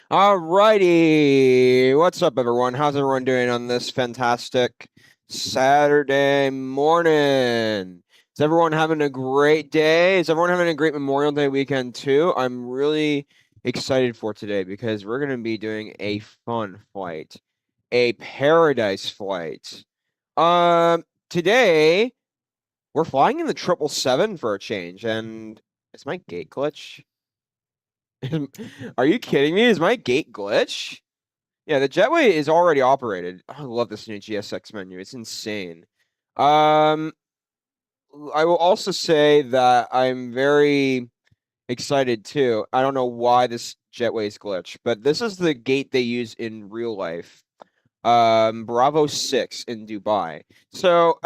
Alrighty. What's up, everyone? How's everyone doing on this fantastic Saturday morning? Is everyone having a great day? Is everyone having a great Memorial Day weekend too? I'm really excited for today because we're going to be doing a fun flight, a paradise flight. Today we're flying in the 777 for a change, and is my gate glitch? Are you kidding me? Is my gate glitch? Yeah, the jetway is already operated. I love this new GSX menu. It's insane. Um, I will also say that I'm very excited too. I don't know why this jetway is glitch, but this is the gate they use in real life. Bravo 6 in Dubai. So,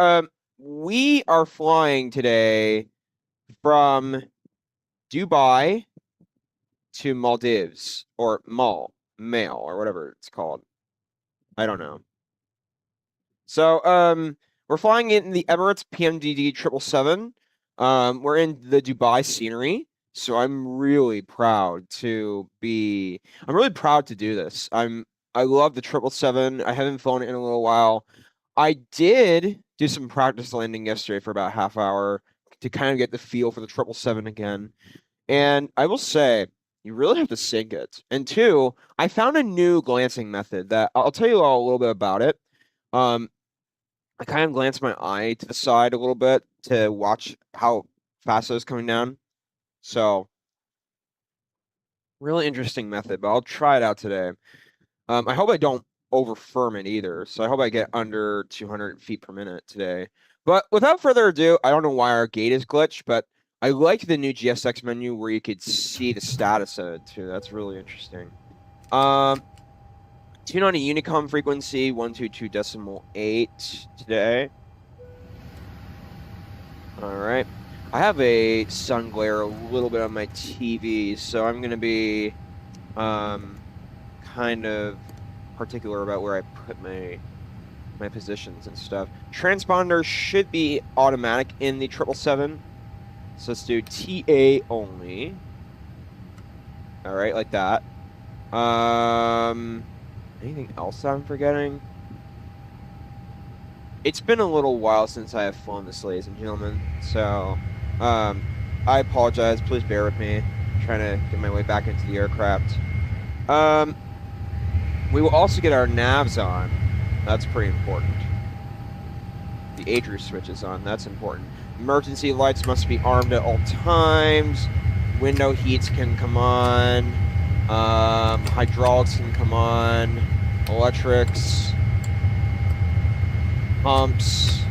we are flying today from Dubai to Maldives or Mail or whatever it's called. I don't know. So we're flying in the Emirates PMDG 777. We're in the Dubai scenery, so I'm really proud to do this. I love the 777. I haven't flown it in a little while. I did do some practice landing yesterday for about a half hour to kind of get the feel for the 777 again. And I will say, you really have to sync it. And two, I found a new glancing method that I'll tell you all a little bit about it. I kind of glanced my eye to the side a little bit to watch how fast I was coming down. So, really interesting method, but I'll try it out today. I hope I don't over firm it either. So I hope I get under 200 feet per minute today. But without further ado, I don't know why our gate is glitched, but I like the new GSX menu where you could see the status of it too. That's really interesting. Tune on a Unicom frequency 122.8 today. All right. I have a sun glare a little bit on my TV, so I'm gonna be kind of particular about where I put my positions and stuff. Transponder should be automatic in the 777. So let's do TA only. All right, like that. Anything else that I'm forgetting? It's been a little while since I have flown this, ladies and gentlemen. So, I apologize. Please bear with me. I'm trying to get my way back into the aircraft. We will also get our navs on. That's pretty important. The ADRU switch is on. That's important. Emergency lights must be armed at all times. Window heats can come on. Hydraulics can come on. Electrics. Pumps.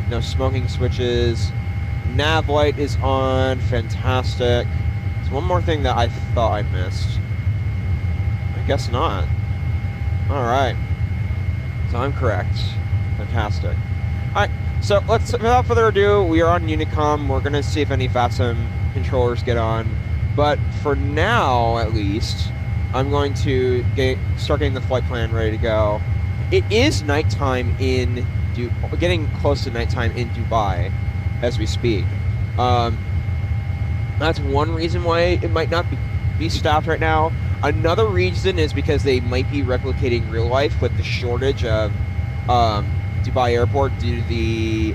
No smoking switches. Nav light is on. Fantastic. There's one more thing that I thought I missed. I guess not. All right. So I'm correct. Fantastic. All right. So without further ado, we are on Unicom. We're going to see if any VATSIM controllers get on. But for now, at least, I'm going to start getting the flight plan ready to go. It is nighttime getting close to nighttime in Dubai as we speak. That's one reason why it might not be staffed right now. Another reason is because they might be replicating real life with the shortage of Dubai Airport due to the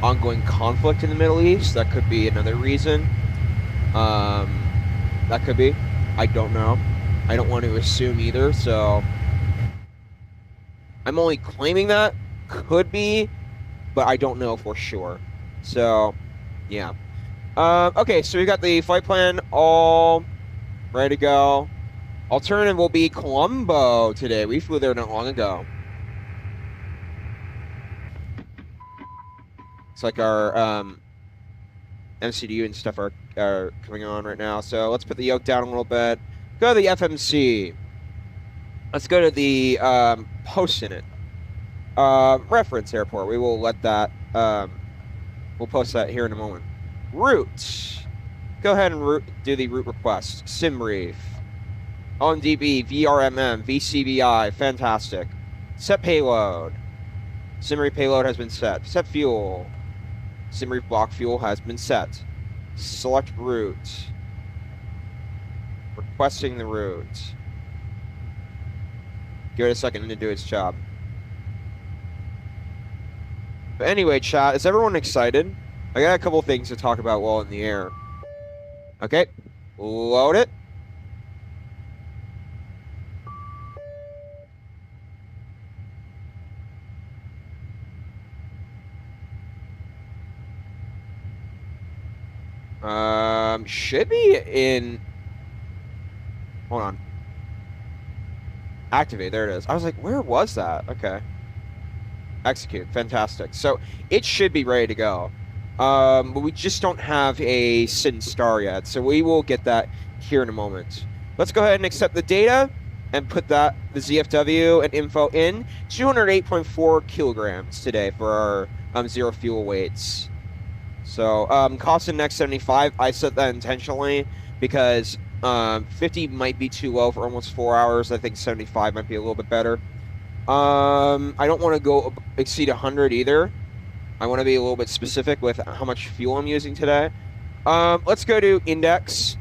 ongoing conflict in the Middle East. That could be another reason. That could be. I don't know. I don't want to assume either, so I'm only claiming that. Could be, but I don't know for sure. So, yeah. Okay, so we got the flight plan all ready to go. Alternative will be Colombo today. We flew there not long ago. It's like our MCDU and stuff are coming on right now. So let's put the yoke down a little bit. Go to the FMC. Let's go to the post in it. Reference airport. We will let that, we'll post that here in a moment. Route. Go ahead and do the route request. Sim brief. OMDB, VRMM, VCBI. Fantastic. Set payload. Sim brief payload has been set. Set fuel. Sim brief block fuel has been set. Select route. Requesting the route. Give it a second to do its job. But anyway, chat, is everyone excited? I got a couple things to talk about while in the air. Okay, load it. Should be in... Hold on. Activate, there it is. I was like, where was that? Okay. Execute, fantastic. So it should be ready to go. But we just don't have a SIN star yet, so we will get that here in a moment. Let's go ahead and accept the data and put the ZFW and info in. 208.4 kilograms today for our zero fuel weights. So cost index 75, I set that intentionally because 50 might be too low for almost 4 hours. I think 75 might be a little bit better. I don't want to go exceed 100 either. I want to be a little bit specific with how much fuel I'm using today. Let's go to index.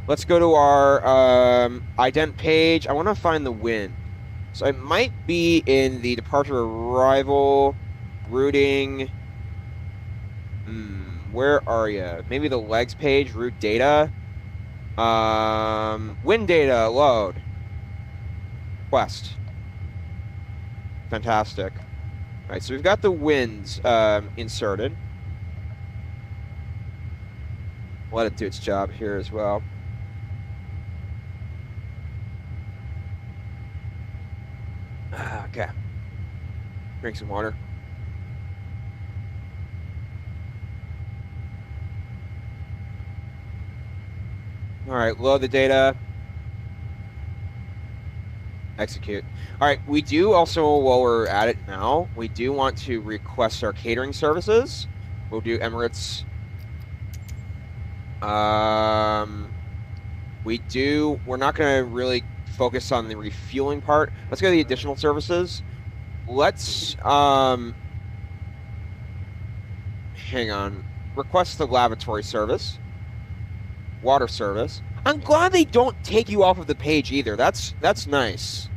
Let's go to our ident page. I want to find the wind. So it might be in the departure arrival, routing. Where are you? Maybe the legs page, route data. Wind data, load. Quest. Fantastic. All right, so we've got the winds inserted. Let it do its job here as well. Okay. Drink some water. All right, load the data. Execute. All right, we do also, while we're at it now, we do want to request our catering services. We'll do Emirates. We're not going to really focus on the refueling part. Let's go to the additional services. Let's, hang on. Request the lavatory service. Water service. I'm glad they don't take you off of the page either. That's nice.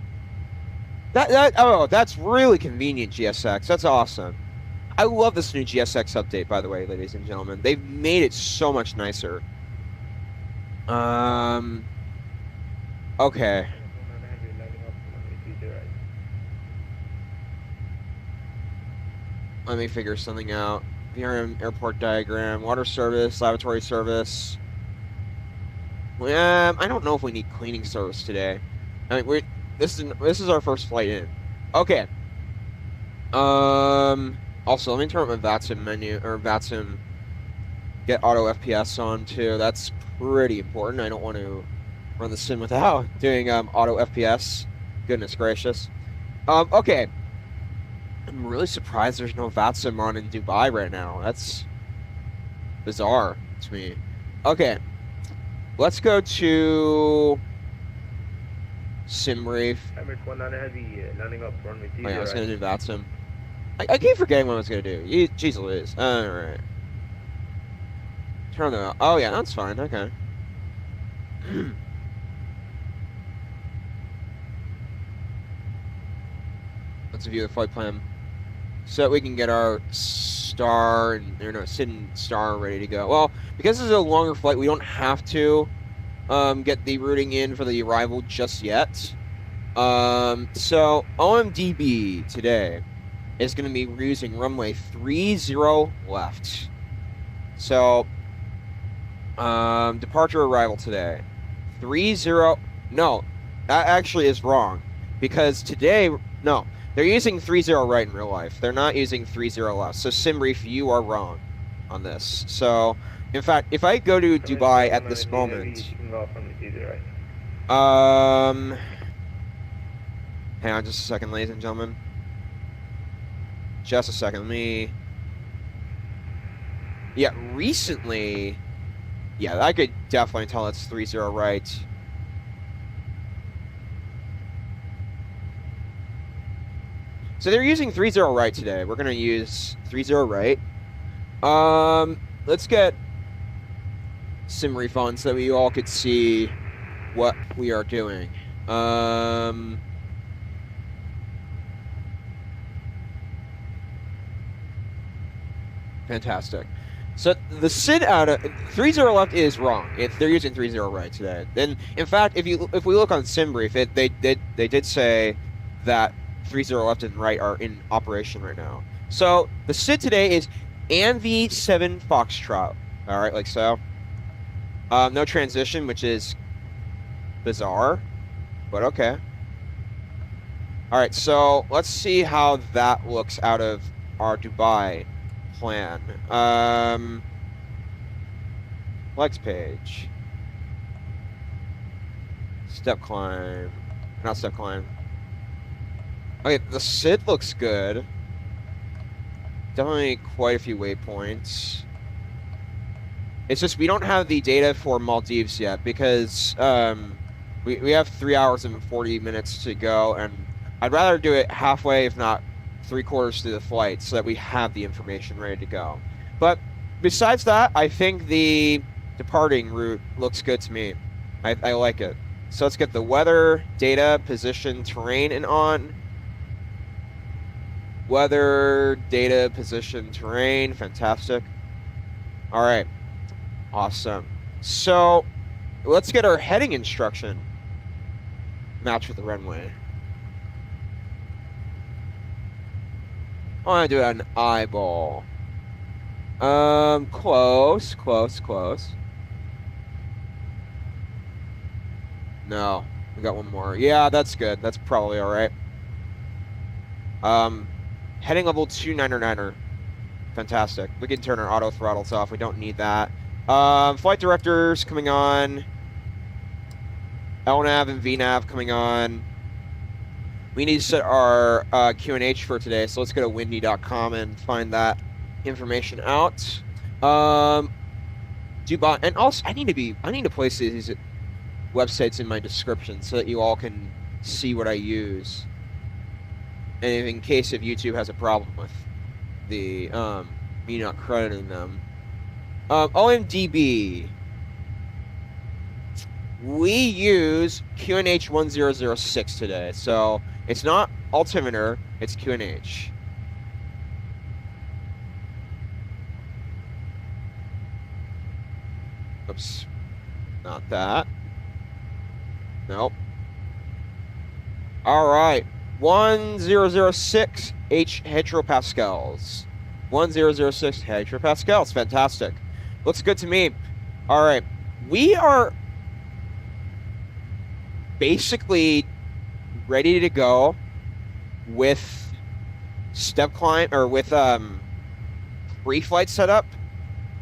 That's really convenient, GSX. That's awesome. I love this new GSX update, by the way, ladies and gentlemen. They've made it so much nicer. Okay. Let me figure something out. VRMM airport diagram, water service, lavatory service. I don't know if we need cleaning service today. I mean, this is our first flight in. Okay. Also, let me turn up my VATSIM menu, or VATSIM, get auto FPS on too. That's pretty important. I don't want to run the sim without doing auto FPS. Goodness gracious. Okay. I'm really surprised there's no VATSIM on in Dubai right now. That's bizarre to me. Okay. Let's go to Simreef. Oh yeah, I was going to do VATSIM. I keep forgetting what I was going to do. Jeez Louise. Alright. Turn the... Oh yeah, that's fine. Okay. Let's view the flight plan. So that we can get our star and SIN star ready to go. Well, because this is a longer flight, we don't have to get the routing in for the arrival just yet. So OMDB today is going to be using runway 30 left. So departure arrival today 30. No, that actually is wrong because today they're using 30 right in real life. They're not using 30 left. So Simreef, you are wrong on this. So in fact, if I go to Dubai at this moment, hang on just a second, ladies and gentlemen. Just a second. Let me. Yeah, recently. Yeah, I could definitely tell it's 30 right. So they're using 30 right today. We're gonna use 30 right. Let's get sim refund so that you all could see what we are doing. Fantastic. So the SID out of 3-0 left is wrong. They're using 3-0 right today. Then, in fact, if we look on SimBrief, they did say that 3-0 left and right are in operation right now. So the SID today is ANV 7 Foxtrot. All right, like so. No transition, which is bizarre, but okay. All right, so let's see how that looks out of our Dubai plan. Flex page. Step climb. Not step climb. Okay, the SID looks good. Definitely quite a few waypoints. It's just we don't have the data for Maldives yet because we have 3 hours and 40 minutes to go, and I'd rather do it halfway, if not 3/4 through the flight, so that we have the information ready to go. But besides that, I think the departing route looks good to me. I like it. So let's get the weather, data, position, terrain, and on. Weather, data, position, terrain. Fantastic. All right. Awesome. So let's get our heading instruction match with the runway. I want to do an eyeball. Close, close, close. No, we got one more. Yeah, that's good. That's probably all right. Heading level 299er. Fantastic. We can turn our auto throttles off. We don't need that. Flight directors coming on. LNAV and VNAV coming on. We need to set our QNH for today, so let's go to windy.com and find that information out. Dubai, and also I need to place these websites in my description so that you all can see what I use. And in case if YouTube has a problem with the me not crediting them. OMDB. We use QNH 1006 today, so it's not altimeter, it's QNH. Oops, not that. Nope. All right, 1006 hectopascals. 1006 hectopascals, fantastic. Looks good to me. All right, we are basically ready to go with step climb or with pre-flight setup.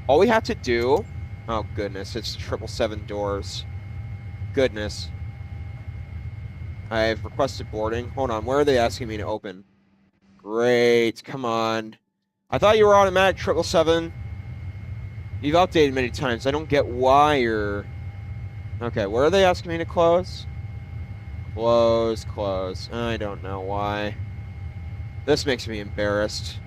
All we have to do, oh goodness, it's 777 doors. Goodness. I've requested boarding. Hold on, where are they asking me to open? Great, come on. I thought you were automatic 777. You've updated many times. I don't get why you're... Okay, where are they asking me to close? Close, close. I don't know why. This makes me embarrassed.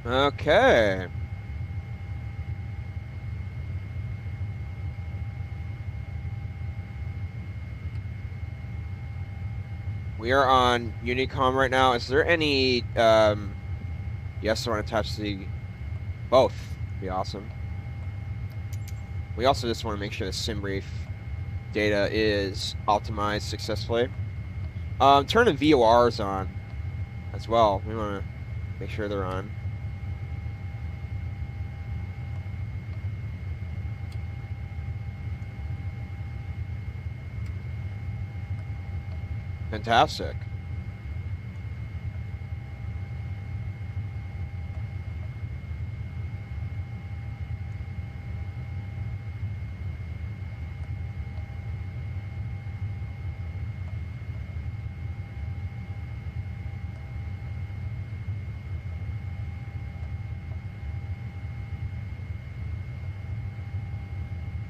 Okay. We are on Unicom right now. Is there any, yes, I want to attach the, both. Be awesome. We also just want to make sure the SimBrief data is optimized successfully. Turn the VORs on as well. We want to make sure they're on. Fantastic.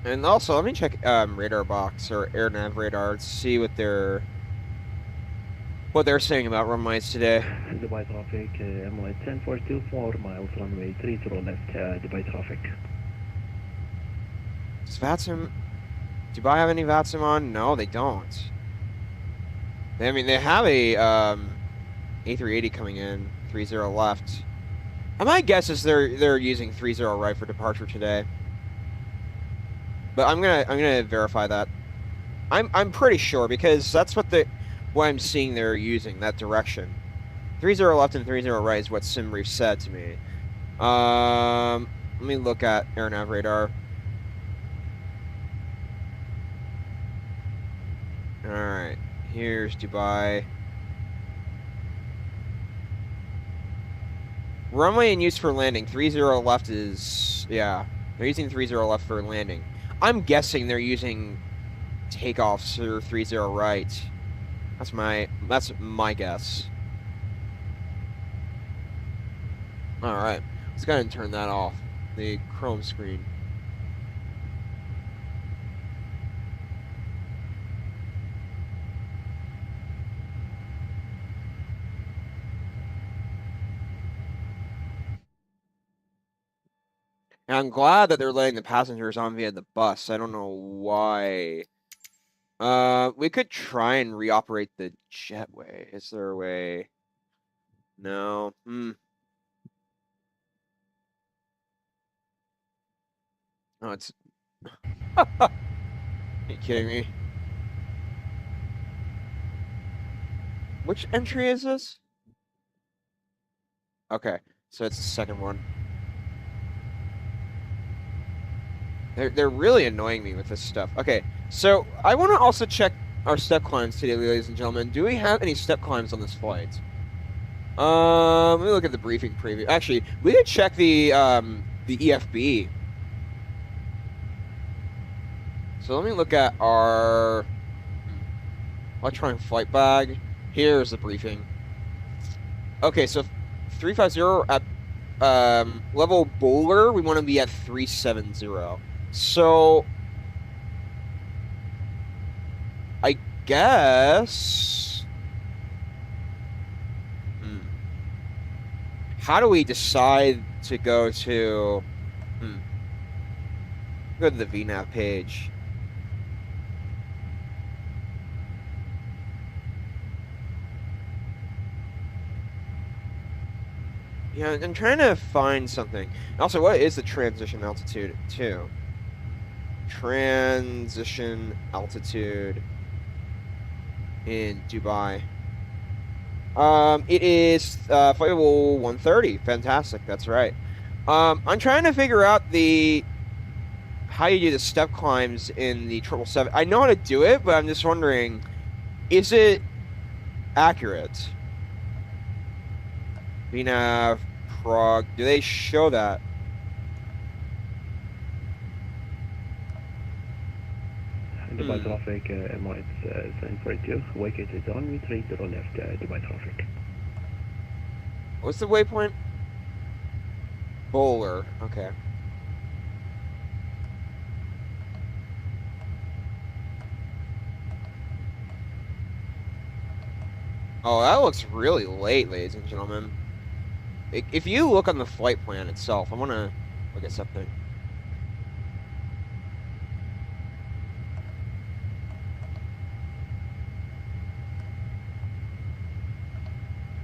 And also, let me check radar box or air nav radar to see what they're saying about runways today. Dubai traffic, Emirates 1042, 4 miles, runway 30 left, Dubai traffic. Does VATSIM, Dubai have any VATSIM on? No, they don't. I mean, they have a A380 coming in, 30 left. And my guess is they're using 30 right for departure today. But I'm gonna verify that. I'm pretty sure because that's what I'm seeing they're using, that direction. 30 left and 30 right is what SimRief said to me. Let me look at AirNav radar. All right, here's Dubai. Runway in use for landing. 30 left is, yeah, they're using 30 left for landing. I'm guessing they're using takeoffs or 30 right. That's my guess. All right, let's go ahead and turn that off. The Chrome screen. And I'm glad that they're letting the passengers on via the bus. I don't know why. We could try and reoperate the jetway. Is there a way? No. Oh, it's. Are you kidding me? Which entry is this? Okay, so it's the second one. They're really annoying me with this stuff. Okay, so I want to also check our step climbs today, ladies and gentlemen. Do we have any step climbs on this flight? Let me look at the briefing preview. Actually, we could check the EFB. So let me look at our electronic flight bag. Here's the briefing. Okay, so 350 at level Bowler, we want to be at 370. So I guess how do we decide to go to go to the VNAV page? Yeah, I'm trying to find something. Also, what is the transition altitude too? Transition altitude in Dubai. It is flight level 130. Fantastic. That's right. I'm trying to figure out how you do the step climbs in the 777. I know how to do it, but I'm just wondering, is it accurate? VNAV, Prague. Do they show that? Dubai traffic, Emirates 1042, vacated runway 30 left, Dubai traffic. What's the waypoint? Bowler. Okay. Oh, that looks really late, ladies and gentlemen. If you look on the flight plan itself, I want to look at something.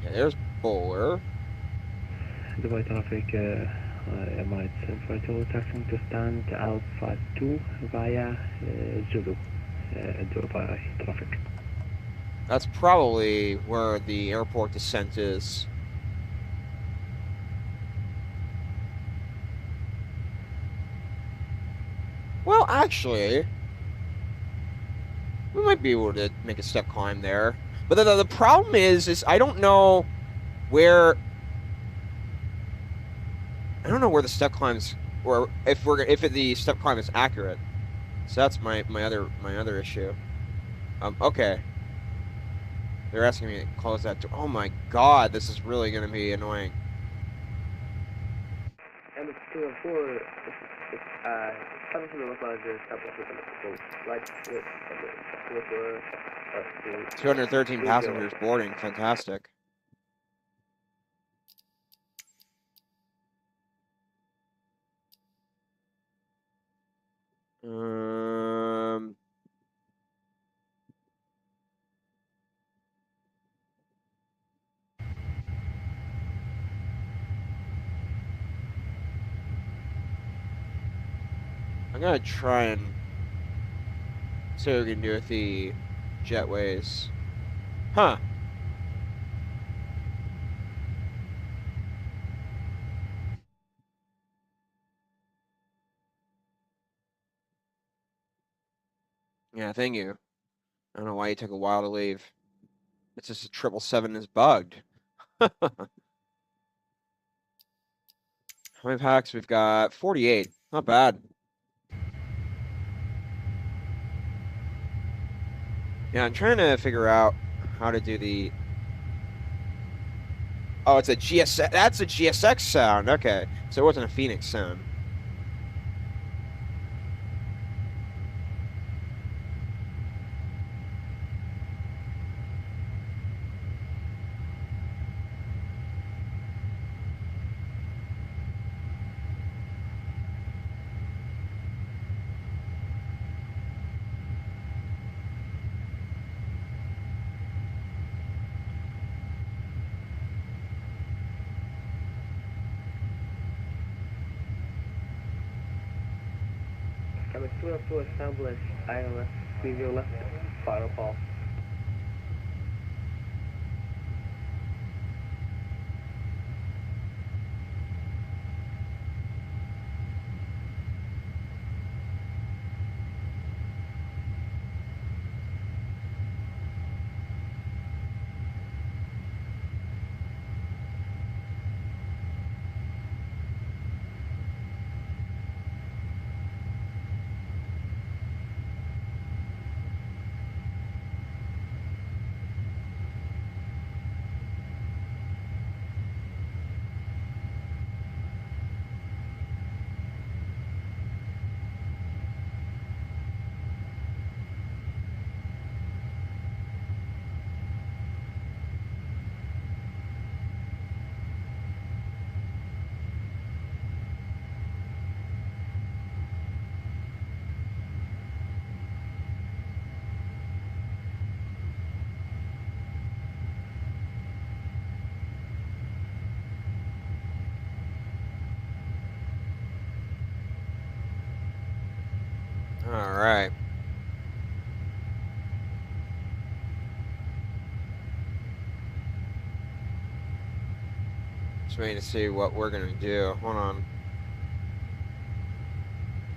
Yeah, there's Bowler. Dubai traffic, Emirates 1042, taxiing to stand Alpha 2 via Zulu, Dubai traffic. That's probably where the airport descent is. Well, actually, we might be able to make a step climb there. But the problem is I don't know where. I don't know where the step climbs, or if the step climb is accurate. So that's my other issue. Okay. They're asking me to close that door. Oh my God, this is really going to be annoying. 204, 7 from the Los Angeles, couple from the light, 213 passengers boarding. Fantastic. I'm gonna try and see what we can do with the jetways. Huh. Yeah, thank you. I don't know why you took a while to leave. It's just a 777 is bugged. How many packs? We've got 48. Not bad. Yeah, I'm trying to figure out how to do the... Oh, it's a GSX. That's a GSX sound. Okay. So it wasn't a Phoenix sound. Coming 204, Southwest, ILS, leave your left, final call. All right. Just waiting to see what we're gonna do. Hold on.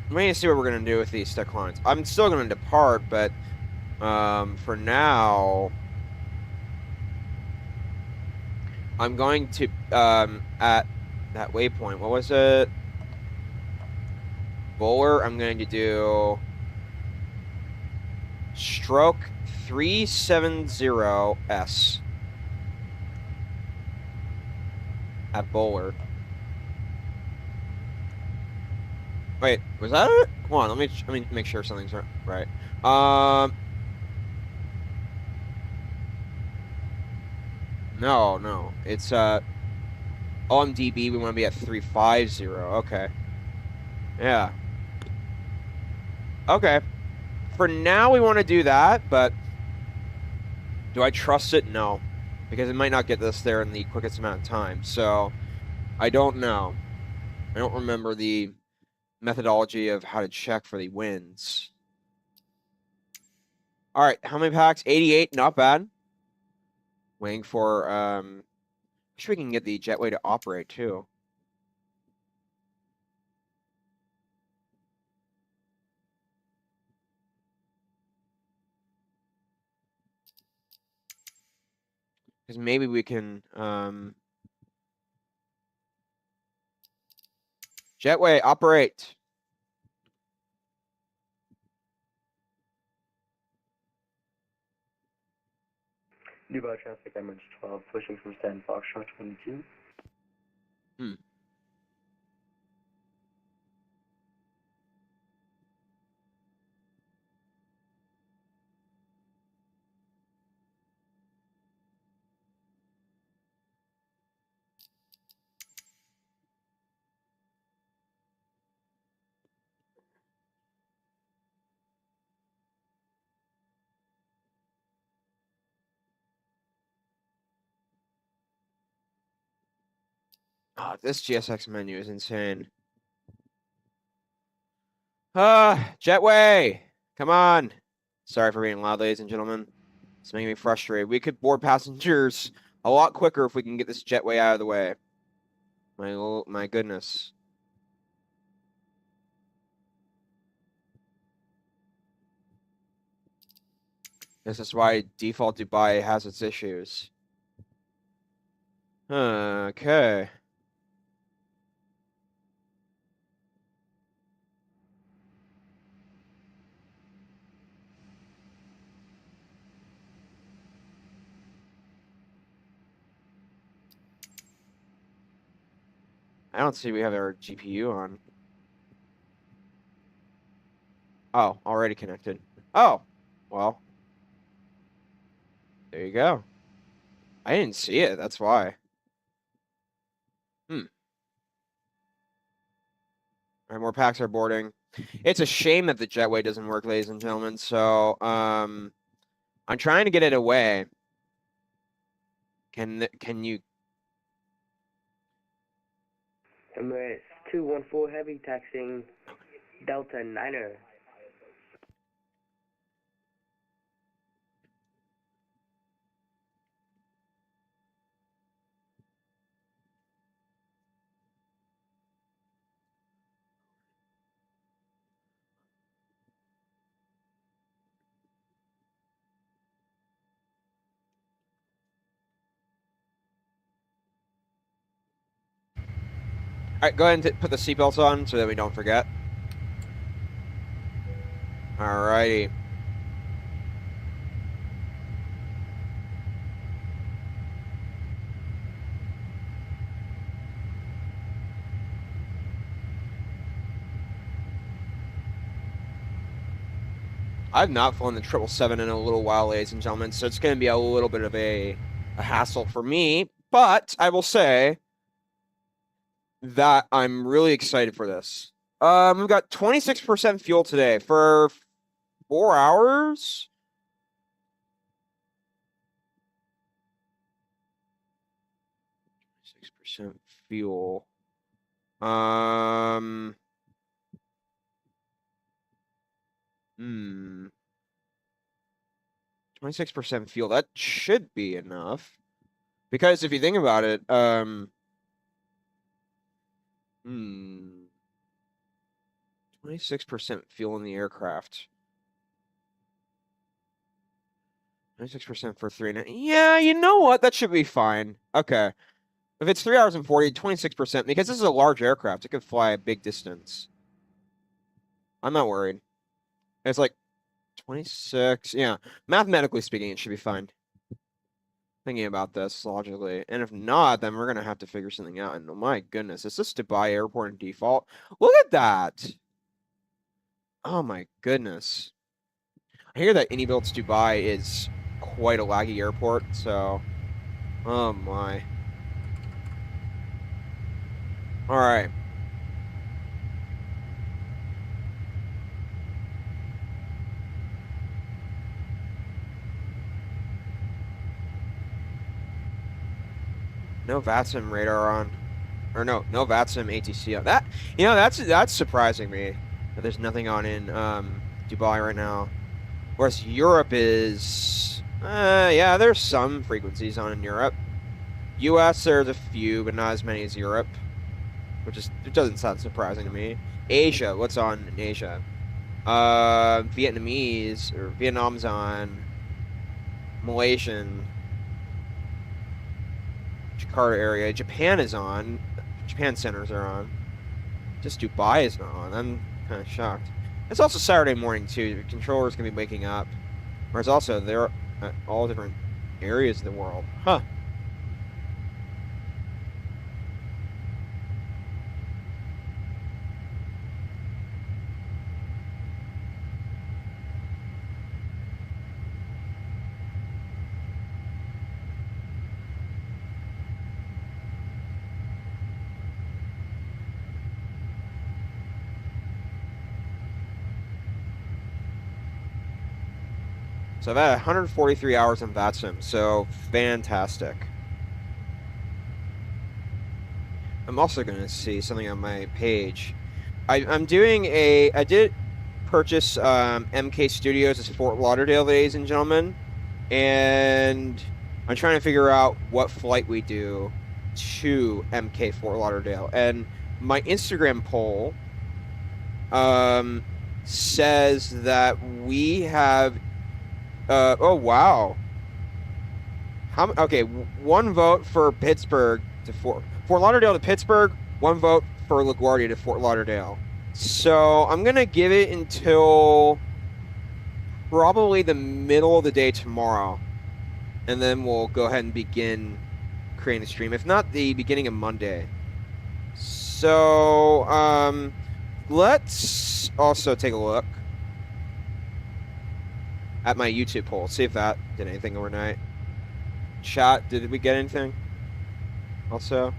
I'm waiting to see what we're gonna do with these stick lines. I'm still gonna depart, but for now, I'm going to at that waypoint. What was it? Bowler. I'm going to do stroke 370S at Bowler. Wait, was that it? Hold on, let me make sure something's right. No, it's OMDB. We want to be at 350. Okay, yeah. Okay, for now we want to do that, but do I trust it? No, because it might not get us there in the quickest amount of time. So I don't know. I don't remember the methodology of how to check for the wins. All right, how many packs? 88, not bad. Waiting for wish we can get the jetway to operate too. Because maybe we can jetway operate. Dubai traffic, Emirates 12, pushing from Stan Foxtrot 22. Oh, this GSX menu is insane. Jetway! Come on! Sorry for being loud, ladies and gentlemen. It's making me frustrated. We could board passengers a lot quicker if we can get this jetway out of the way. My goodness. This is why default Dubai has its issues. Okay. I don't see we have our GPU on. Oh, already connected. Oh, well. There you go. I didn't see it, that's why. All right, more packs are boarding. It's a shame that the jetway doesn't work, ladies and gentlemen. So, I'm trying to get it away. Can you? Emirates 214 Heavy taxiing Delta Niner. All right, go ahead and put the seatbelts on so that we don't forget. All righty. I've not flown the 777 in a little while, ladies and gentlemen, so it's going to be a little bit of a hassle for me. But I will say that I'm really excited for this. We've got 26% fuel today for 4 hours. % fuel. 26% fuel. That should be enough. Because if you think about it, 26% fuel in the aircraft. 26% for 3 and yeah, you know what? That should be fine. Okay. If it's 3 hours and 40, 26%, because this is a large aircraft, it could fly a big distance. I'm not worried. It's like 26. Yeah. Mathematically speaking, it should be fine. Thinking about this logically. And if not, then we're going to have to figure something out. And oh my goodness, is this Dubai airport in default? Look at that. Oh my goodness. I hear that Built Dubai is quite a laggy airport, so oh my. All right. No VATSIM radar on. Or no VATSIM ATC on. That, you know, that's surprising me that there's nothing on in Dubai right now. Whereas Europe is yeah, there's some frequencies on in Europe. US there's a few, but not as many as Europe. It doesn't sound surprising to me. Asia, what's on in Asia? Vietnam's on. Malaysian. Jakarta area. Japan is on. Japan centers are on. Just Dubai is not on. I'm kind of shocked. It's also Saturday morning, too. The controller's going to be waking up. Whereas also, they're at all different areas of the world. Huh. So I've had 143 hours in VATSIM, so fantastic. I'm also going to see something on my page. I did purchase MK Studios as Fort Lauderdale, ladies and gentlemen, and I'm trying to figure out what flight we do to MK Fort Lauderdale. And my Instagram poll says that we have oh wow. Okay, one vote for Pittsburgh to Fort Lauderdale to Pittsburgh, one vote for LaGuardia to Fort Lauderdale. So I'm gonna give it until probably the middle of the day tomorrow, and then we'll go ahead and begin creating the stream. If not, the beginning of Monday. So let's also take a look at my YouTube poll. See if that did anything overnight. Chat, did we get anything? Also?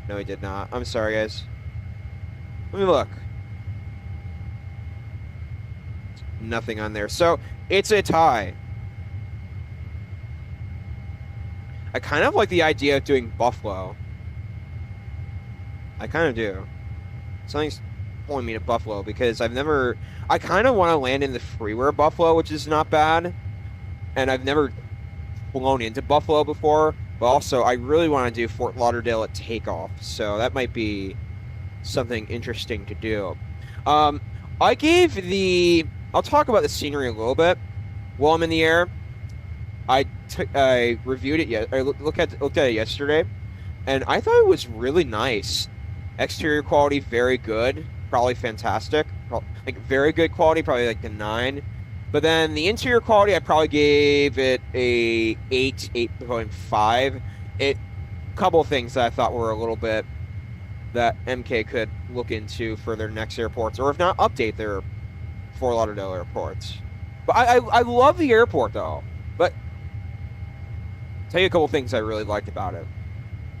No, we did not. I'm sorry, guys. Let me look. Nothing on there. So, it's a tie. I kind of like the idea of doing Buffalo. I kind of do. Something's pulling me to Buffalo because I kind of want to land in the freeware Buffalo, which is not bad. And I've never flown into Buffalo before, but also I really want to do Fort Lauderdale at takeoff, so that might be something interesting to do. I'll talk about the scenery a little bit while I'm in the air. I reviewed it I looked at it yesterday, and I thought it was really nice. Exterior quality, very good, probably fantastic. Like very good quality, probably like a 9. But then the interior quality, I probably gave it a 8.5. A couple of things that I thought were a little bit that MK could look into for their next airports, or if not, update their Fort Lauderdale airports. But I love the airport though. But I'll tell you a couple of things I really liked about it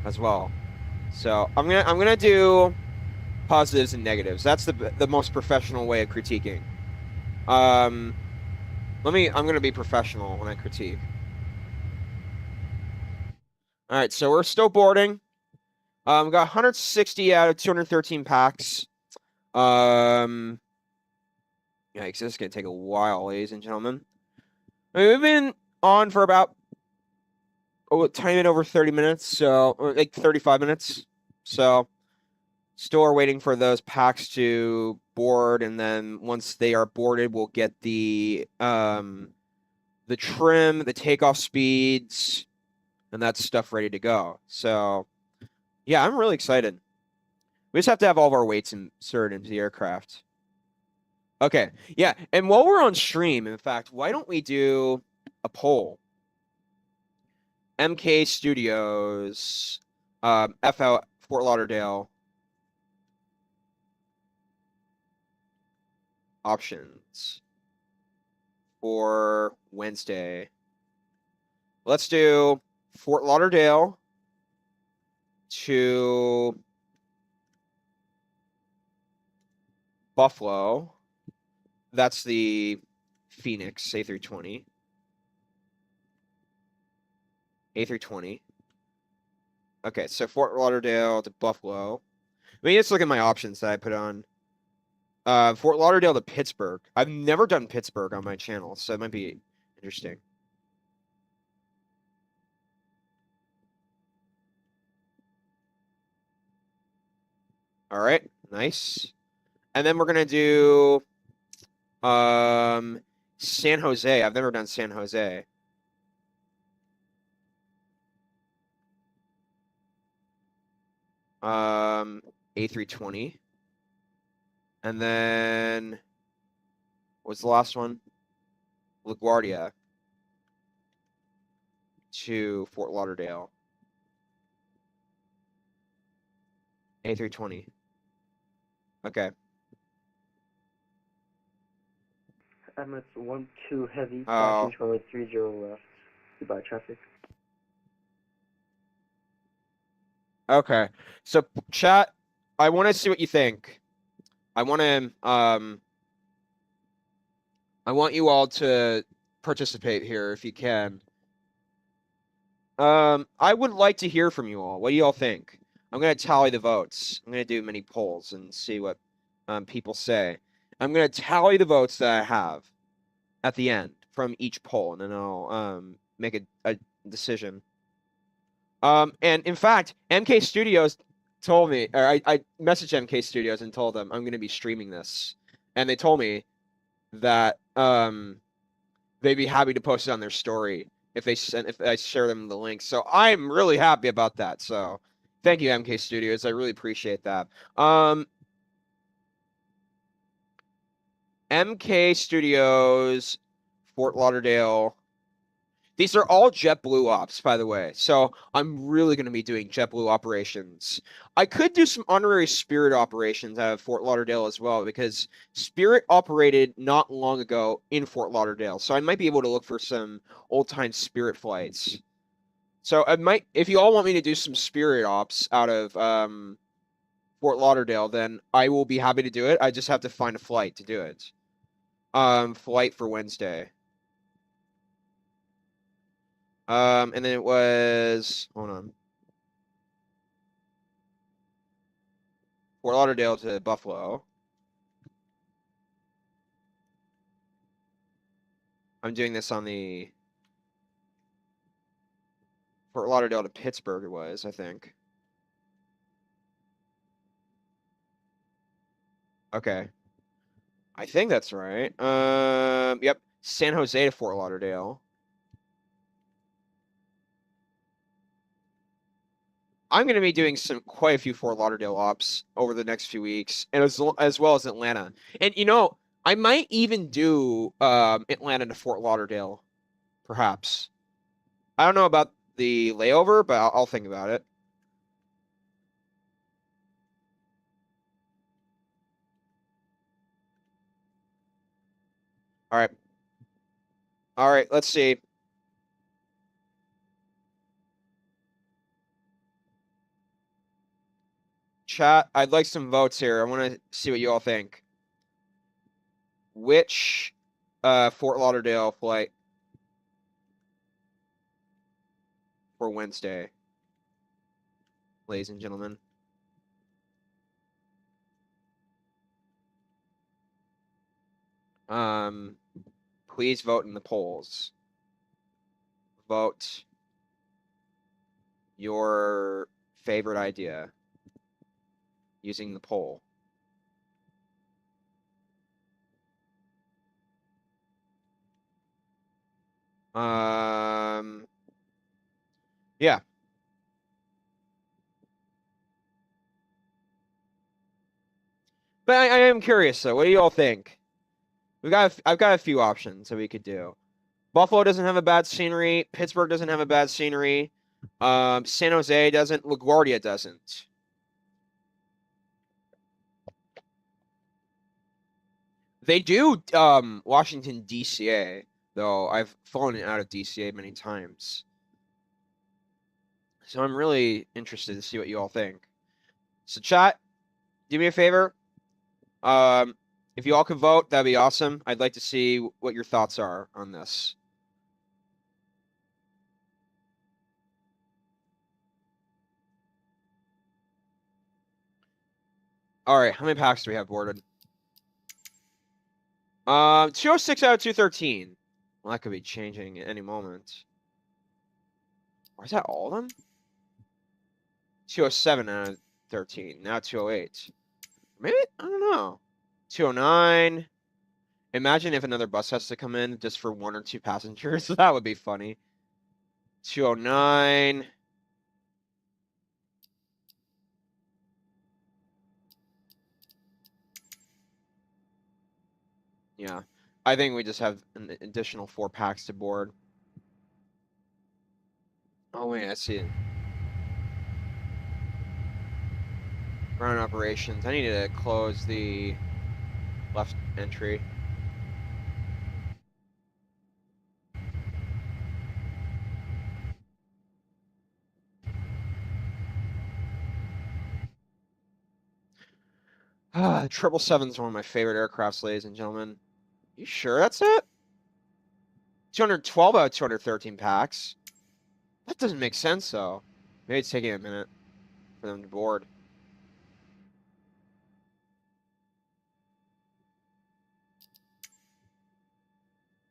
as well. So I'm gonna do positives and negatives. That's the most professional way of critiquing. I'm going to be professional when I critique. All right, so we're still boarding. We got 160 out of 213 packs. Yikes, this is going to take a while, ladies and gentlemen. I mean, we've been on for about a tiny bit over 30 minutes, so or like 35 minutes. So still are waiting for those packs to board, and then once they are boarded, we'll get the trim, the takeoff speeds, and that stuff ready to go. So, yeah, I'm really excited. We just have to have all of our weights inserted into the aircraft. Okay, yeah, and while we're on stream, in fact, why don't we do a poll? MK Studios, FL Fort Lauderdale options for Wednesday. Let's do Fort Lauderdale to Buffalo. That's the Phoenix A320. A320. Okay, so Fort Lauderdale to Buffalo. Let me just look at my options that I put on. Fort Lauderdale to Pittsburgh. I've never done Pittsburgh on my channel, so it might be interesting. All right, nice. And then we're gonna do San Jose. I've never done San Jose. A320. And then what's the last one? LaGuardia to Fort Lauderdale. A320. Okay. MS-12 heavy, Oh. passing controller 30 left. Goodbye, traffic. Okay. So chat, I want to see what you think. I want you all to participate here if you can. I would like to hear from you all. What do you all think? I'm gonna tally the votes. I'm gonna do many polls and see what people say. I'm gonna tally the votes that I have at the end from each poll, and then I'll make a decision. And in fact, MK Studios told me, or I messaged MK Studios and told them I'm gonna be streaming this, and they told me that they'd be happy to post it on their story if I share them the link. So I'm really happy about that. So thank you, MK Studios. I really appreciate that. MK Studios, Fort Lauderdale. These are all JetBlue ops, by the way. So I'm really going to be doing JetBlue operations. I could do some honorary Spirit operations out of Fort Lauderdale as well, because Spirit operated not long ago in Fort Lauderdale. So I might be able to look for some old-time Spirit flights. So I might, if you all want me to do some Spirit ops out of Fort Lauderdale, then I will be happy to do it. I just have to find a flight to do it. Flight for Wednesday. And then it was, hold on. Fort Lauderdale to Buffalo. I'm doing this on the Fort Lauderdale to Pittsburgh, it was, I think. Okay. I think that's right. Yep. San Jose to Fort Lauderdale. I'm going to be doing quite a few Fort Lauderdale ops over the next few weeks, and as well as Atlanta. And you know, I might even do Atlanta to Fort Lauderdale, perhaps. I don't know about the layover, but I'll think about it. All right. All right, let's see. Chat, I'd like some votes here. I want to see what you all think. Which Fort Lauderdale flight for Wednesday, ladies and gentlemen? Please vote in the polls. Vote your favorite idea using the poll. Yeah. But I am curious though. What do you all think? I've got a few options that we could do. Buffalo doesn't have a bad scenery. Pittsburgh doesn't have a bad scenery. San Jose doesn't. LaGuardia doesn't. They do Washington DCA, though I've flown out of DCA many times. So I'm really interested to see what you all think. So chat, do me a favor. If you all could vote, that'd be awesome. I'd like to see what your thoughts are on this. All right, how many packs do we have boarded? 206 out of 213. Well, that could be changing at any moment. Or is that all of them? 207 out of 13. Now 208. Maybe? I don't know. 209. Imagine if another bus has to come in just for 1 or 2 passengers. That would be funny. 209. Yeah. I think we just have an additional 4 packs to board. Oh, wait, I see it. Ground operations. I need to close the left entry. Ah, 777 is one of my favorite aircrafts, ladies and gentlemen. You sure that's it? 212 out of 213 packs. That doesn't make sense, though. Maybe it's taking a minute. for them to board.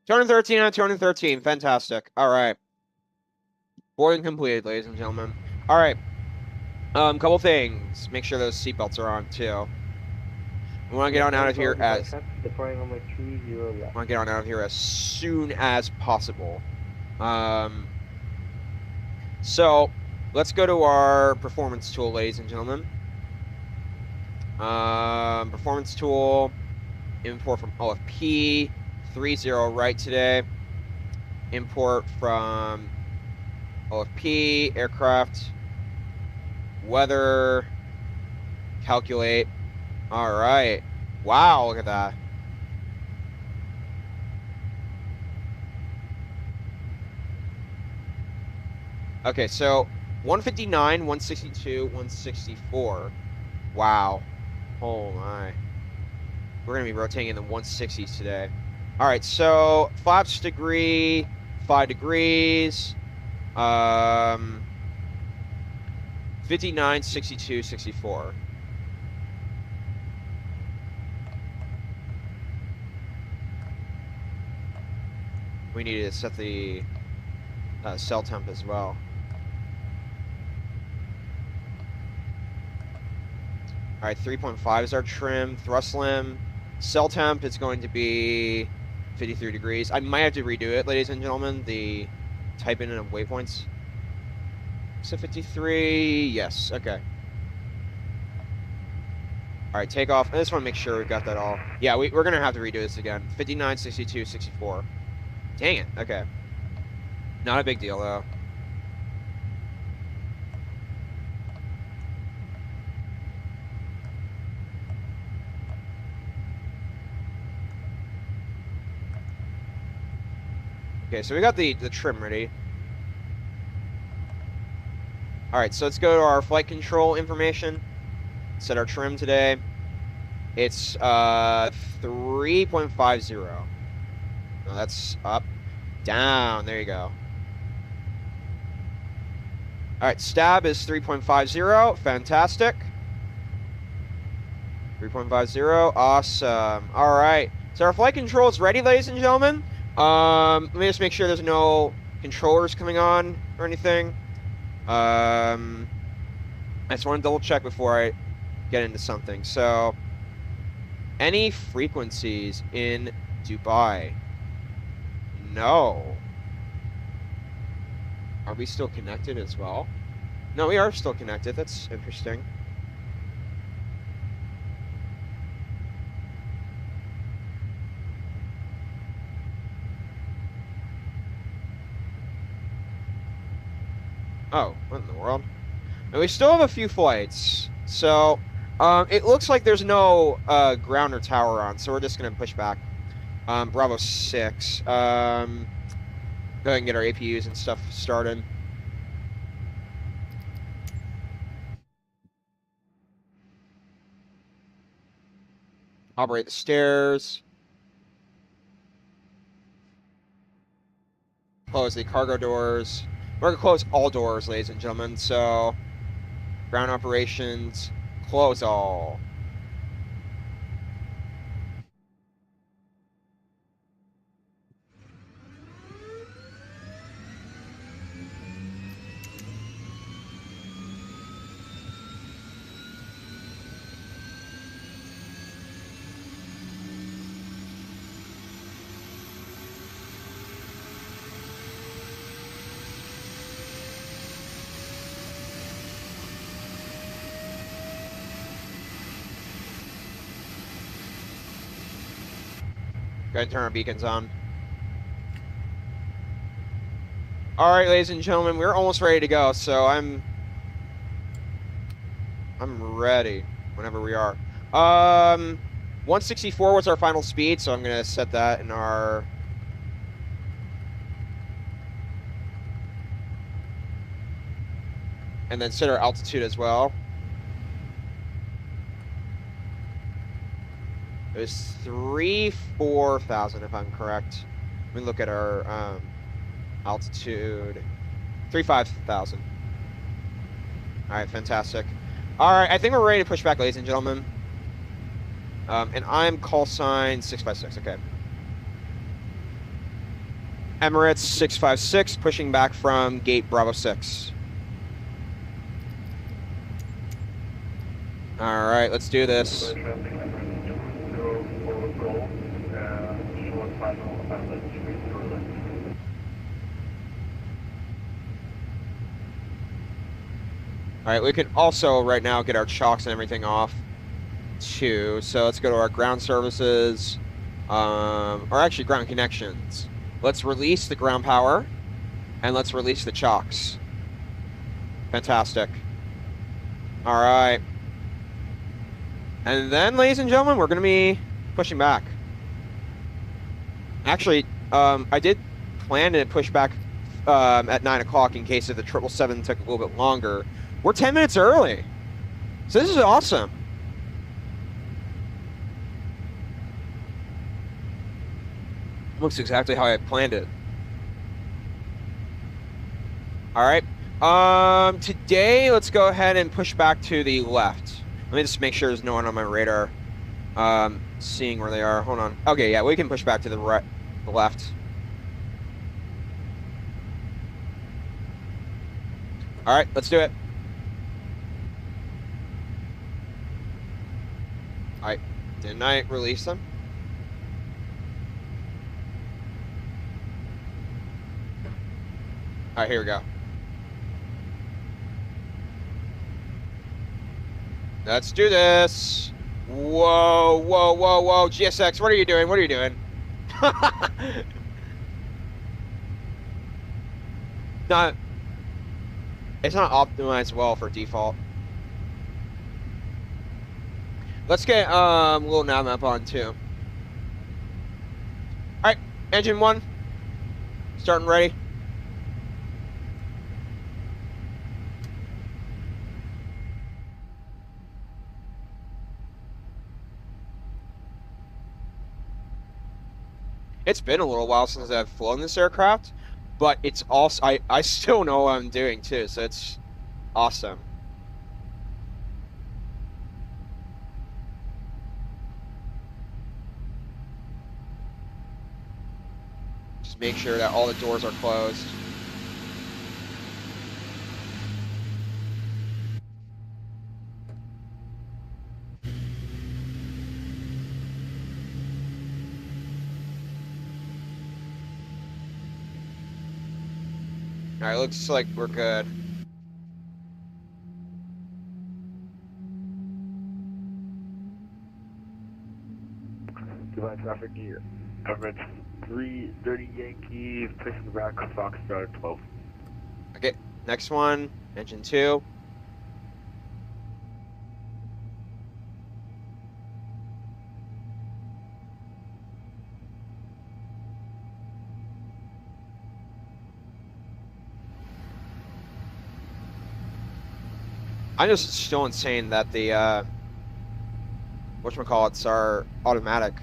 $213 out of 213. Fantastic. All right. Boarding completed, ladies and gentlemen. All right. Couple things. Make sure those seatbelts are on too. We want to get on out of here as. Departing runway 30 left. Want to get on out of here as soon as possible. So let's go to our performance tool, ladies and gentlemen. Performance tool. Import from OFP. 30 right today. Import from OFP, aircraft, weather, calculate. All right. Wow, look at that. Okay, so 159, 162, 164. Wow. Oh my. We're going to be rotating in the 160s today. All right, so 5 degrees, 5 degrees, 59, 62, 64. We need to set the cell temp as well. All right, 3.5 is our trim, thrust limb. Cell temp is going to be 53 degrees. I might have to redo it, ladies and gentlemen, the type in of waypoints. So 53, yes, okay. All right, takeoff. I just want to make sure we've got that all. Yeah, we're going to have to redo this again. 59, 62, 64. Dang it, okay. Not a big deal, though. Okay, so we got the trim ready. All right, so let's go to our flight control information. Set our trim today. It's 3.50. No, that's up, down. There you go. All right, stab is 3.50. Fantastic. 3.50. Awesome. All right. So our flight control is ready, ladies and gentlemen. Let me just make sure there's no controllers coming on or anything. I just want to double check before I get into something. So, any frequencies in Dubai? No. Are we still connected as well? No, we are still connected. That's interesting. Oh, what in the world? And we still have a few flights. So, it looks like there's no ground or tower on, so we're just going to push back. Bravo 6. Go ahead and get our APUs and stuff started. Operate the stairs. Close the cargo doors. We're going to close all doors, ladies and gentlemen. So, ground operations, close all. Go ahead and turn our beacons on. All right, ladies and gentlemen, we're almost ready to go, so I'm ready whenever we are. 164 was our final speed, so I'm going to set that in our... And then set our altitude as well. It was 4,000 if I'm correct. Let me look at our altitude. 5,000. All right, fantastic. All right, I think we're ready to push back, ladies and gentlemen. And I'm call sign 656. Okay. Emirates 656, pushing back from gate Bravo 6. All right, let's do this. All right, we can also right now get our chocks and everything off too. So let's go to our ground services, or actually ground connections. Let's release the ground power, and let's release the chocks. Fantastic. All right. And then, ladies and gentlemen, we're going to be pushing back. Actually, I did plan to push back at 9 o'clock in case if the 777 took a little bit longer. We're 10 minutes early. So this is awesome. Looks exactly how I planned it. All right. Today, let's go ahead and push back to the left. Let me just make sure there's no one on my radar. Seeing where they are. Hold on. Okay, yeah, we can push back to the right, the left. All right, let's do it. All right, didn't I release them? All right, here we go. Let's do this. Whoa, whoa, whoa, whoa. GSX, what are you doing? What are you doing? Not, it's not optimized well for default. Let's get little nav map on too. All right, engine 1, starting ready. It's been a little while since I've flown this aircraft, but it's also, I still know what I'm doing too, so it's awesome. Just make sure that all the doors are closed. All right, looks like we're good. Dubai traffic here. Emirates 330 Yankee, pushing back Foxtrot 12. Okay, next one, engine 2. I'm just still insane that the whatchamacallits are automatic.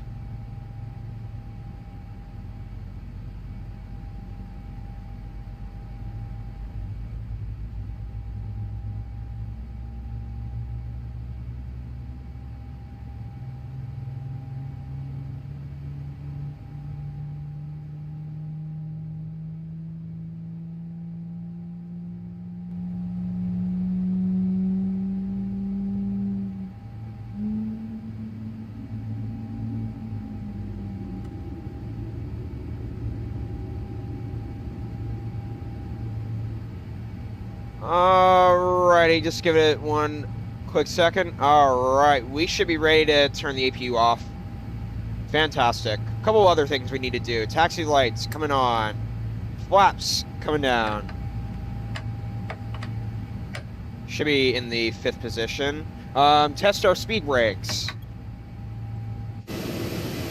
Alrighty, just give it one quick second. Alright, we should be ready to turn the APU off. Fantastic. A couple other things we need to do. Taxi lights coming on. Flaps coming down. Should be in the 5th position. Test our speed brakes.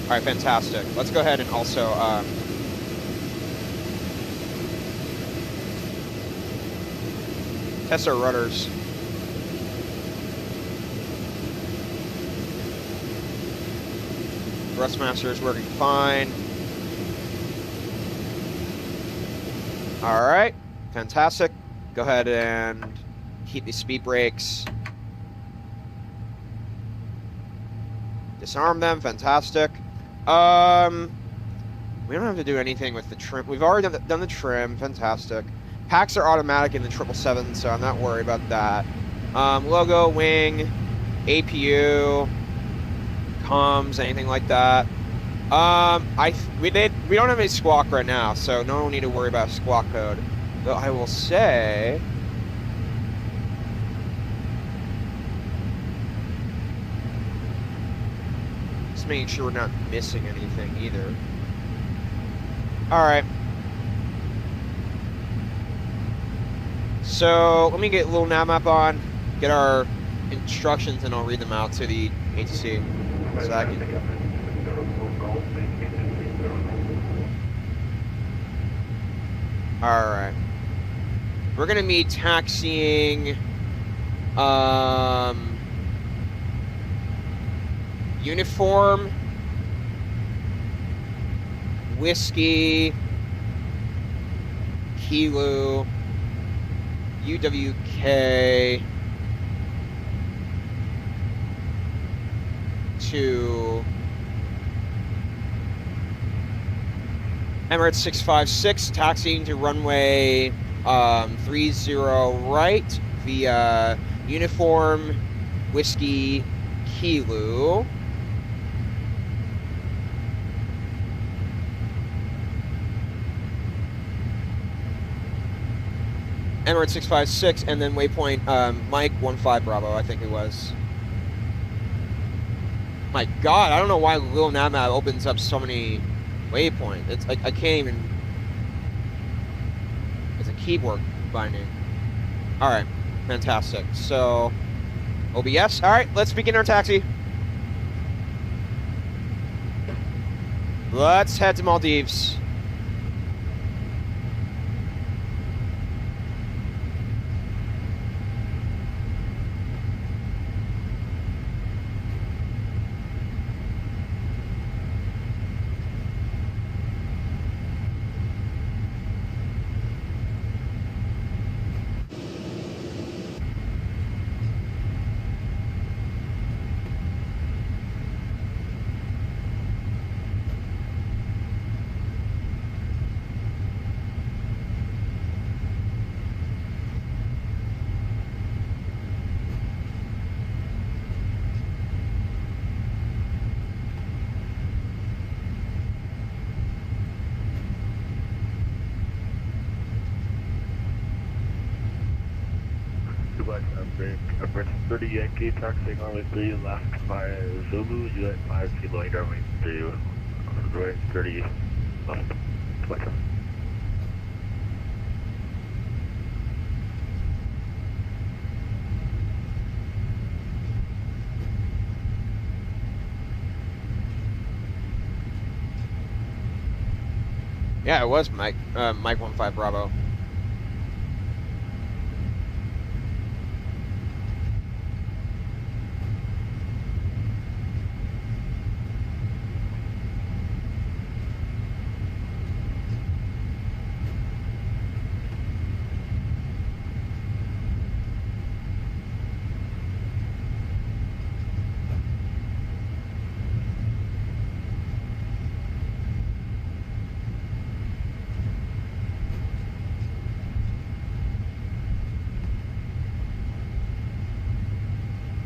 Alright, fantastic. Let's go ahead and also test our rudders. Thrustmaster is working fine. All right, fantastic. Go ahead and keep the speed brakes Disarm them. Fantastic. We don't have to do anything with the trim. We've already done the trim. Fantastic. Packs are automatic in the 777, so I'm not worried about that. Logo, wing, APU, comms, anything like that. We don't have any squawk right now, so no one need to worry about squawk code. Though I will say, just making sure we're not missing anything either. All right. So let me get a little nav map on, get our instructions, and I'll read them out to the ATC. All right. We're gonna be taxiing uniform, whiskey, kilo, UWK to Emirates 656, taxiing to runway 30 right via uniform, whiskey, kilo. Emirates 656, and then waypoint Mike 15 Bravo, I think it was. My God, I don't know why Lil Namab opens up so many waypoints. It's like I can't even. It's a keyboard binding. All right, fantastic. So, OBS. All right, let's begin our taxi. Let's head to Maldives. Emirates 30 Yankee, taxiing runway 3 left via Zulu, Juliet 5, Kilo 8, runway 3, runway 30 left. Pleasure. Yeah, it was Mike 15 Bravo.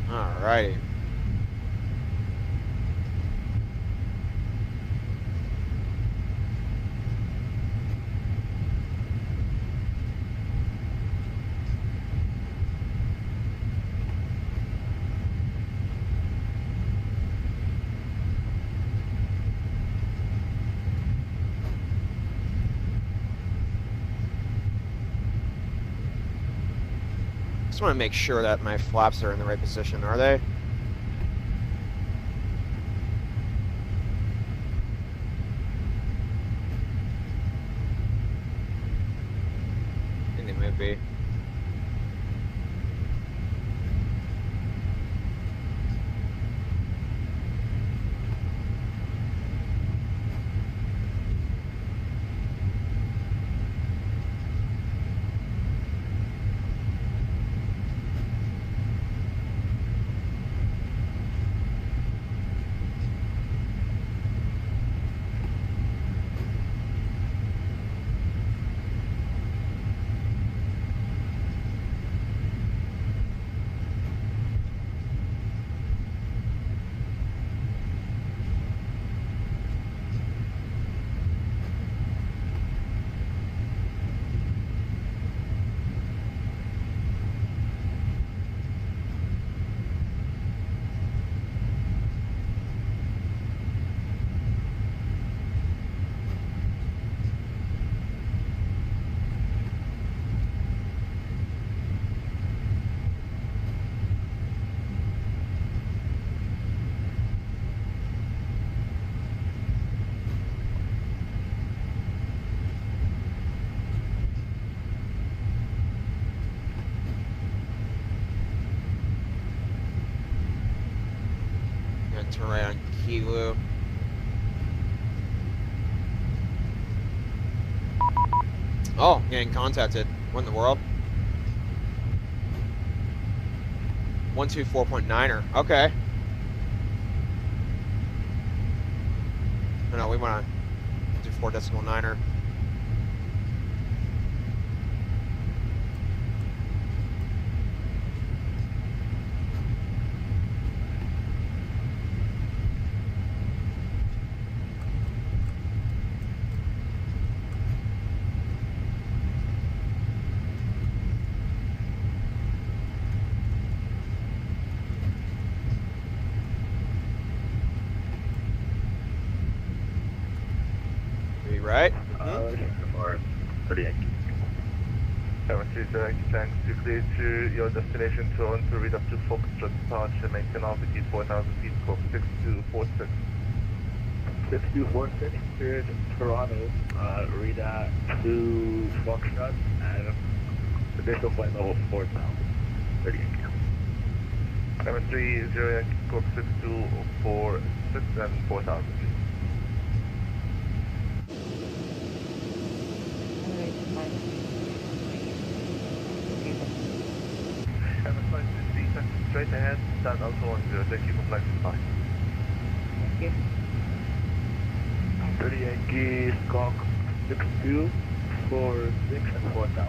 Alrighty. Just want to make sure that my flaps are in the right position. Are they? I think they might be. turn right on Kilo. Oh, getting contacted. What in the world? 124.9er. Okay. No, we went on 124.9er. Right? For 38. 730, thanks to clear to your destination to on to read up to Foxtrot departure, maintain altitude 4,000 feet, scope 6246. 6246, cleared Toronto, read at 2 Foxtrot, and additional flight level 4,000. 38. 730, Yankee, scope 6246 and 4,000 feet. Straight ahead, stand also on 0, thank you for flight supply. Thank you. 30 Yankee, Squawk 62, 46 and 4,000.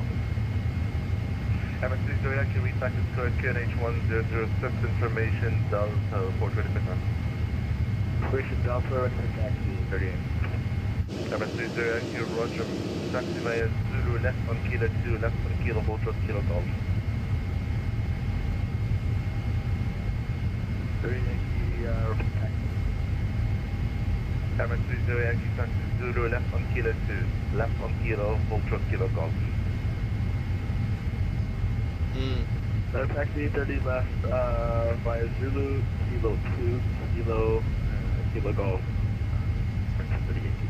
MS3 0 Yankee, read back to square QNH1006, information Delta 425. Operation Delta, return taxi 38. MS3 0 Yankee, roger, taxi via Zulu, left on Kilo 2, left on Kilo, Voltron, Kilo Golf. 30 Yankee, return taxi. MS3 0 Yankee, taxi Zulu, left on Kilo 2, left on Kilo, Voltron, Kilo Golf. Taxi 30 left, via Zulu, Kilo 2, Kilo, Kilo Golf. 30 Yankee.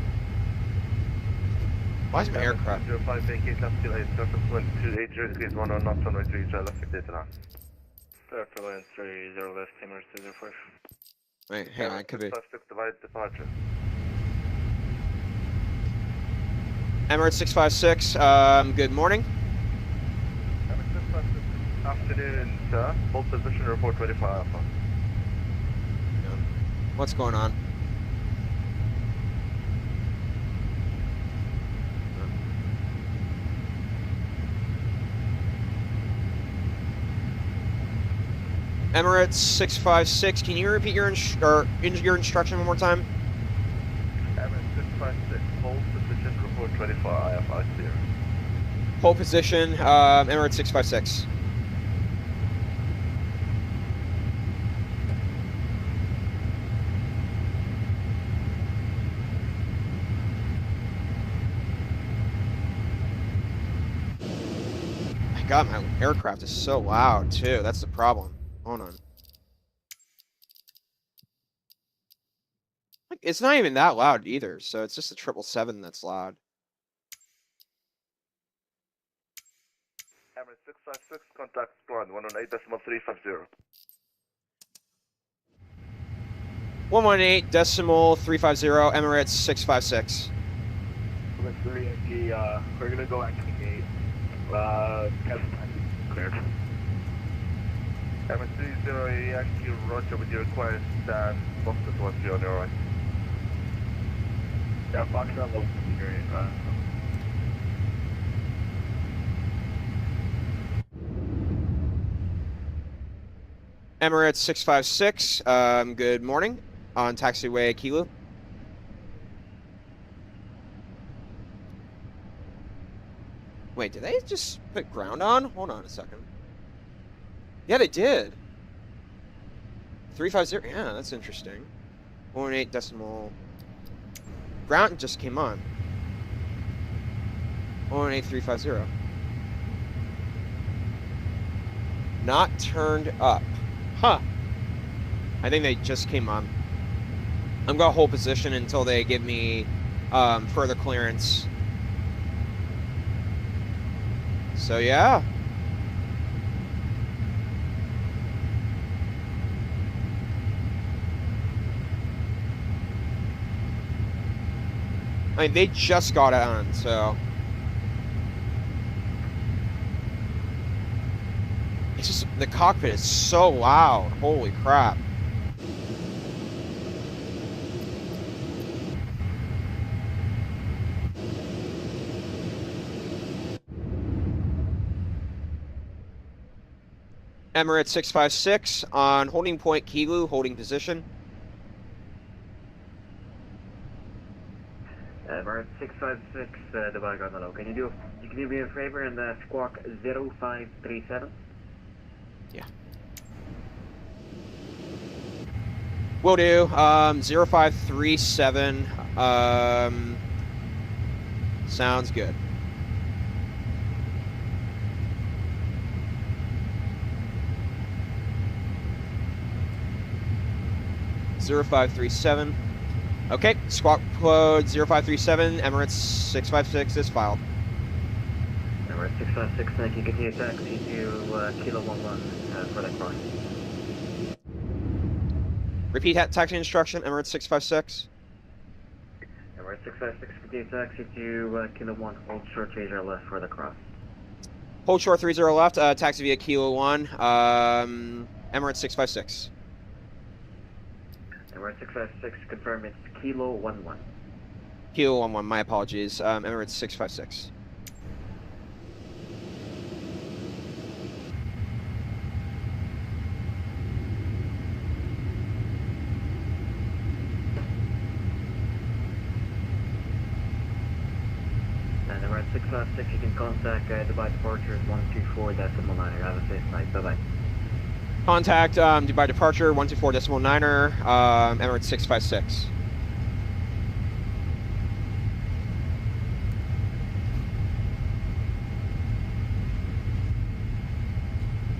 Why is my aircraft? 05 vacate left Kilo 8, surface wind 280 degrees 10 knots, runway 3, try left 6 on. Delta Land 30 left, Emirates 04. Wait, hang on, it could be. 56 divide departure. Emirates 656, good morning. Emirates 656, afternoon, sir. Hold position, report 25 Alpha. What's going on? Emirates 656, can you repeat your instruction one more time? Emirates 656, hold position, report 25 IFI clear. Hold position, Emirates 656. My God, my aircraft is so loud too. That's the problem. Hold on. Like, it's not even that loud either, so it's just the 777 that's loud. Emirates 656, contact squad 118.350. 118.350, Emirates 656. Emirates 3 Yankee, we're gonna go back to the gate. Test taxi cleared. Emirates 30 Yankee, roger with your required stand, box at 13 on your right. Yeah, Foxtrot level 3, Emirates 656, good morning. On taxiway Kilo. Wait, did they just put ground on? Hold on a second. Yeah, they did. 350, yeah, that's interesting. 118 decimal. Ground just came on. 118.350. Not turned up. Huh. I think they just came on. I'm gonna hold position until they give me further clearance. So yeah. I mean, they just got it on, so. It's just, the cockpit is so loud. Holy crap. Emirates 656 on holding point Kilo, holding position. Emirates 656, Dubai Gondola. Can you do me a favor and squawk 0537? Yeah. Will do. 0537. Sounds good. (0537). Okay, squawk code 0537. Emirates 656 is filed. Emirates 656, thank you. Continue taxi to Kilo 11 for that cross. Repeat taxi instruction, Emirates 656. Emirates 656, continue taxi to Kilo 1, hold short 30 left for the cross. Hold short 30 left, taxi via Kilo 1, Emirates 656. Emirates 656, confirm it's Kilo 11. Kilo 11, my apologies, Emirates 656. And Emirates 656, you can contact Dubai departure 124.9. Have a safe night. Bye-bye. Contact Dubai departure 124.9er, Emirates 656.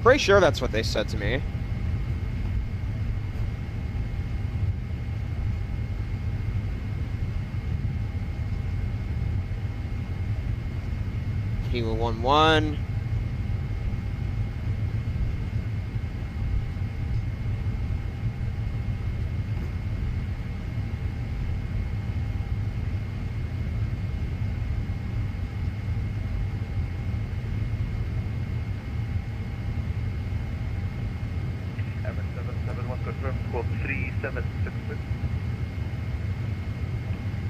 Pretty sure that's what they said to me. Kilo 11. Confirm squawk 3766.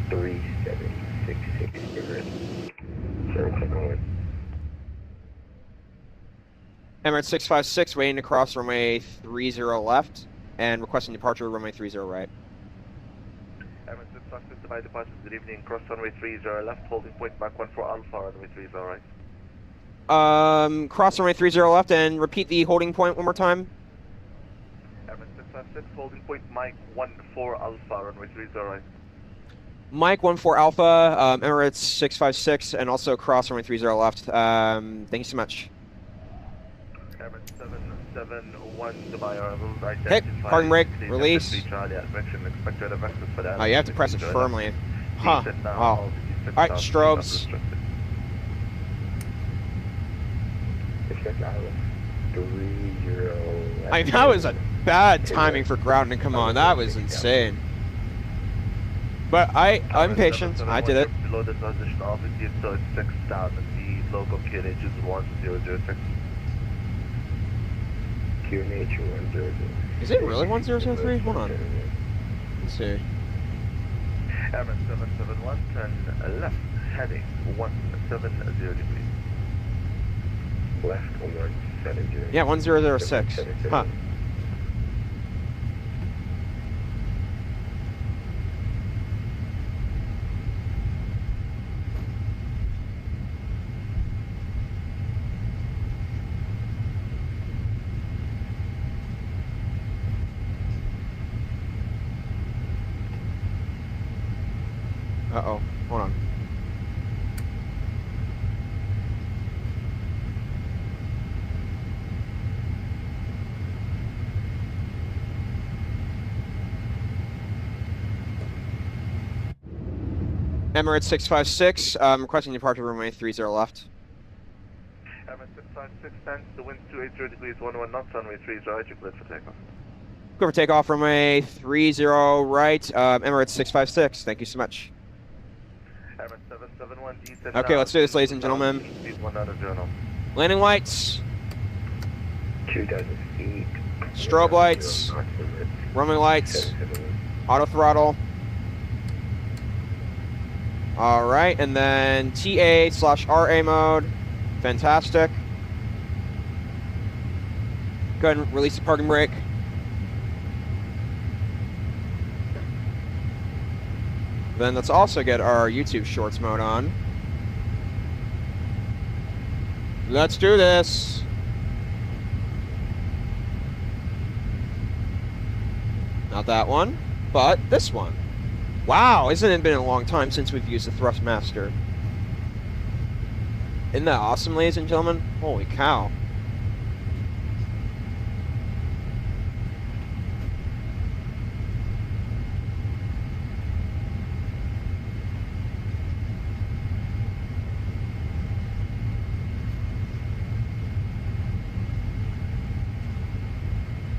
3766, Emirates. Emirates 656, waiting to cross runway 30 left, and requesting departure runway 30 right. Emirates 656, Dubai departure, good evening, cross runway 30 left, holding point Mach 14 Alpha, runway 30 right. Cross runway 30 left, and repeat the holding point one more time. Emirates 656, holding point Mike 14 Alpha, runway 30 right. Mike 14 Alpha, Emirates 656, and also cross runway 30 left. Thank you so much. Emirates 771 Dubai arrivals, Okay, parking brake, release. Oh, you have to press it firmly. Huh. Wow. Alright, strobes. I mean, that was a bad timing for grounding. Come on, that was insane. But I'm patient. I did it. Below the transition altitude, so it's 6,000 feet. Local QNH is 1006. QNH 100. Is it really 1003? Hold on. Let's see. Emirates 771, turn left, heading 170 degrees. Left 170. Yeah, 1006. Huh. Uh-oh, hold on. Emirates 656, requesting departure runway 30 left. Emirates 656, thanks, the wind 280 degrees, 11 knots, runway 30 right, you're cleared for takeoff. Go for takeoff runway 30 right, Emirates 656, thank you so much. Okay, let's do this, ladies and gentlemen. Landing lights. 2,000 feet. Strobe lights. Runway lights. Auto throttle. All right, and then TA/RA mode. Fantastic. Go ahead and release the parking brake. Then let's also get our YouTube Shorts mode on. Let's do this. Not that one, but this one. Wow, isn't it been a long time since we've used the Thrustmaster? Isn't that awesome, ladies and gentlemen? Holy cow.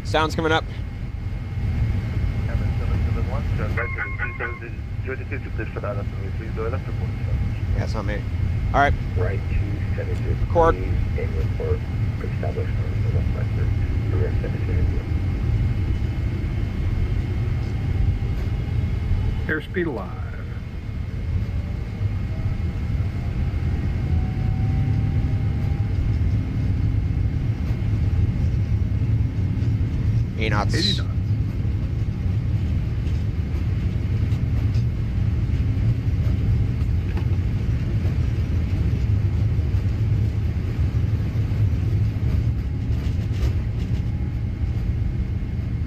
Sound's coming up. Yeah, it's not me. All right. Right 270. Record. And report established on the Northwestern Career Cemetery. Airspeed alive. Eight knots. 80 knots.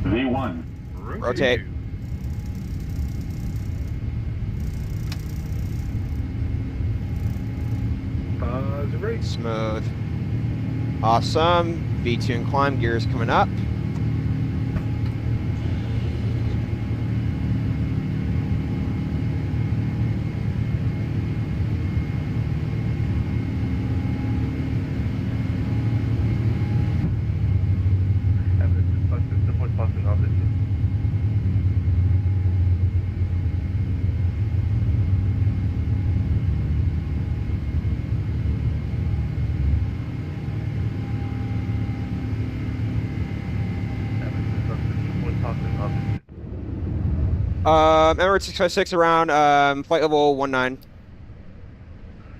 V1. Rotate. Positive rate. Smooth. Awesome. V2 and climb gears coming up. Emirates 656 around flight level 19.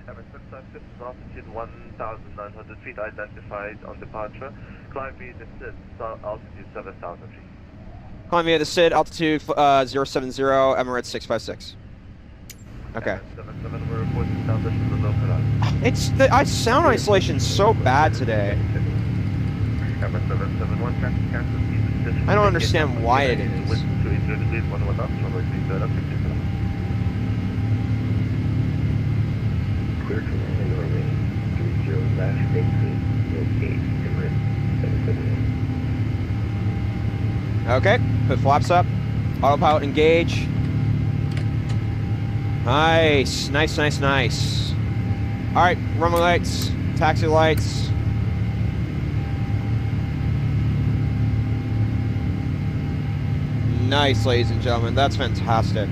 Emirates 656 is altitude 1,900 feet identified on departure. Climb via the SID, altitude 7,000 feet. Climb via the SID, altitude 070, Emirates 656. Okay. 77, we're reporting established in the local area. It's the sound isolation's so bad today. Emirates 771, cancel speed. I don't understand why it is. Clear to landing or range 30 last exit, locate Emirates 771. Okay, put flaps up. Autopilot engage. Nice, nice, nice, nice. All right, runway lights, taxi lights. Nice, ladies and gentlemen. That's fantastic.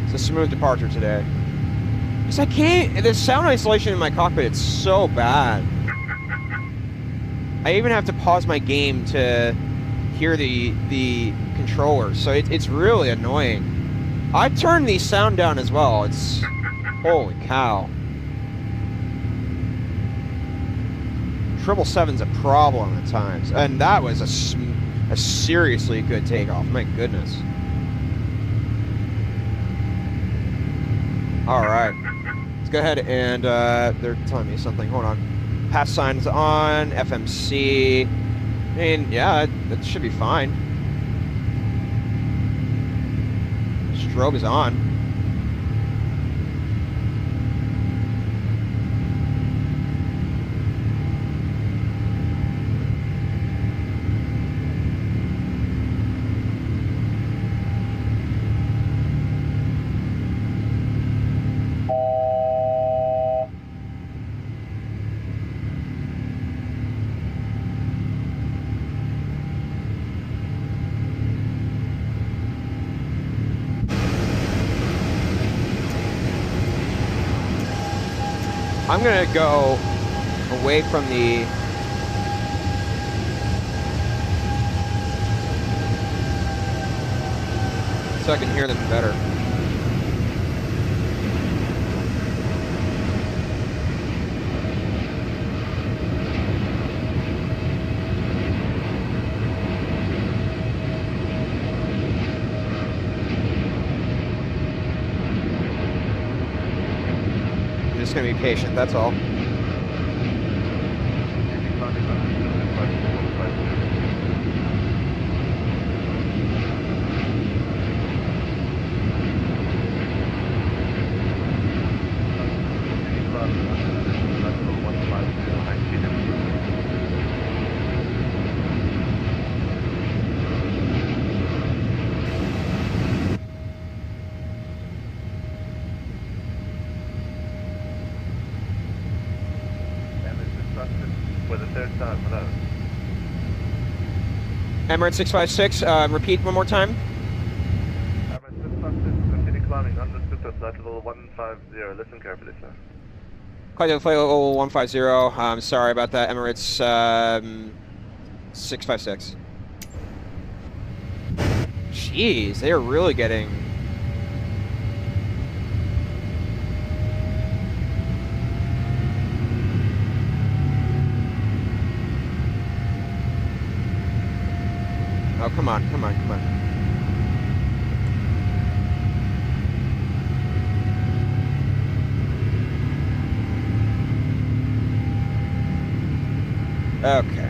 It's a smooth departure today. Because I can't, the sound isolation in my cockpit, it's so bad. I even have to pause my game to hear the controller, so it's really annoying. I've turned the sound down as well. It's, holy cow. 777's a problem at times, and that was a seriously good takeoff. My goodness. All right, let's go ahead and they're telling me something. Hold on. Pass signs on. FMC. I mean, yeah, that should be fine. Strobe is on. I'm gonna go away from the. So I can hear them better. I'm just gonna be patient, that's all. For the third time, hello. Emirates 656, repeat one more time. Emirates 656, proceeding climbing understood to flight level 150. Listen carefully, sir. Flight level 150. I'm sorry about that, Emirates 656. Jeez, they are really getting. Oh, come on, come on, come on. Okay.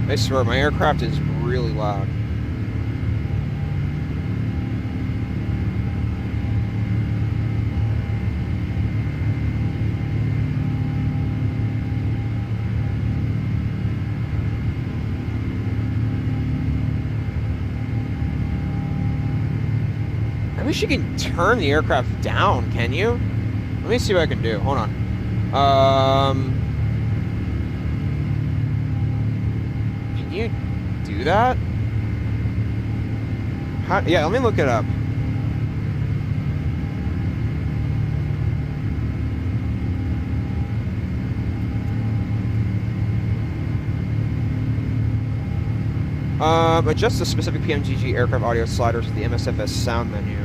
I swear, my aircraft is really loud. I wish you can turn the aircraft down, can you? Let me see what I can do. Hold on. Can you do that? How, yeah, let me look it up. Adjust the specific PMDG aircraft audio sliders with the MSFS sound menu.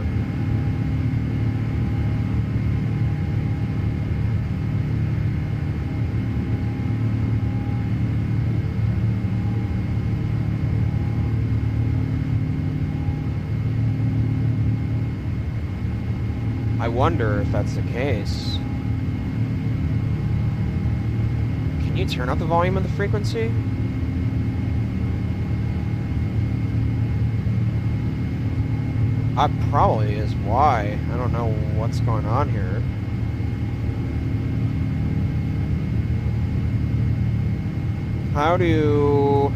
I wonder if that's the case. Can you turn up the volume of the frequency? That probably is why. I don't know what's going on here. How to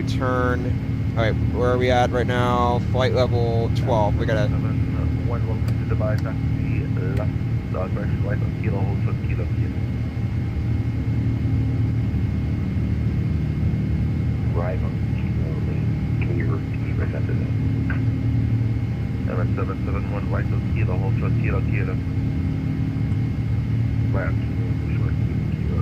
turn... Alright, where are we at right now? Flight level 12. We gotta... 1 welcome to Dubai, taxi left, direction right on kilo, hold for kilo. Right on kilo, can you repeat that? Emirates 771, right on kilo, hold for kilo. Right on kilo, short kilo,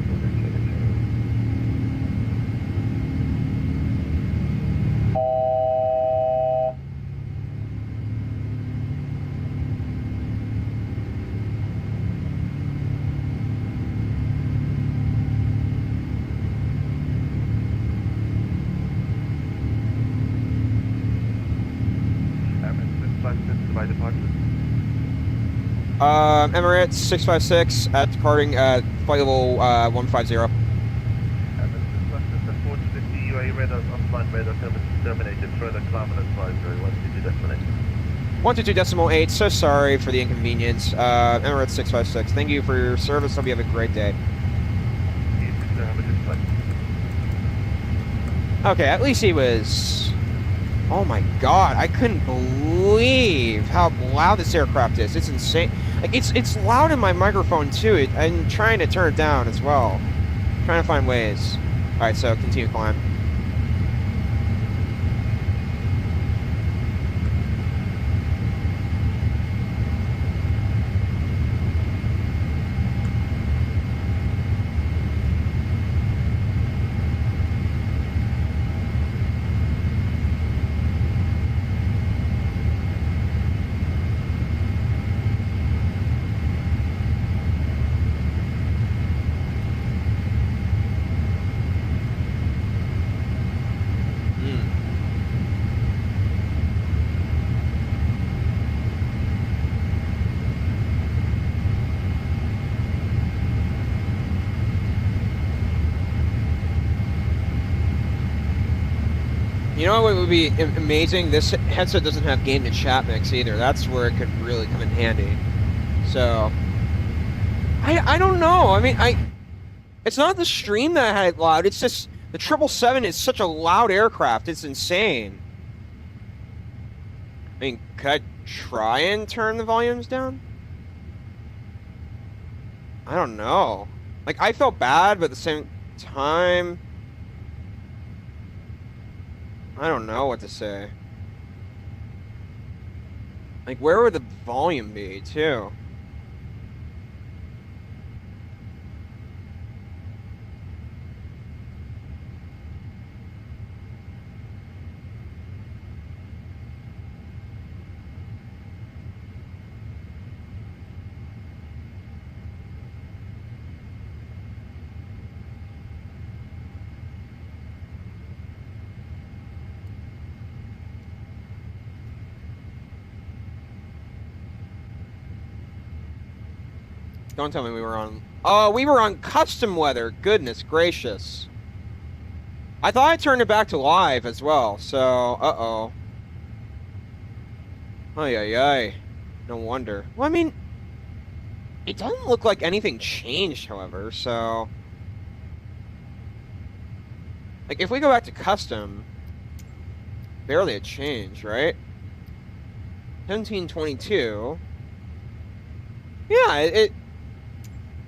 Dubai departure. Emirates 656 at departing at flight level 150. Emirates 450 UAE radar, offline radar terminated, further climb and advisory, 122 destination. 122.8, so sorry for the inconvenience. Emirates 656, thank you for your service. Hope you have a great day. You too, have a good flight. Okay, at least he was... Oh my god, I couldn't believe how loud this aircraft is. It's insane. Like, it's loud in my microphone too. I'm trying to turn it down as well. Trying to find ways. All right, so continue climb. You know what would be amazing? This headset doesn't have game to chat mix either. That's where it could really come in handy. So, I don't know. I mean, it's not the stream that I had it loud. It's just the 777 is such a loud aircraft. It's insane. I mean, could I try and turn the volumes down? I don't know. Like, I felt bad, but at the same time, I don't know what to say. Like, where would the volume be, too? Don't tell me we were on... Oh, we were on custom weather. Goodness gracious. I thought I turned it back to live as well, so... Uh-oh. Ay. No wonder. Well, I mean... It doesn't look like anything changed, however, so... Like, if we go back to custom... Barely a change, right? 1722... Yeah, it...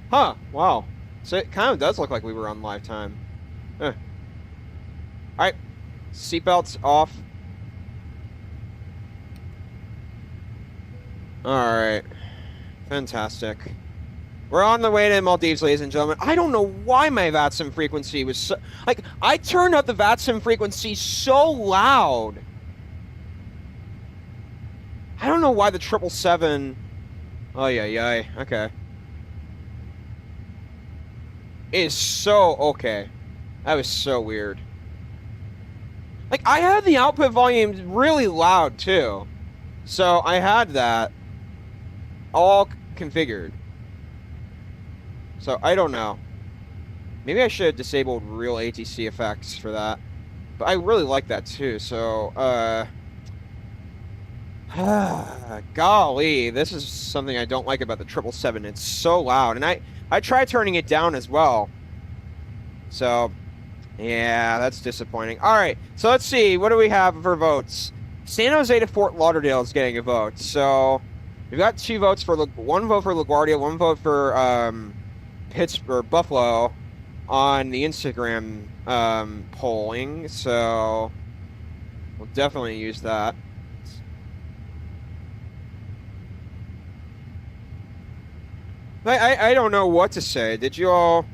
Huh, wow. So it kind of does look like we were on live time. Alright. Seatbelts off. Alright. Fantastic. We're on the way to Maldives, ladies and gentlemen. I don't know why my VATSIM frequency was so... Like, I turned up the VATSIM frequency so loud. I don't know why the 777... Oh, yeah. Okay. Is so okay. That was so weird. Like, I had the output volume really loud too, so I had that all configured. So I don't know. Maybe I should have disabled real ATC effects for that, but I really like that too. So golly, this is something I don't like about the 777. It's so loud, and I tried turning it down as well. So, yeah, that's disappointing. All right, so let's see. What do we have for votes? San Jose to Fort Lauderdale is getting a vote. So, we've got 2 votes for... one vote for LaGuardia, 1 vote for Pittsburgh, Buffalo on the Instagram polling. So, we'll definitely use that. I don't know what to say. Did you all...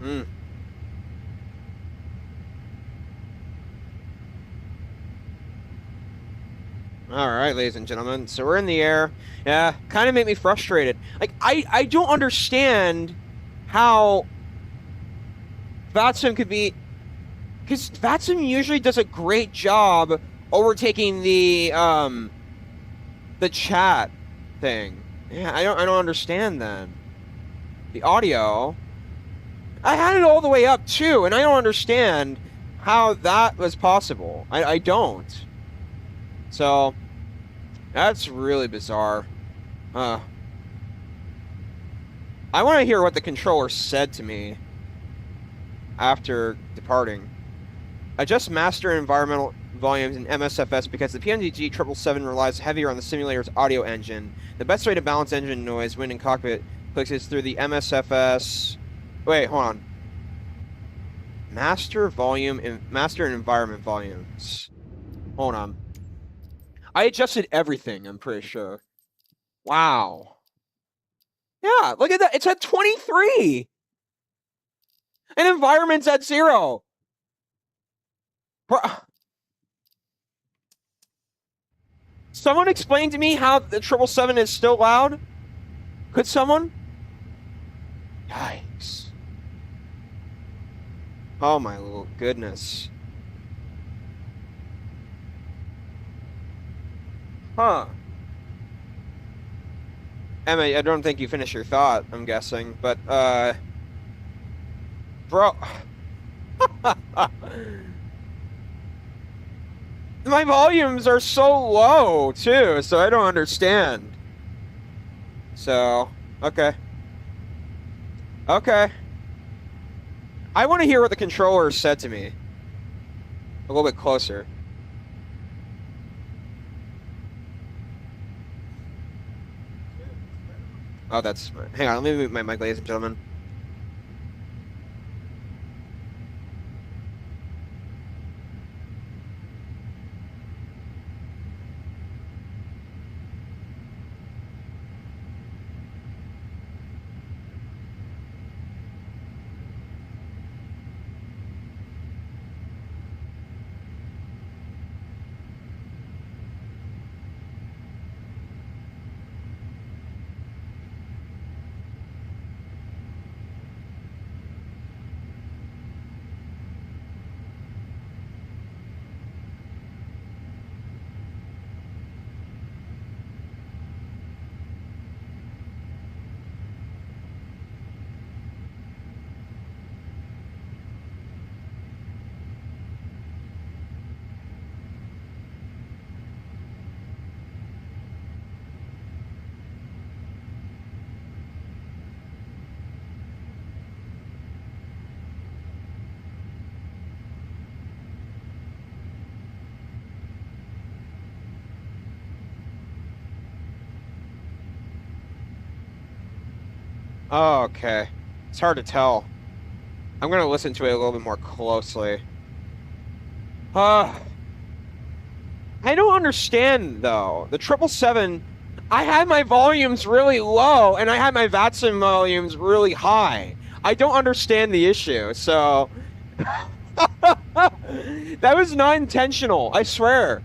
Hmm. All right, ladies and gentlemen. So we're in the air. Yeah, kind of make me frustrated. Like I don't understand how VATSIM could be, because VATSIM usually does a great job overtaking the chat thing. Yeah, I don't understand then. The audio. I had it all the way up too, and I don't understand how that was possible. I don't. So that's really bizarre. I want to hear what the controller said to me after departing. Adjust master environmental volumes in MSFS because the PMDG 777 relies heavier on the simulator's audio engine. The best way to balance engine noise when in cockpit clicks is through the MSFS. Wait, hold on. Master volume and master environment volumes. Hold on. I adjusted everything, I'm pretty sure. Wow. Yeah, look at that. It's at 23. And environment's at 0. Someone explain to me how the 777 is still loud? Could someone? Yikes. Oh my little goodness. Huh. Emma, I don't think you finished your thought, I'm guessing, but, bro. My volumes are so low, too, so I don't understand. So, okay. Okay. I want to hear what the controller said to me. A little bit closer. Oh, that's... Hang on, let me mute my mic, ladies and gentlemen. Oh, okay. It's hard to tell. I'm going to listen to it a little bit more closely. I don't understand, though. The 777, I had my volumes really low, and I had my VATSIM volumes really high. I don't understand the issue, so... That was not intentional, I swear.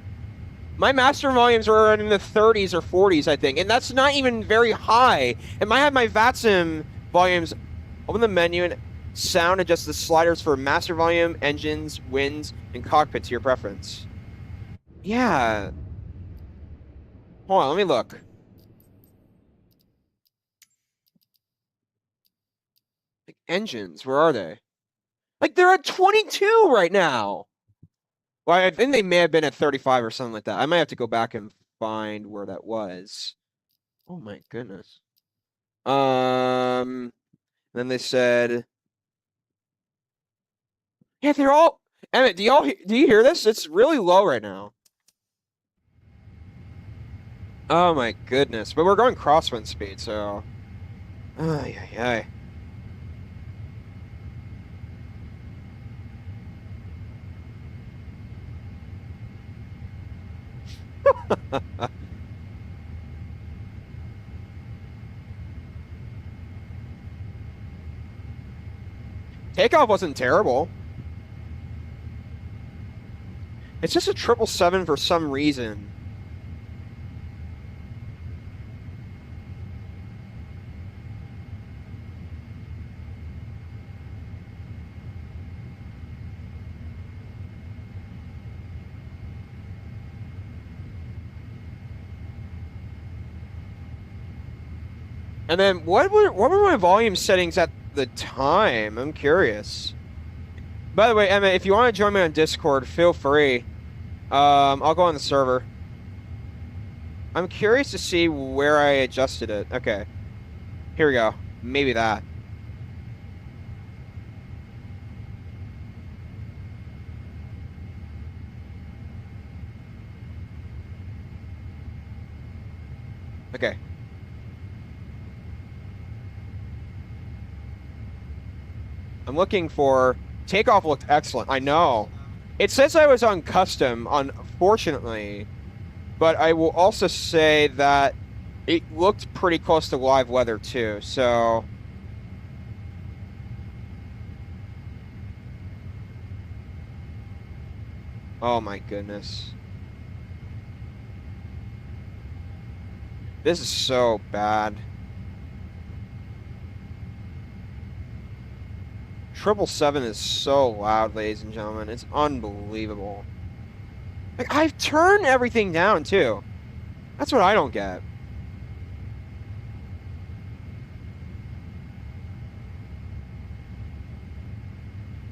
My master volumes were in the 30s or 40s, I think, and that's not even very high. And I had my VATSIM volumes. Open the menu and sound, adjust the sliders for master volume, engines, winds, and cockpit to your preference. Yeah. Hold on, let me look. Like, engines, where are they? Like, they're at 22 right now. Well, I think they may have been at 35 or something like that. I might have to go back and find where that was. Oh my goodness. Then they said, yeah, they're all. Emmett, do you hear this? It's really low right now. Oh my goodness! But we're going crosswind speed, so. Ay, ay, ay. Takeoff wasn't terrible. It's just a 777 for some reason. And then what were my volume settings at the time? I'm curious. By the way, Emma, if you want to join me on Discord, feel free. I'll go on the server. I'm curious to see where I adjusted it. Okay. Here we go. Maybe that. Okay. I'm looking for... Takeoff looked excellent. I know. It says I was on custom, unfortunately. But I will also say that it looked pretty close to live weather, too. So... Oh, my goodness. This is so bad. 777 is so loud, ladies and gentlemen. It's unbelievable. Like, I've turned everything down, too. That's what I don't get.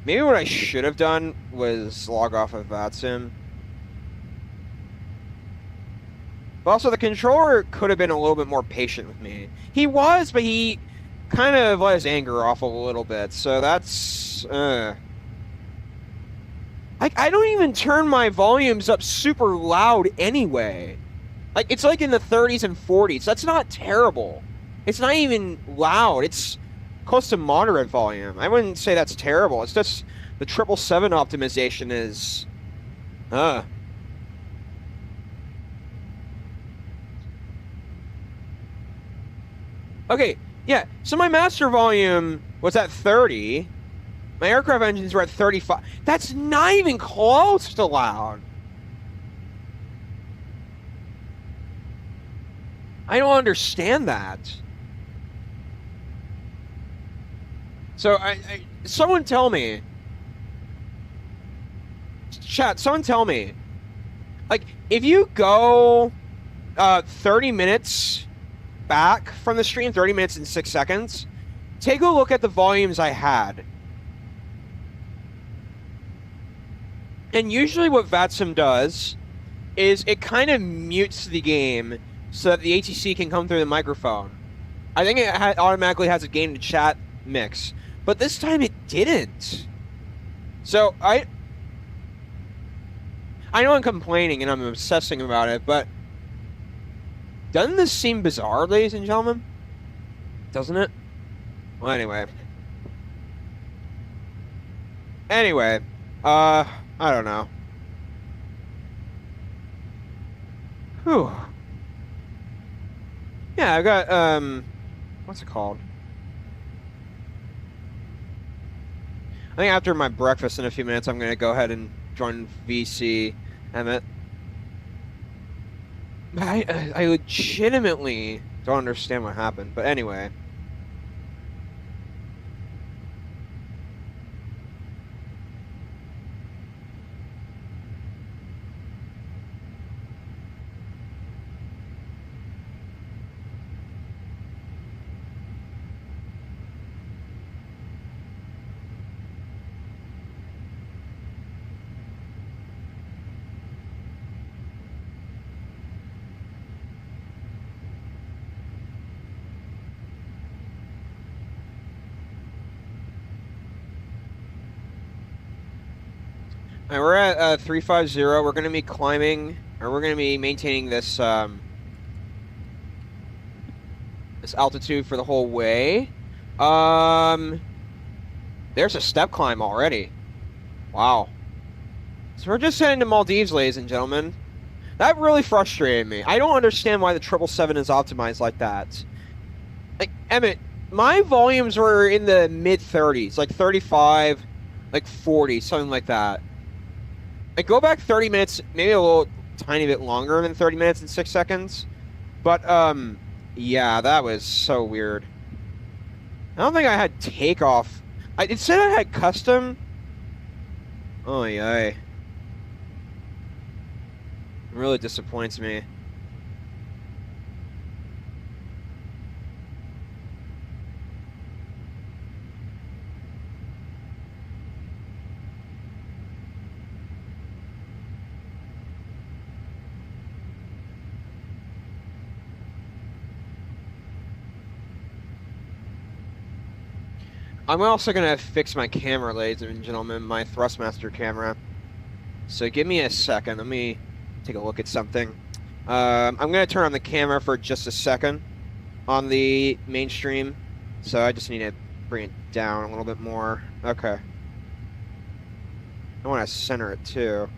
Maybe what I should have done was log off of VATSIM. But also, the controller could have been a little bit more patient with me. He was, but he kind of let his anger off a little bit, so that's... I don't even turn my volumes up super loud anyway. Like, it's like in the 30s and 40s. That's not terrible. It's not even loud. It's close to moderate volume. I wouldn't say that's terrible. It's just the 777 optimization is... Okay, yeah, so my master volume was at 30. My aircraft engines were at 35. That's not even close to loud. I don't understand that. So, someone tell me. Chat, someone tell me. Like, if you go 30 minutes back from the stream, 30 minutes and 6 seconds, take a look at the volumes I had. And usually what VATSIM does is it kind of mutes the game so that the ATC can come through the microphone. I think it automatically has a game to chat mix. But this time it didn't. So I know I'm complaining and I'm obsessing about it, but doesn't this seem bizarre, ladies and gentlemen? Doesn't it? Well, anyway. I don't know. Whew. Yeah, I got, what's it called? I think after my breakfast in a few minutes, I'm going to go ahead and join VC Emmett. I legitimately don't understand what happened, but anyway. Alright, we're at 350. We're going to be climbing, or we're going to be maintaining this this altitude for the whole way. There's a step climb already. Wow. So we're just heading to Maldives, ladies and gentlemen. That really frustrated me. I don't understand why the 777 is optimized like that. Like, Emmett, my volumes were in the mid 30s, like 35, like 40, something like that. Like go back 30 minutes, maybe a little tiny bit longer than 30 minutes and 6 seconds. But yeah, that was so weird. I don't think I had takeoff. It said I had custom. Oh yeah. It really disappoints me. I'm also gonna fix my camera, ladies and gentlemen, my Thrustmaster camera. So give me a second. Let me take a look at something. I'm gonna turn on the camera for just a second on the mainstream. So I just need to bring it down a little bit more. Okay. I want to center it too.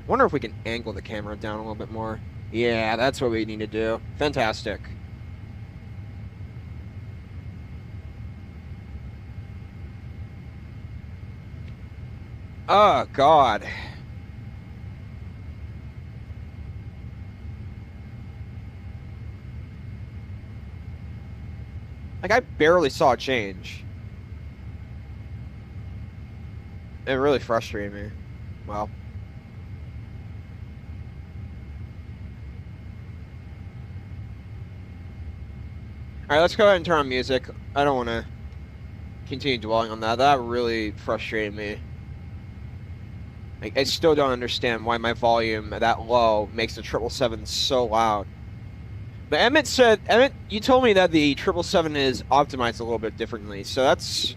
Wonder if we can angle the camera down a little bit more. Yeah, that's what we need to do. Fantastic. Oh, God. Like, I barely saw a change. It really frustrated me. Well. Alright, let's go ahead and turn on music. I don't want to continue dwelling on that. That really frustrated me. I still don't understand why my volume that low makes the 777 so loud. But Emmett, you told me that the 777 is optimized a little bit differently, so that's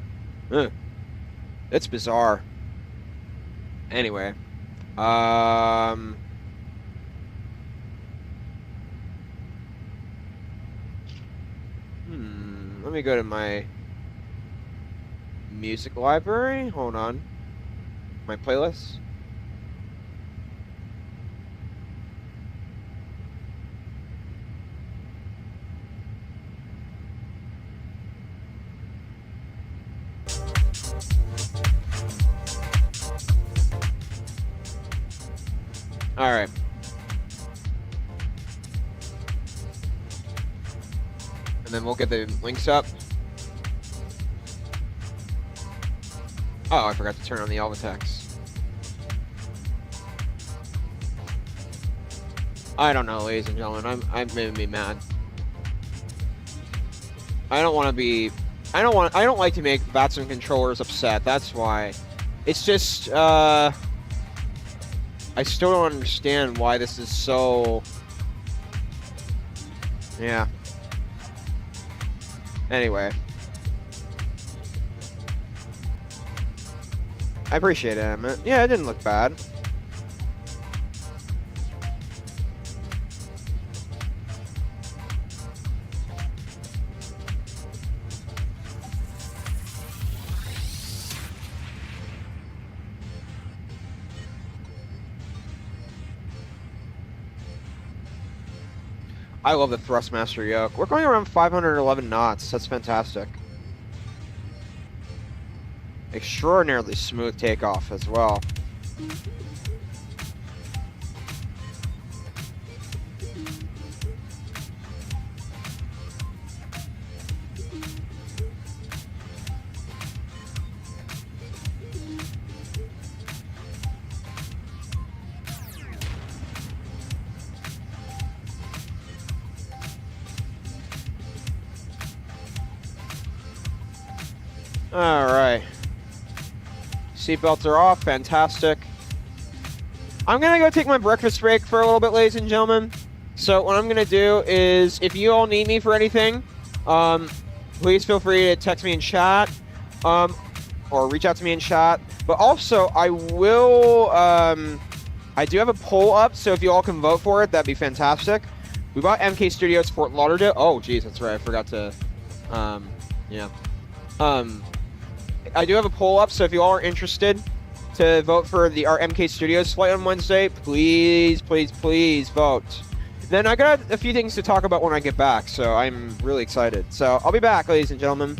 bizarre. Anyway, let me go to my music library. Hold on, my playlist. All right. And then we'll get the links up. Oh, I forgot to turn on the Alpha text. I don't know, ladies and gentlemen. I'm making me mad. I don't like to make VATSIM controllers upset. That's why. It's just I still don't understand why this is so... Yeah. Anyway. I appreciate it, Emmett. Yeah, it didn't look bad. I love the Thrustmaster yoke. We're going around 511 knots. That's fantastic. Extraordinarily smooth takeoff as well. All right. Seatbelts are off. Fantastic. I'm going to go take my breakfast break for a little bit, ladies and gentlemen. So what I'm going to do is, if you all need me for anything, please feel free to text me in chat or reach out to me in chat. But also, I will... I do have a poll up, so if you all can vote for it, that'd be fantastic. We bought MK Studios Fort Lauderdale. Oh, geez, that's right. I forgot to... yeah. I do have a poll up, so if you all are interested to vote for our MK Studios flight on Wednesday, please, please, please vote. Then I got a few things to talk about when I get back, so I'm really excited. So I'll be back, ladies and gentlemen.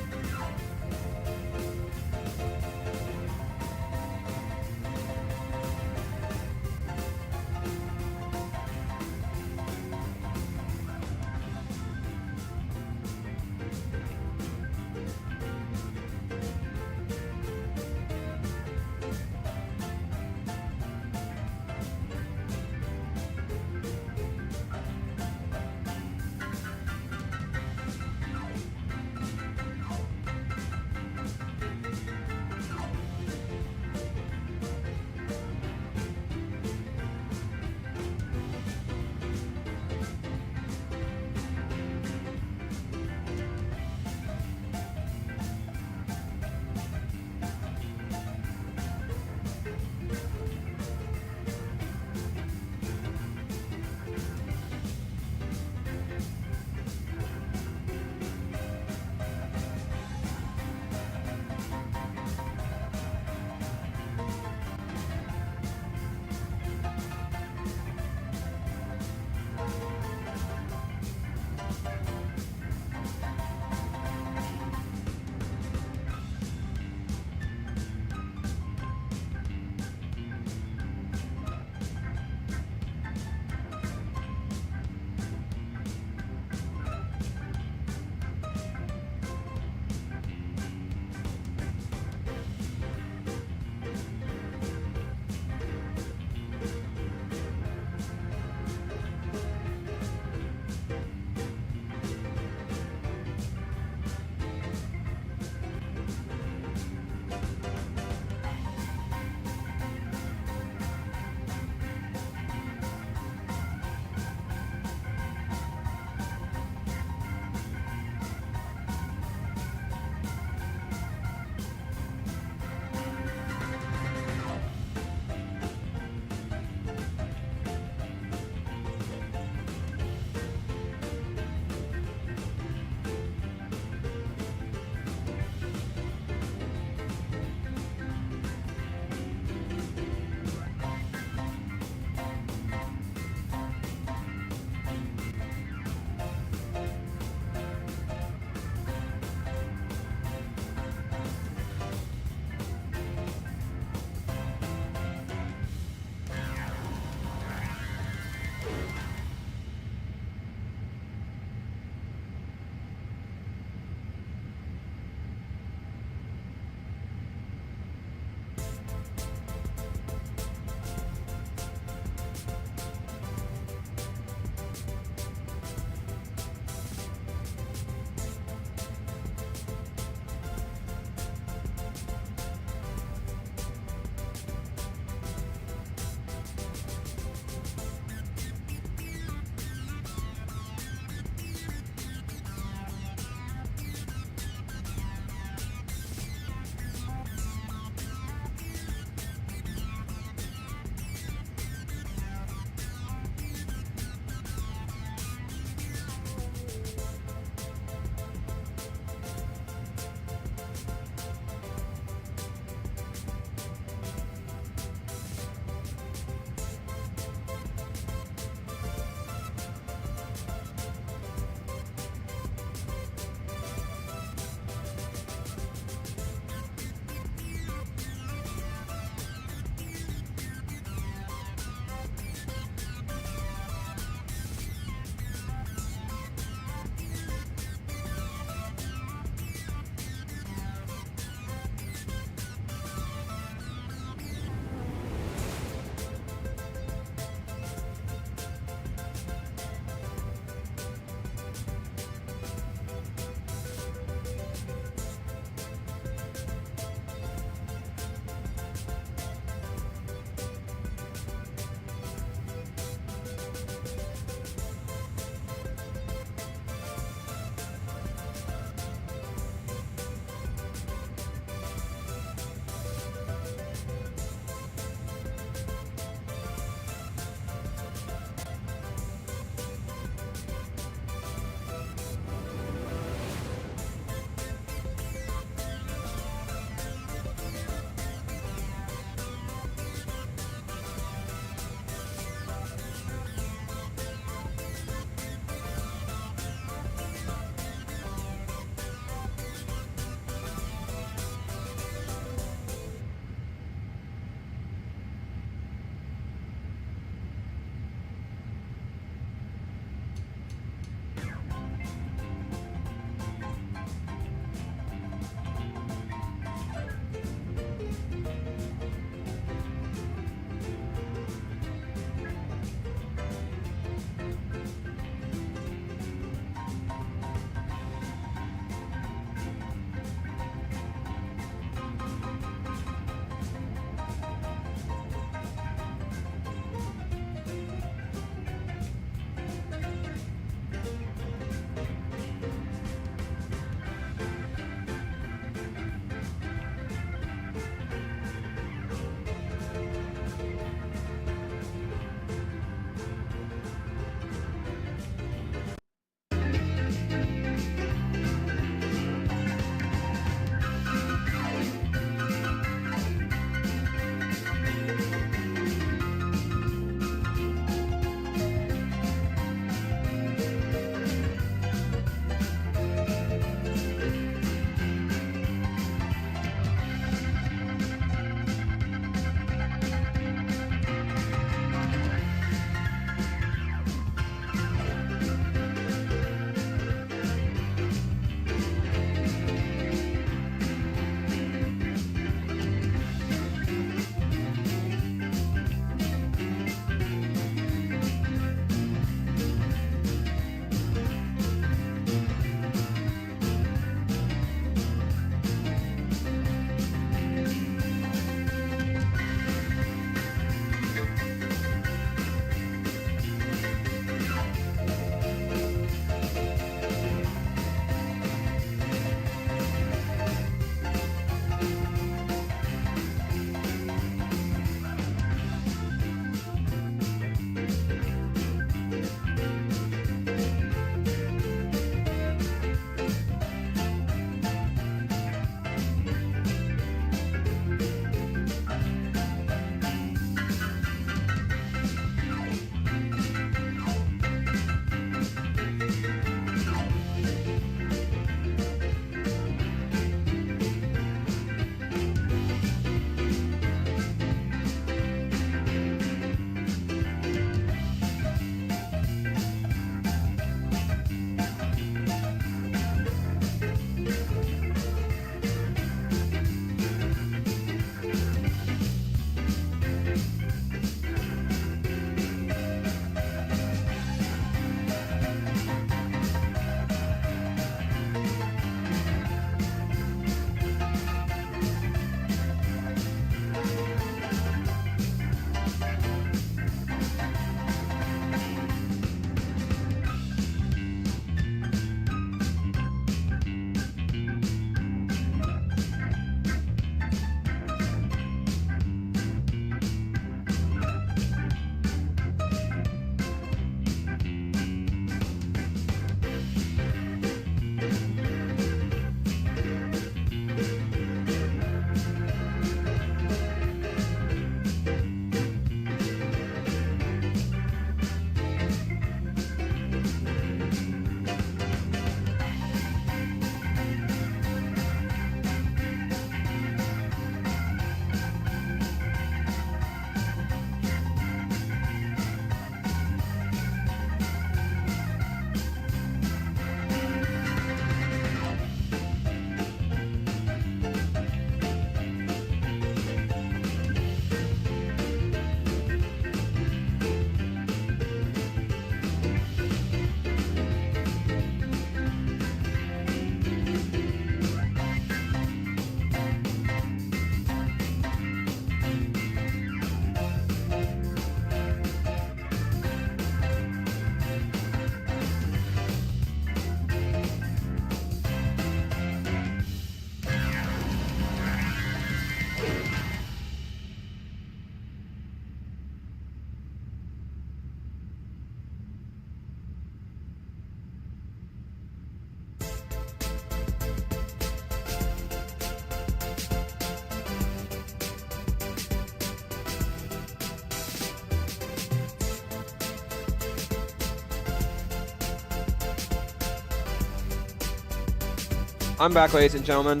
I'm back, ladies and gentlemen.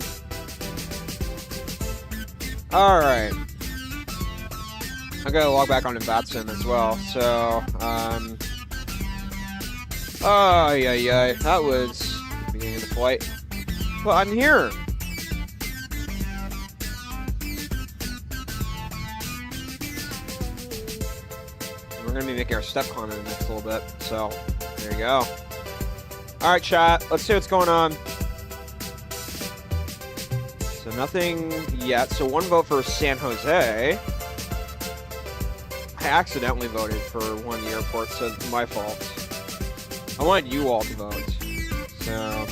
Alright. I gotta log back onto VATSIM as well, so, oh, yeah, that was the beginning of the flight. Well, I'm here! We're gonna be making our step climb in the next little bit, so, there you go. Alright, chat, let's see what's going on. So nothing yet. So 1 vote for San Jose. I accidentally voted for one of the airports, so it's my fault. I wanted you all to vote. So...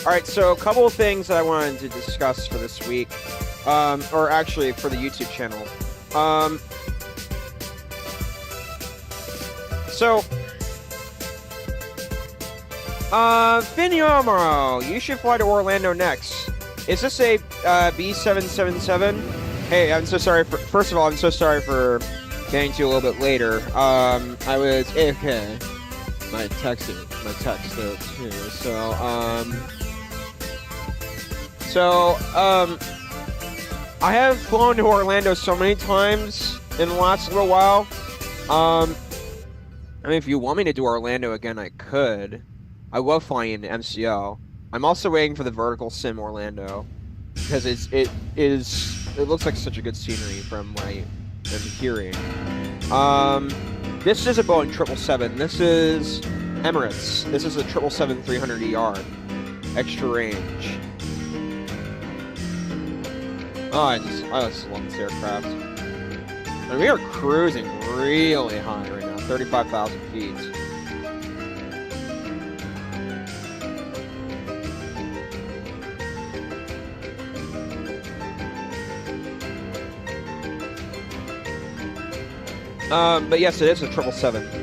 Alright, so a couple of things that I wanted to discuss for this week, or actually for the YouTube channel. Finiamaro, you should fly to Orlando next. Is this a B777? Hey, I'm so sorry for, first of all, I'm so sorry for getting to you a little bit later. I was AFK. My text though too, I have flown to Orlando so many times in the last little while. I mean, if you want me to do Orlando again, I could. I love flying into MCO. I'm also waiting for the vertical sim Orlando because it looks like such a good scenery from what I am hearing. This is a Boeing 777. This is Emirates. This is a 777-300ER, extra range. Oh, I just love this aircraft. And we are cruising really high right now, 35,000 feet. But yes, it is a 777.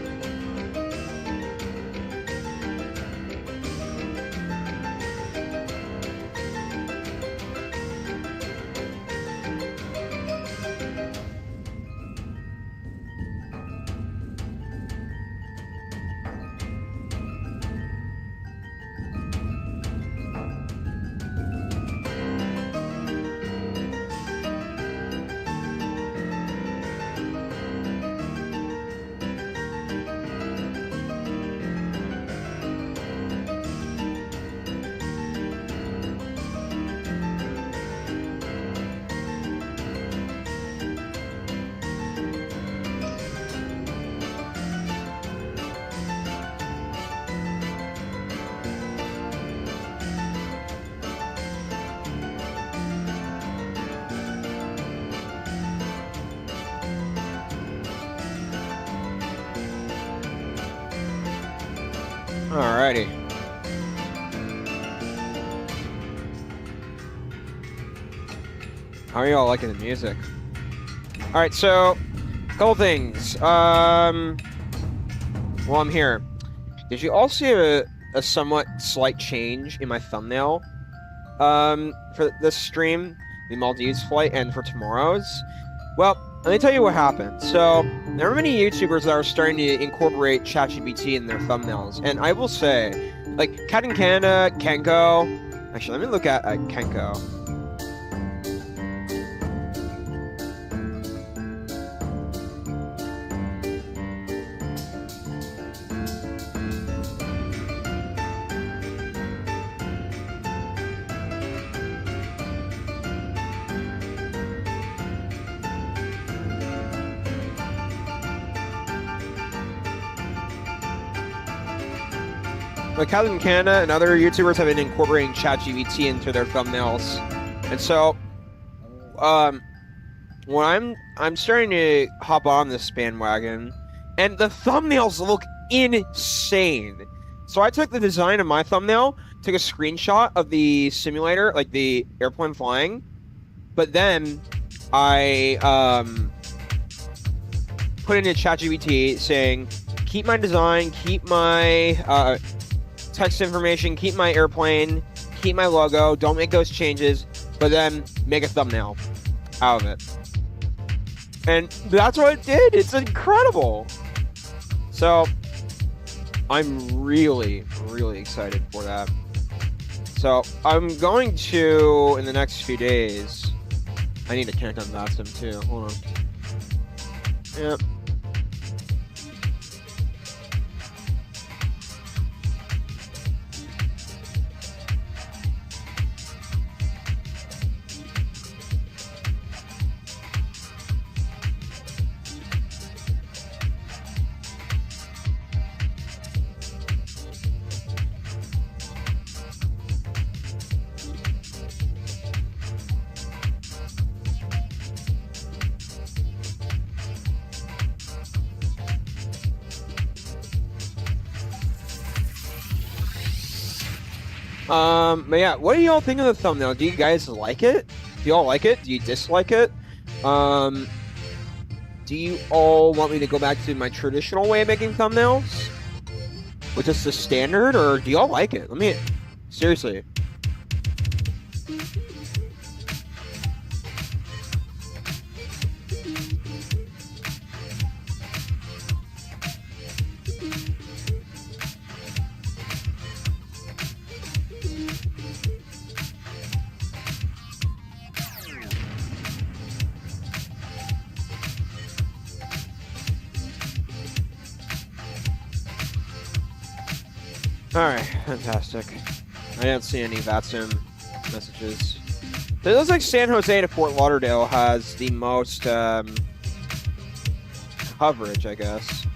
Alrighty. How are y'all liking the music? Alright, so, a couple things. While I'm here, did you all see a somewhat slight change in my thumbnail? For this stream, the Maldives flight, and for tomorrow's? Well, let me tell you what happened. So, there are many YouTubers that are starting to incorporate ChatGPT in their thumbnails, and I will say, like, Captain Canada, Kenko... Actually, let me look at Kenko. Like Captain Canada and other YouTubers have been incorporating ChatGPT into their thumbnails, and so, when I'm starting to hop on this bandwagon, and the thumbnails look insane. So I took the design of my thumbnail, took a screenshot of the simulator, like the airplane flying, but then I put it in ChatGPT saying, keep my design, keep my text information, keep my airplane, keep my logo, don't make those changes, but then make a thumbnail out of it. And that's what it did. It's incredible. So I'm really, really excited for that. So I'm going to, in the next few days, I need to connect on VATSIM too. Hold on. Yep. But yeah, what do y'all think of the thumbnail? Do you guys like it? Do y'all like it? Do you dislike it? Do you all want me to go back to my traditional way of making thumbnails? Which is the standard, or do y'all like it? Let me, seriously. Alright, fantastic. I didn't see any VATSIM messages. It looks like San Jose to Fort Lauderdale has the most coverage, I guess.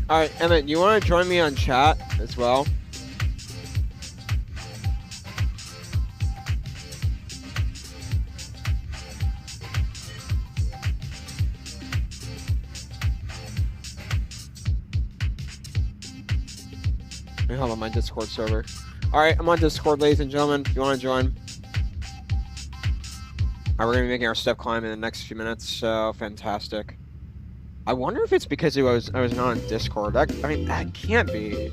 Alright, Emmett, you want to join me on chat as well? Let me hold on my Discord server. Alright, I'm on Discord, ladies and gentlemen, if you want to join. Alright, we're going to be making our step climb in the next few minutes, so fantastic. I wonder if it's because I was not on Discord. I mean, that can't be.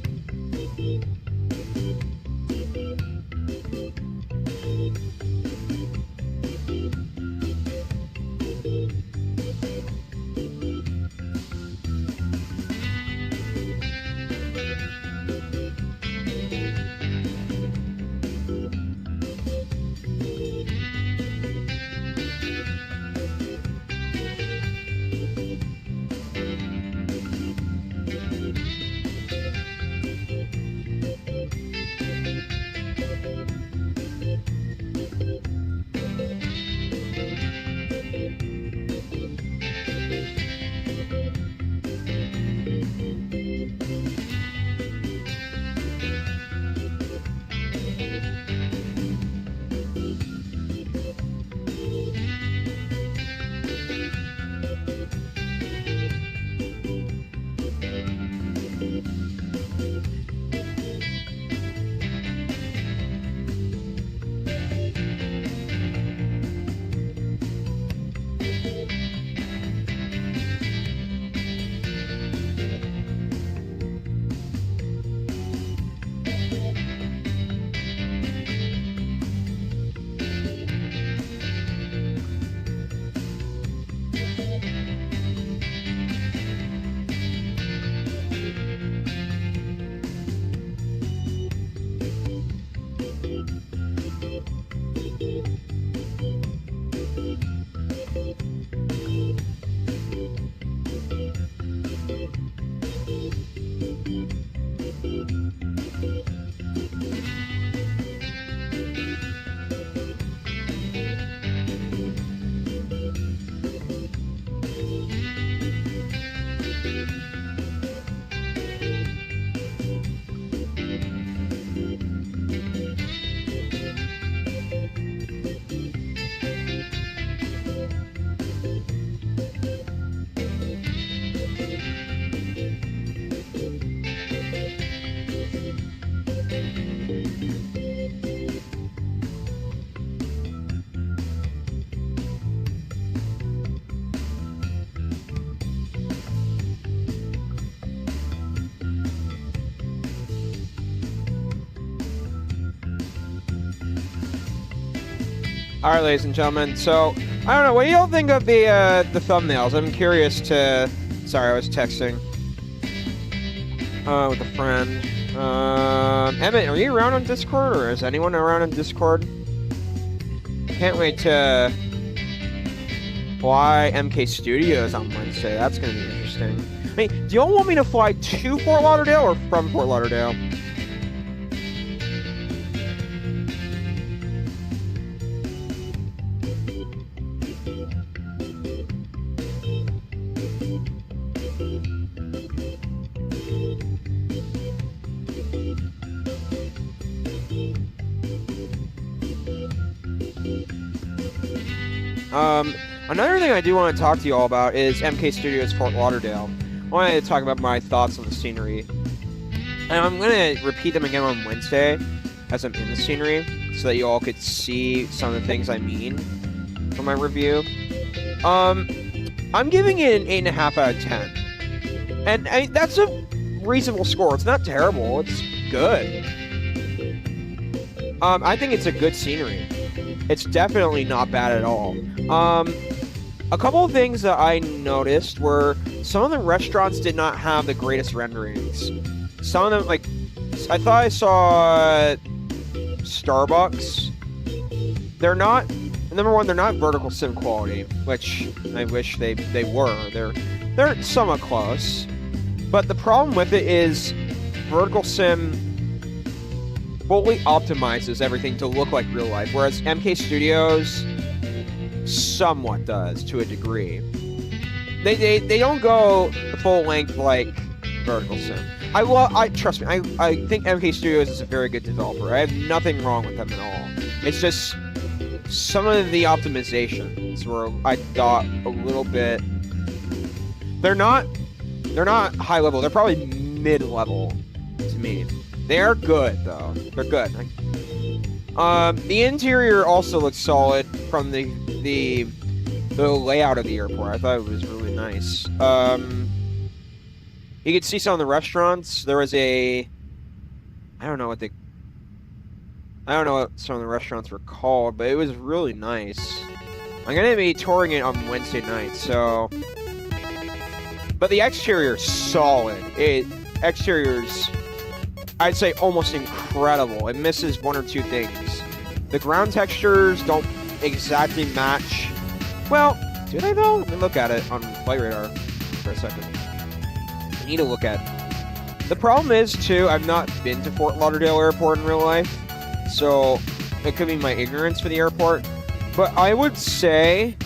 All right, ladies and gentlemen. So I don't know. What do y'all think of the thumbnails? I'm curious to. Sorry, I was texting with a friend. Emmett, are you around on Discord, or is anyone around on Discord? Can't wait to fly MK Studios on Wednesday. That's gonna be interesting. I mean, do y'all want me to fly to Fort Lauderdale or from Fort Lauderdale? Another thing I do want to talk to you all about is MK Studios Fort Lauderdale. I wanted to talk about my thoughts on the scenery. And I'm going to repeat them again on Wednesday as I'm in the scenery so that you all could see some of the things I mean for my review. I'm giving it an 8.5 out of 10. And that's a reasonable score. It's not terrible. It's good. I think it's a good scenery. It's definitely not bad at all. A couple of things that I noticed were some of the restaurants did not have the greatest renderings. Some of them, like, I thought I saw Starbucks. They're not, number one, they're not vertical sim quality, which I wish they were. They're somewhat close. But the problem with it is vertical sim fully optimizes everything to look like real life, whereas MK Studios somewhat does to a degree. They don't go full length like vertical sim. Trust me, I think MK Studios is a very good developer. I have nothing wrong with them at all. It's just some of the optimizations were, I thought, a little bit. They're not high level. They're probably mid level to me. They're good though. They're good. The interior also looks solid from the layout of the airport. I thought it was really nice. You could see some of the restaurants. There was I don't know what some of the restaurants were called, but it was really nice. I'm gonna be touring it on Wednesday night, so. But the exterior is solid. Exterior's, I'd say, almost incredible. It misses one or two things. The ground textures don't exactly match. Well, do they though? Let me look at it on Flight Radar for a second. I need to look at it. The problem is, too, I've not been to Fort Lauderdale Airport in real life, so it could be my ignorance for the airport. But I would say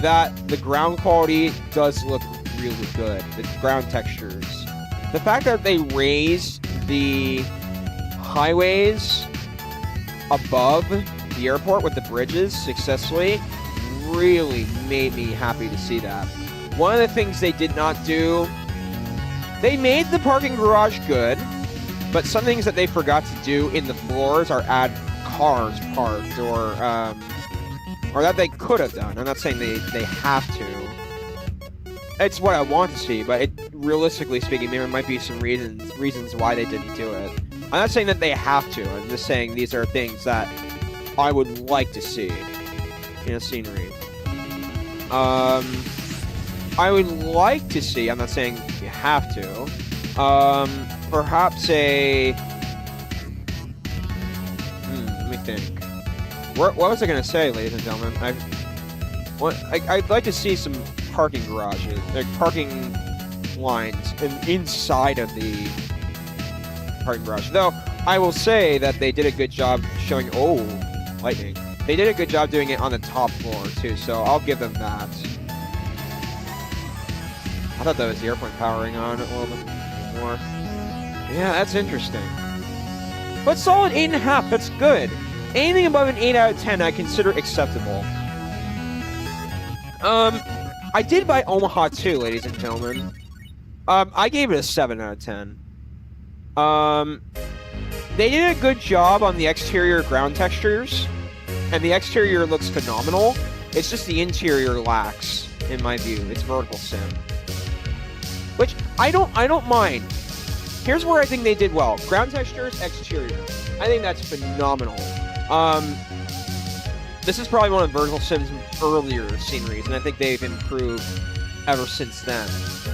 that the ground quality does look really good. The ground textures. The fact that they raised the highways above the airport with the bridges successfully really made me happy to see that. One of the things they did not do, they made the parking garage good, but some things that they forgot to do in the floors are add cars parked or that they could have done. I'm not saying they have to. It's what I want to see, but realistically speaking, there might be some reasons why they didn't do it. I'm not saying that they have to. I'm just saying these are things that I would like to see in a scenery. I would like to see, I'm not saying you have to, perhaps let me think. What was I going to say, ladies and gentlemen? I'd like to see some parking garages, like parking lines inside of the parking garage. Though, I will say that they did a good job showing, lightning. They did a good job doing it on the top floor, too, so I'll give them that. I thought that was the airplane powering on a little bit more. Yeah, that's interesting. But solid 8.5, that's good. Anything above an 8 out of 10 I consider acceptable. I did buy Omaha too, ladies and gentlemen. I gave it a 7 out of 10. They did a good job on the exterior ground textures, and the exterior looks phenomenal. It's just the interior lacks, in my view. It's vertical sim. Which, I don't mind. Here's where I think they did well. Ground textures, exterior. I think that's phenomenal. this is probably one of Vertical Sim's earlier sceneries, and I think they've improved ever since then.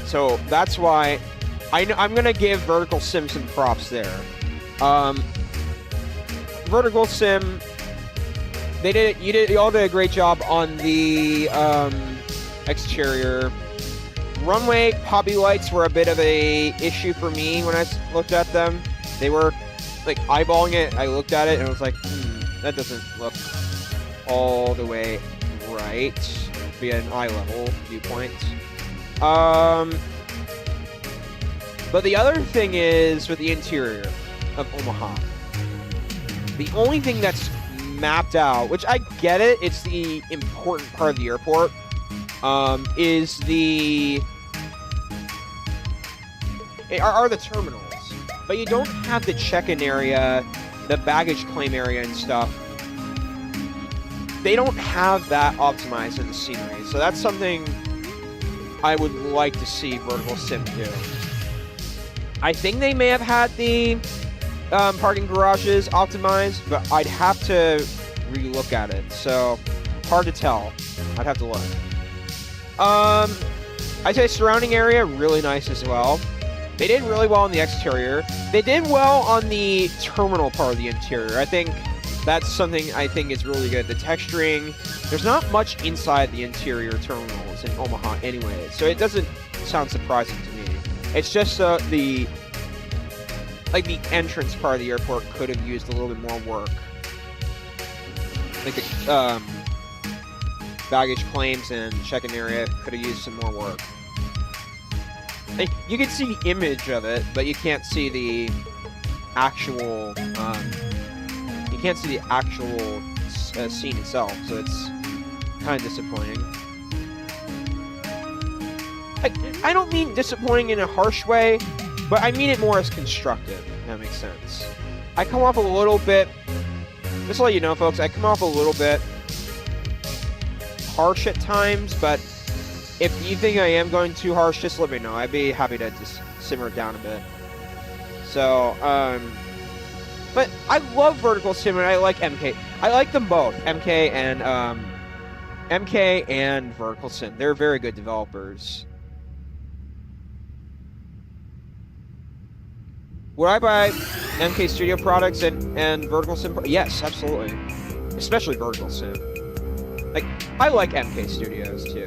So that's why I'm gonna give Vertical Sim some props there. Vertical Sim, you all did a great job on the exterior. Runway poppy lights were a bit of a issue for me when I looked at them. They were like eyeballing it. I looked at it and I was like, that doesn't look all the way right via an eye level viewpoint. But the other thing is with the interior of Omaha, the only thing that's mapped out, which I get it, it's the important part of the airport, is are the terminals. But you don't have the check-in area, the baggage claim area and stuff. They don't have that optimized in the scenery. So that's something I would like to see Vertical Sim do. I think they may have had the parking garages optimized, but I'd have to re-look at it. So hard to tell. I'd have to look. I'd say surrounding area, really nice as well. They did really well on the exterior. They did well on the terminal part of the interior. I think that's something I think is really good. The texturing, there's not much inside the interior terminals in Omaha anyway, so it doesn't sound surprising to me. It's just the entrance part of the airport could have used a little bit more work. Like the baggage claims and check-in area could have used some more work. Like, you can see the image of it, but you can't see the actual scene itself, so it's kind of disappointing. I don't mean disappointing in a harsh way, but I mean it more as constructive, if that makes sense. I come off a little bit, just to let you know, folks, I come off a little bit harsh at times, but if you think I am going too harsh, just let me know. I'd be happy to just simmer it down a bit. So, but I love Vertical Sim and I like MK. I like them both, MK and Vertical Sim. They're very good developers. Would I buy MK Studio products and Vertical Sim? Yes, absolutely. Especially Vertical Sim. Like, I like MK Studios too.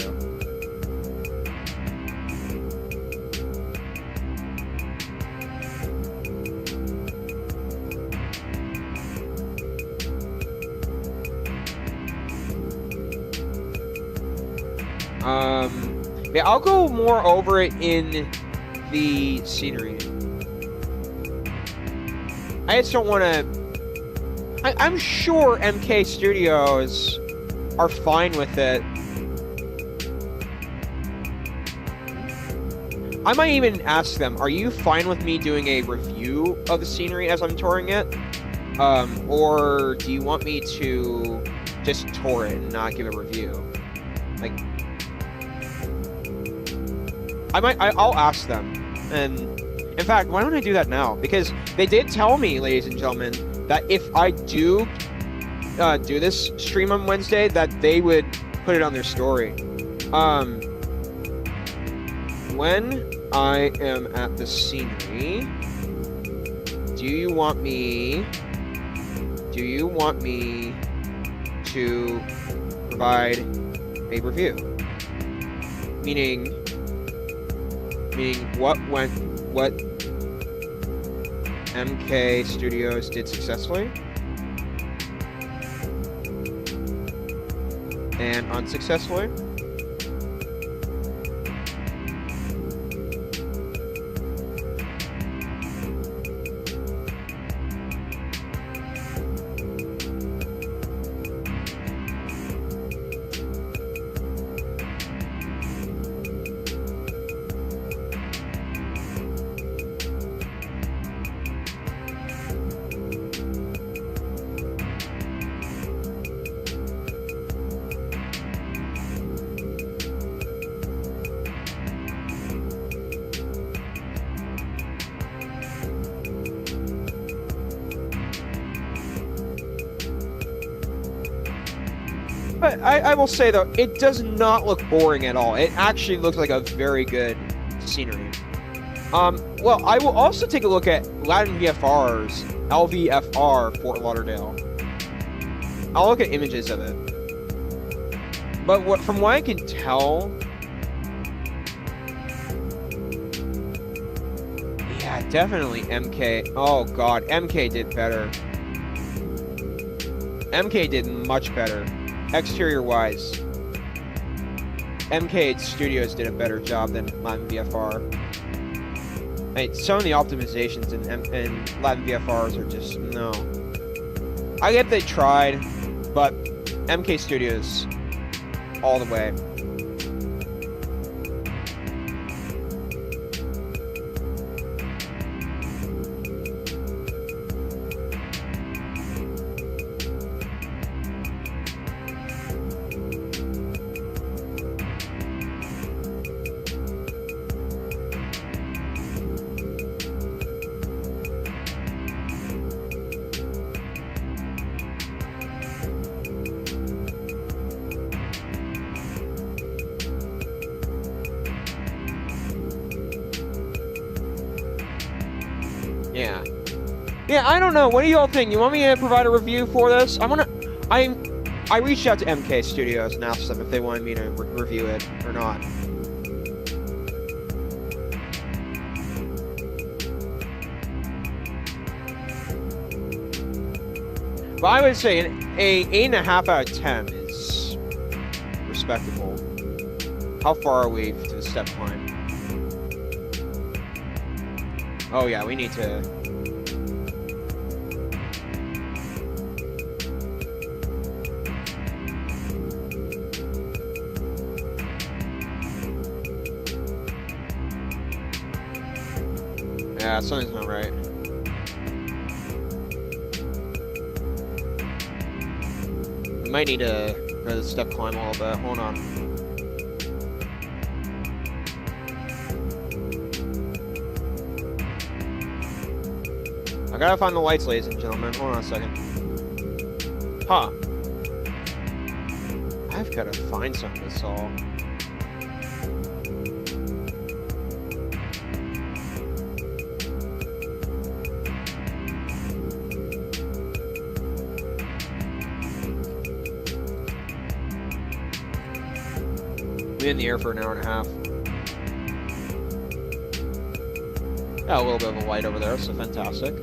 Yeah, I'll go more over it in the scenery. I just don't want to... I'm sure MK Studios are fine with it. I might even ask them, are you fine with me doing a review of the scenery as I'm touring it? Or do you want me to just tour it and not give a review? Like... I'll ask them, and in fact, why don't I do that now? Because they did tell me, ladies and gentlemen, that if I do this stream on Wednesday, that they would put it on their story. When I am at the scenery, do you want me to provide a review? Meaning what MK Studios did successfully and unsuccessfully. But I will say though, it does not look boring at all. It actually looks like a very good scenery. Well, I will also take a look at Latin VFR's LVFR Fort Lauderdale. I'll look at images of it. But from what I can tell, yeah, definitely MK. Oh god, MK did better. MK did much better, exterior-wise. MK Studios did a better job than Latin VFR. Some of the optimizations in Latin VFRs are just, no. I get they tried, but MK Studios, all the way. Yeah, I don't know. What do y'all think? You want me to provide a review for this? I reached out to MK Studios and asked them if they wanted me to review it or not. But I would say an 8.5 out of 10 is respectable. How far are we to the step climb? Oh yeah, we need to... Yeah, something's not right. We might need to go to the step climb a little bit. Hold on. I gotta find the lights, ladies and gentlemen. Hold on a second. Huh. I've gotta find some of this all. We're in the air for an hour and a half. Got a little bit of a light over there, so fantastic.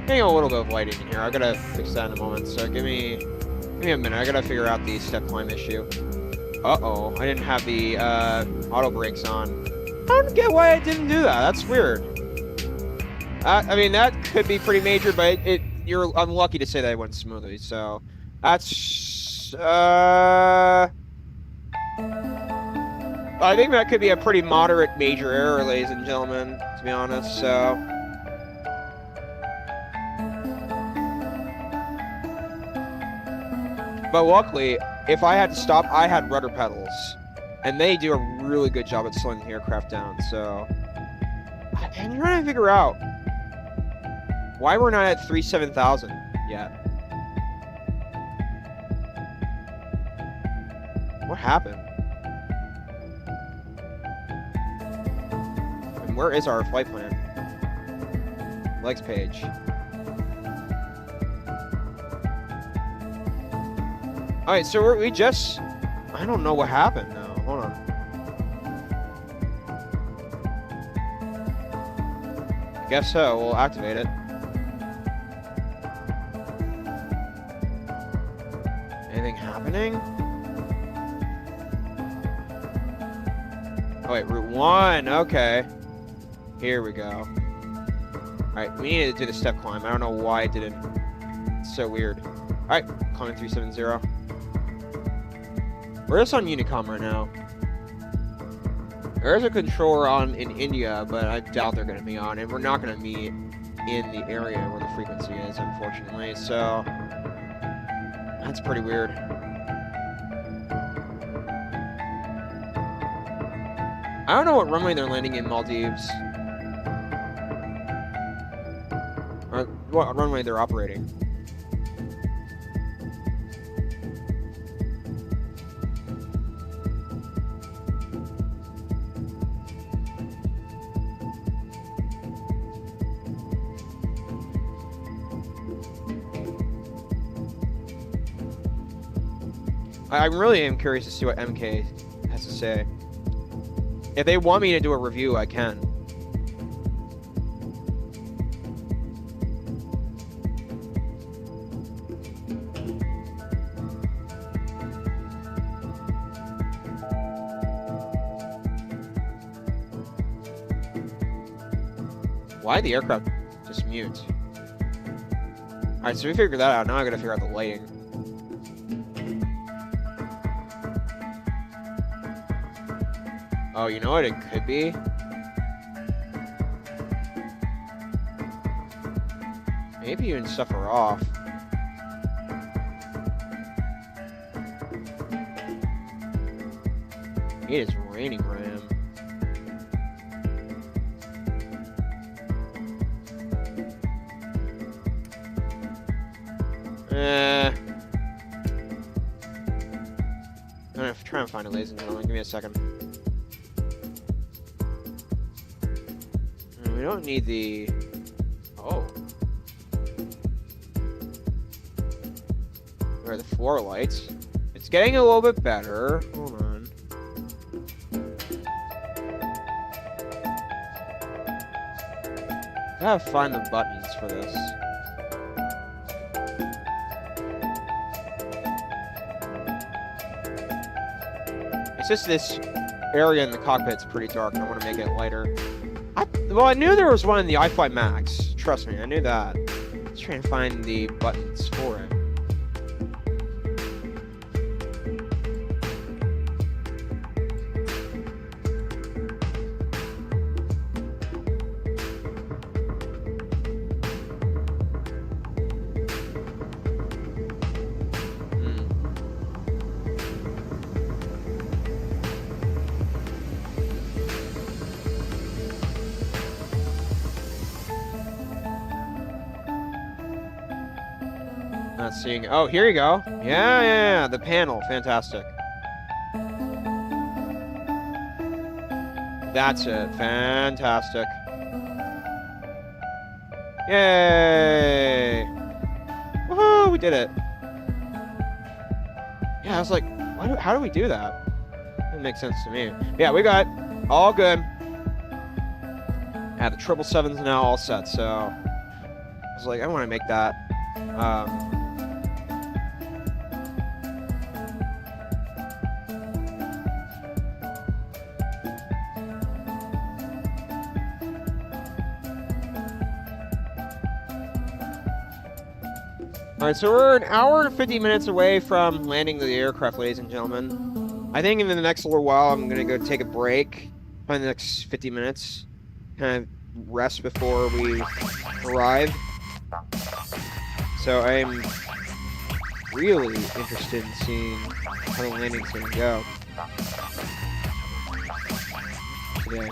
Getting a little bit of lighting in here. I gotta fix that in a moment, so give me a minute. I gotta figure out the step climb issue. Uh-oh, I didn't have the auto brakes on. I don't get why I didn't do that. That's weird. I mean, that could be pretty major, but you're unlucky to say that it went smoothly, so that's... I think that could be a pretty moderate major error, ladies and gentlemen, to be honest, so... But luckily, if I had to stop, I had rudder pedals. And they do a really good job at slowing the aircraft down, so... I'm trying to figure out why we're not at 37,000 yet. What happened? And where is our flight plan? Legs page. Alright, so we just... I don't know what happened now. Hold on. I guess so. We'll activate it. Anything happening? Oh wait, Route 1, okay. Here we go. Alright, we needed to do the step climb. I don't know why I didn't. It's so weird. Alright, climbing 370. We're just on Unicom right now. There is a controller on in India, but I doubt they're going to be on, and we're not going to meet in the area where the frequency is, unfortunately, so... That's pretty weird. I don't know what runway they're landing in Maldives. Or what runway they're operating. I really am curious to see what MK has to say. If they want me to do a review, I can. Why the aircraft just mute? Alright, so we figured that out. Now I gotta figure out the lighting. Oh, you know what it could be? Maybe even stuff are off. It is raining, Ram. I'm gonna try and find it, ladies and gentlemen. Give me a second. We don't need the... Oh. Where are the floor lights? It's getting a little bit better. Hold on. I gotta find the buttons for this. It's just this area in the cockpit's pretty dark, and I want to make it lighter. Well, I knew there was one in the iFly Max. Trust me, I knew that. Let's try and find the buttons for it. Not seeing. Oh, here you go. Yeah. The panel, fantastic. That's it. Fantastic. Yay! Woohoo! We did it. Yeah, I was like, how do we do that? That makes sense to me. Yeah, we got it. All good. Yeah, the 777's now all set. So I was like, I want to make that. Alright, so we're an hour and 50 minutes away from landing the aircraft, ladies and gentlemen. I think in the next little while, I'm going to go take a break. Probably the next 50 minutes. Kind of rest before we arrive. So I'm really interested in seeing how the landing's going to go today.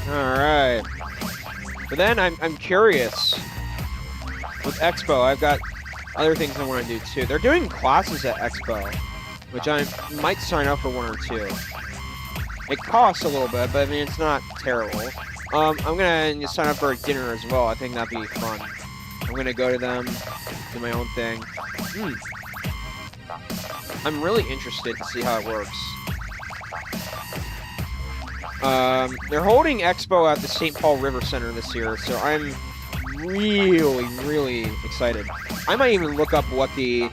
Alright. But then I'm curious. With Expo, I've got other things I want to do too. They're doing classes at Expo, which I might sign up for one or two. It costs a little bit, but I mean, it's not terrible. I'm gonna sign up for a dinner as well. I think that'd be fun. I'm gonna go to them, do my own thing. I'm really interested to see how it works. They're holding Expo at the St. Paul River Center this year, so I'm really, really excited. I might even look up what the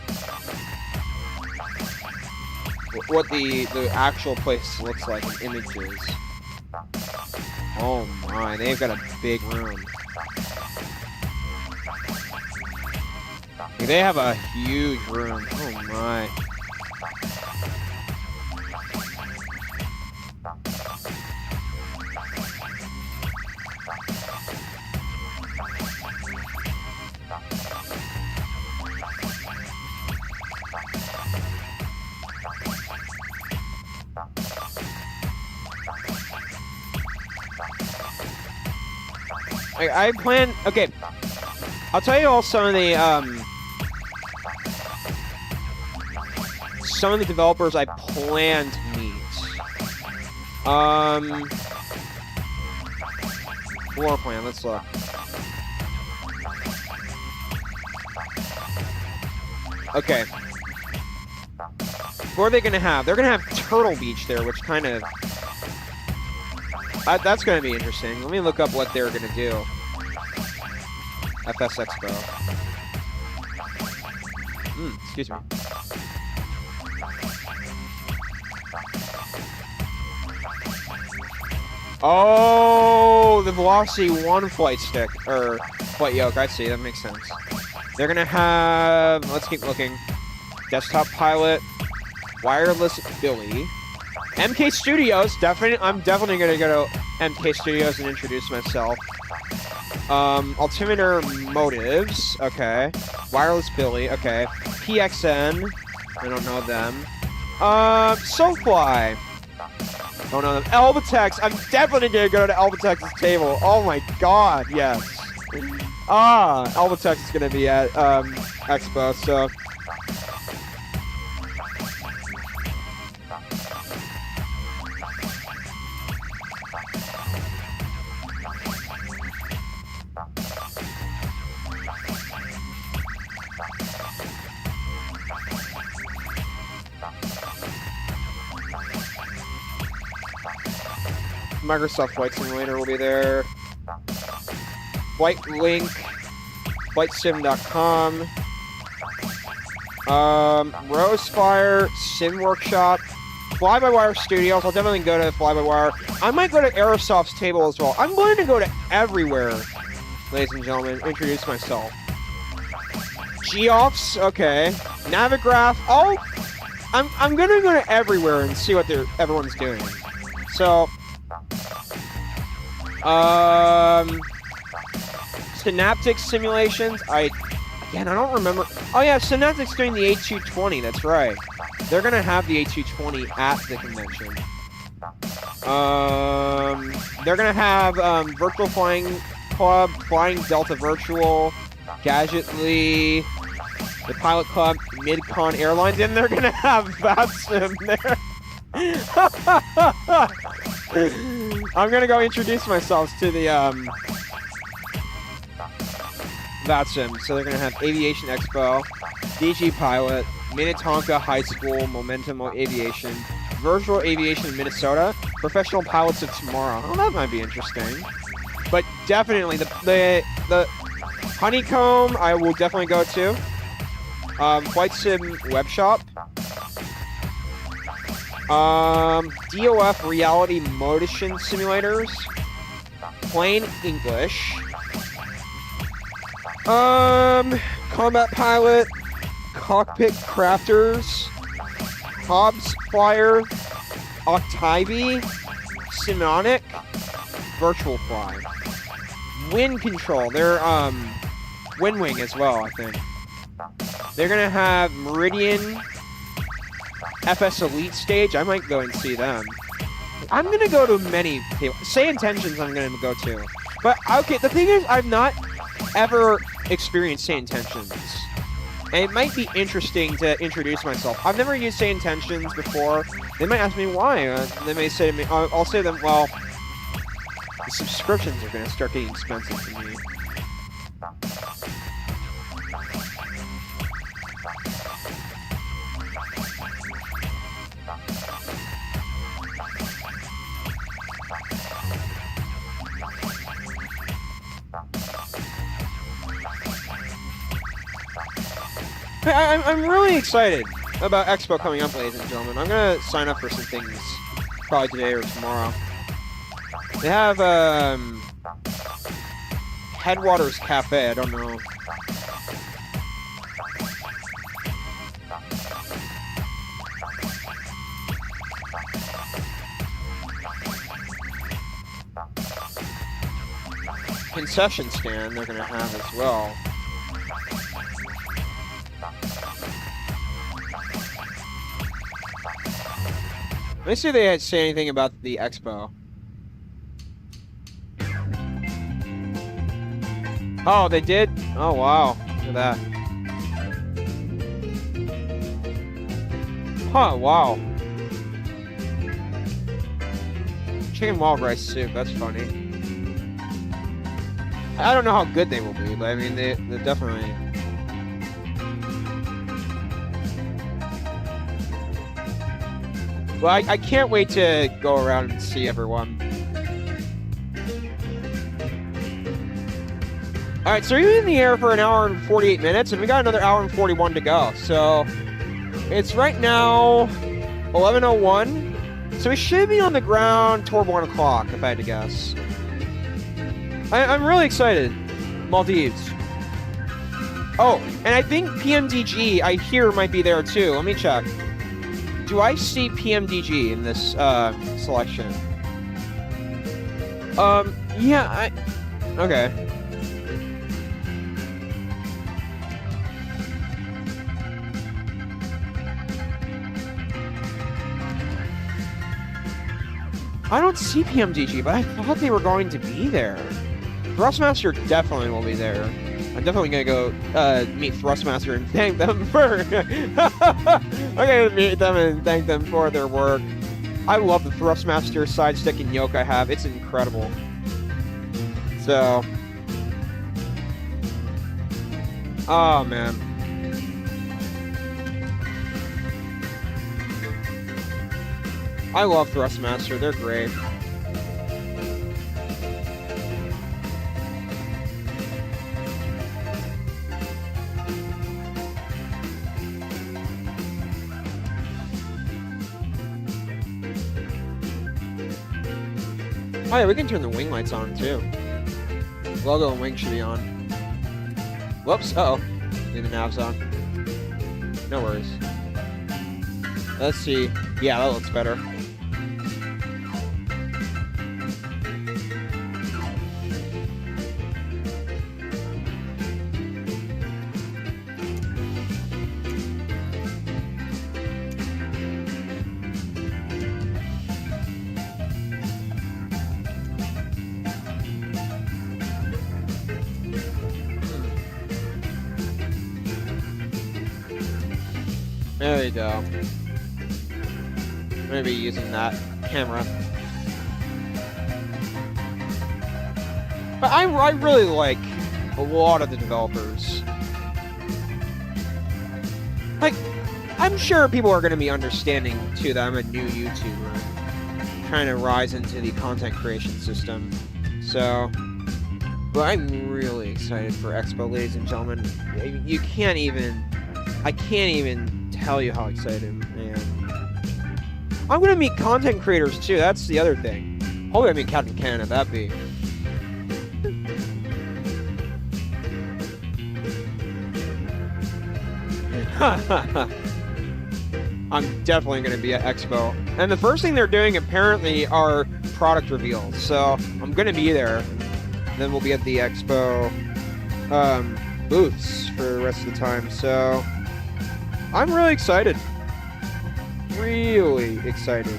actual place looks like in images. Oh my, they've got a big room. They have a huge room. Oh my. I plan. Okay, I'll tell you all some of the developers I plan to meet. Floor plan. Let's look. Okay. What are they gonna have? They're gonna have Turtle Beach there, which kind of. That's going to be interesting. Let me look up what they're going to do. FS Expo. Excuse me. Oh, the Velocity 1 flight stick. Or flight yoke. I see. That makes sense. They're going to have... Let's keep looking. Desktop pilot. Wireless Billy. MK Studios, I'm definitely gonna go to MK Studios and introduce myself. Altimeter Motives, okay. Wireless Billy, okay. PXN, I don't know them. SoFly, don't know them. Elbatex, I'm definitely gonna go to Elbatex's table. Oh my god, yes. Elbatex is gonna be at Expo, so. Microsoft Flight Simulator will be there. Flight Link, FlightSim.com, Rosefire, Sim Workshop, Fly-by-Wire Studios. I'll definitely go to Fly-by-Wire. I might go to Aerosoft's table as well. I'm willing to go to everywhere, ladies and gentlemen. Introduce myself. Geoffs, okay. Navigraph. Oh, I'm gonna go to everywhere and see what everyone's doing. So. Synaptic simulations. I don't remember. Oh yeah, Synaptic's doing the A220. That's right. They're gonna have the A220 at the convention. They're gonna have Virtual Flying Club, Flying Delta Virtual, Gadgetly, the Pilot Club, Midcon Airlines, and they're gonna have VATSIM there. I'm gonna go introduce myself to the VATSIM. So they're gonna have Aviation Expo, DG Pilot, Minnetonka High School, Momentum Aviation, Virtual Aviation in Minnesota, Professional Pilots of Tomorrow. Oh, that might be interesting. But definitely the Honeycomb I will definitely go to. Flight Sim Web Shop. DOF Reality Motion Simulators. Plain English. Combat Pilot. Cockpit Crafters. Hobbs Flyer. Octavie. Simonic. Virtual Fly. Wind Control. They're, Wind Wing as well, I think. They're gonna have Meridian. FS Elite Stage, I might go and see them. I'm gonna go to many people. Say Intentions I'm gonna go to. But, okay, the thing is, I've not ever experienced Say Intentions. And it might be interesting to introduce myself. I've never used Say Intentions before. They might ask me why. They may say to me, I'll say to them, well, the subscriptions are gonna start getting expensive for me. I'm really excited about Expo coming up, ladies and gentlemen. I'm gonna sign up for some things probably today or tomorrow. They have Headwaters Cafe. I don't know. Concession stand they're gonna have as well. Let me see if they say anything about the expo. Oh, they did? Oh, wow. Look at that. Huh, wow. Chicken wild rice soup, that's funny. I don't know how good they will be, but I mean, they're definitely... Well, I can't wait to go around and see everyone. Alright, so we're in the air for an hour and 48 minutes, and we got another hour and 41 to go. So, it's right now 11:01. So we should be on the ground toward 1 o'clock, if I had to guess. I'm really excited. Maldives. Oh, and I think PMDG, I hear, might be there too. Let me check. Do I see PMDG in this selection? Yeah, okay. I don't see PMDG, but I thought they were going to be there. Thrustmaster definitely will be there. I'm definitely gonna go meet Thrustmaster and thank them for... I'm gonna meet them and thank them for their work. I love the Thrustmaster side stick and yoke I have. It's incredible. So... Oh, man. I love Thrustmaster. They're great. Oh yeah, we can turn the wing lights on too. Logo and wing should be on. Whoops, uh-oh. Leave the navs on. No worries. Let's see. Yeah, that looks better. There you go. I'm gonna be using that camera. But I really like a lot of the developers. Like, I'm sure people are gonna be understanding too that I'm a new YouTuber trying to rise into the content creation system. So, but I'm really excited for Expo, ladies and gentlemen. You can't even, I can't even tell you how excited I am. I'm gonna meet content creators too, that's the other thing. Hopefully I meet Captain Canada, that'd be... I'm definitely gonna be at Expo. And the first thing they're doing apparently are product reveals, so I'm gonna be there. Then we'll be at the Expo booths for the rest of the time, so... I'm really excited. Really excited.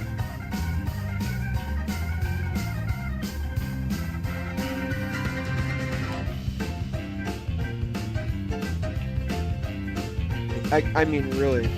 I mean, really.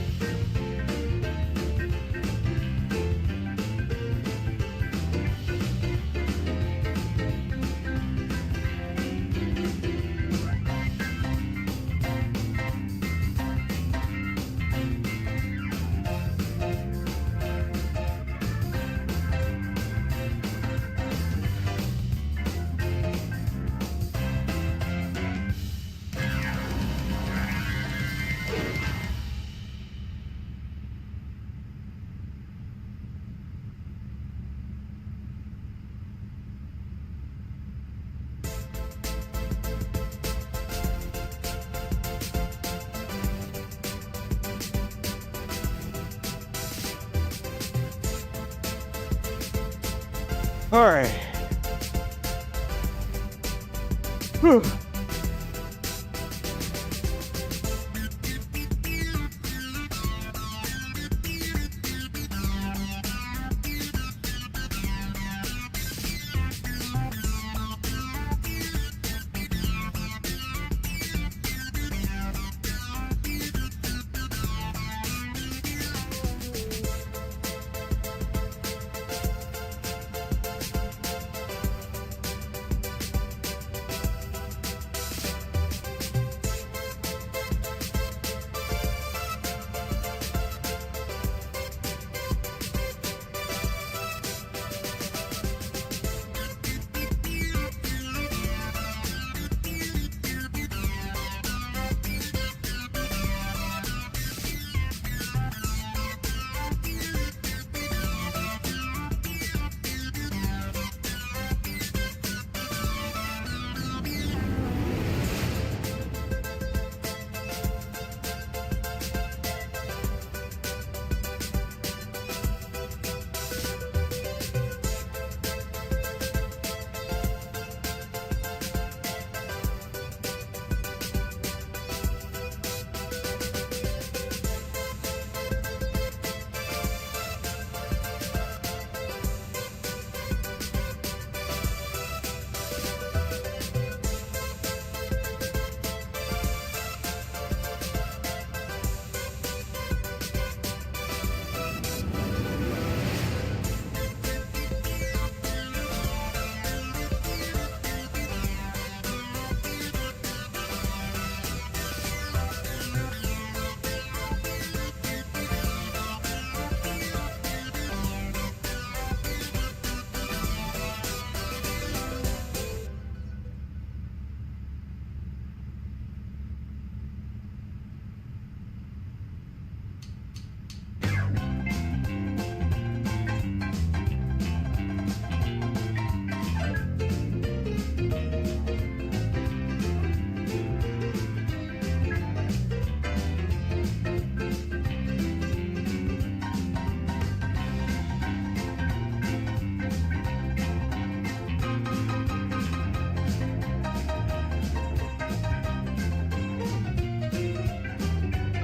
All right. Whew.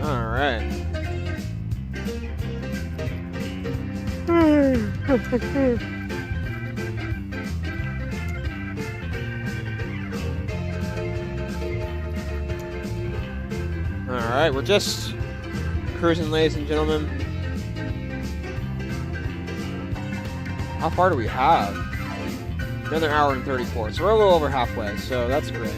All right. All right, we're just cruising, ladies and gentlemen. How far do we have? Another hour and 34, so we're a little over halfway, so that's great.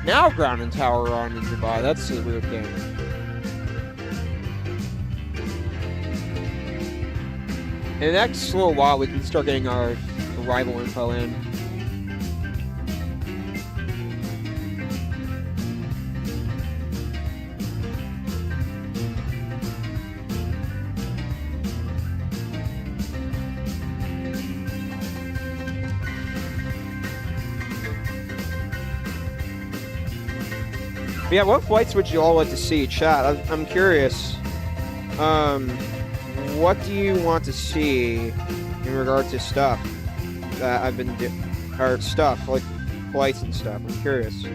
Now ground and tower are on in Dubai. That's a weird thing. In the next little while, we can start getting our arrival info in. But yeah, what flights would you all like to see? Chat, I'm curious. What do you want to see in regard to stuff that I've been or stuff like flights and stuff? I'm curious.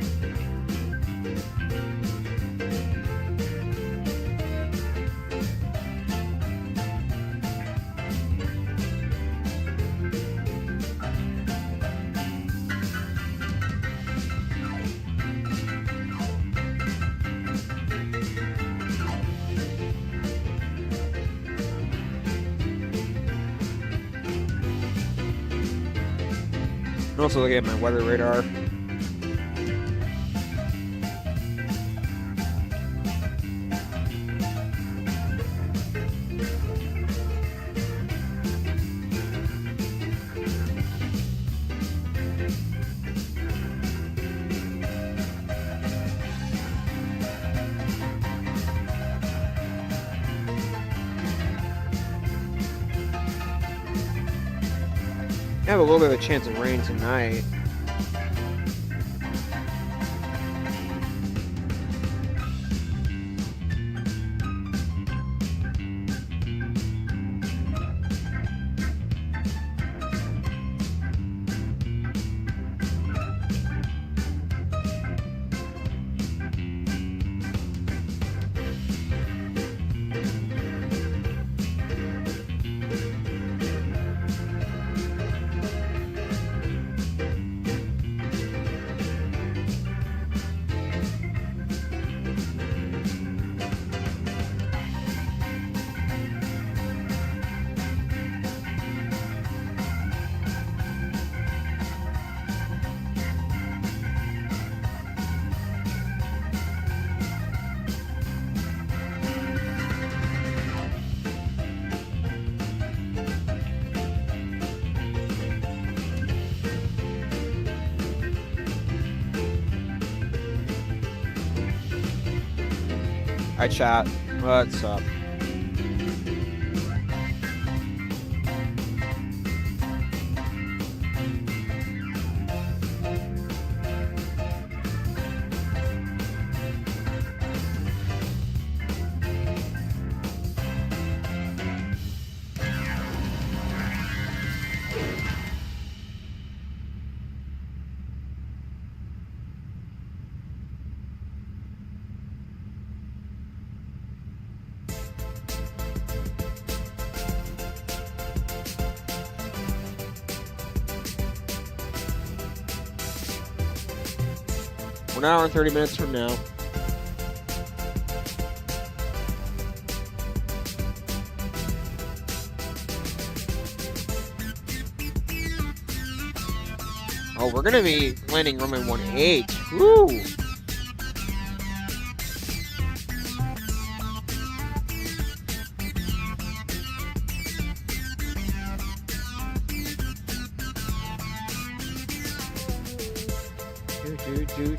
I'm also looking at my weather radar. have a little bit of a chance of rain tonight. Hi, chat. What's up? An hour and 30 minutes from now. Oh, we're gonna be landing runway 18. Woo! Do.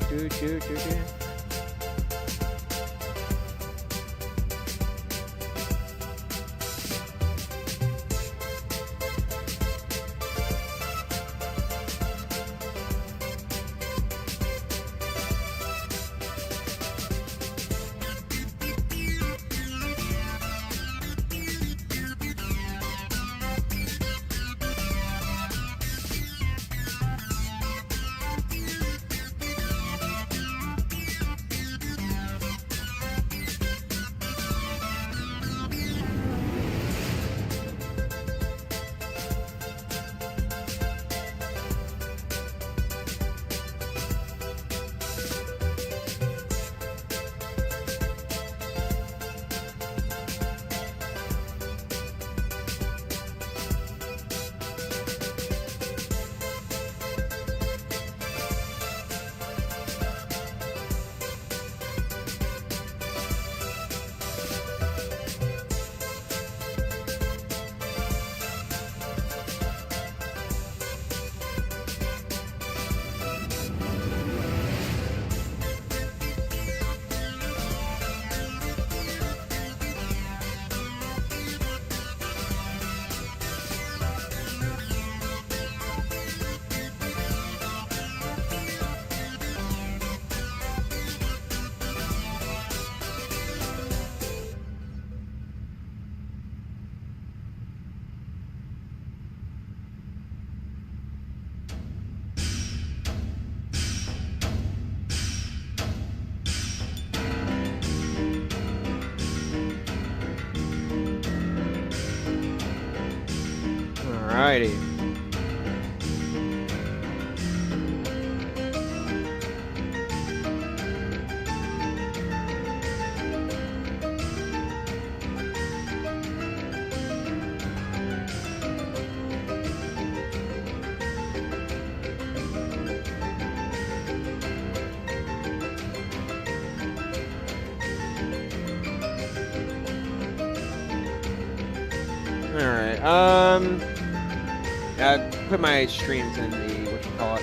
Alrighty. Alright, I put my streams in the, whatchamacallit.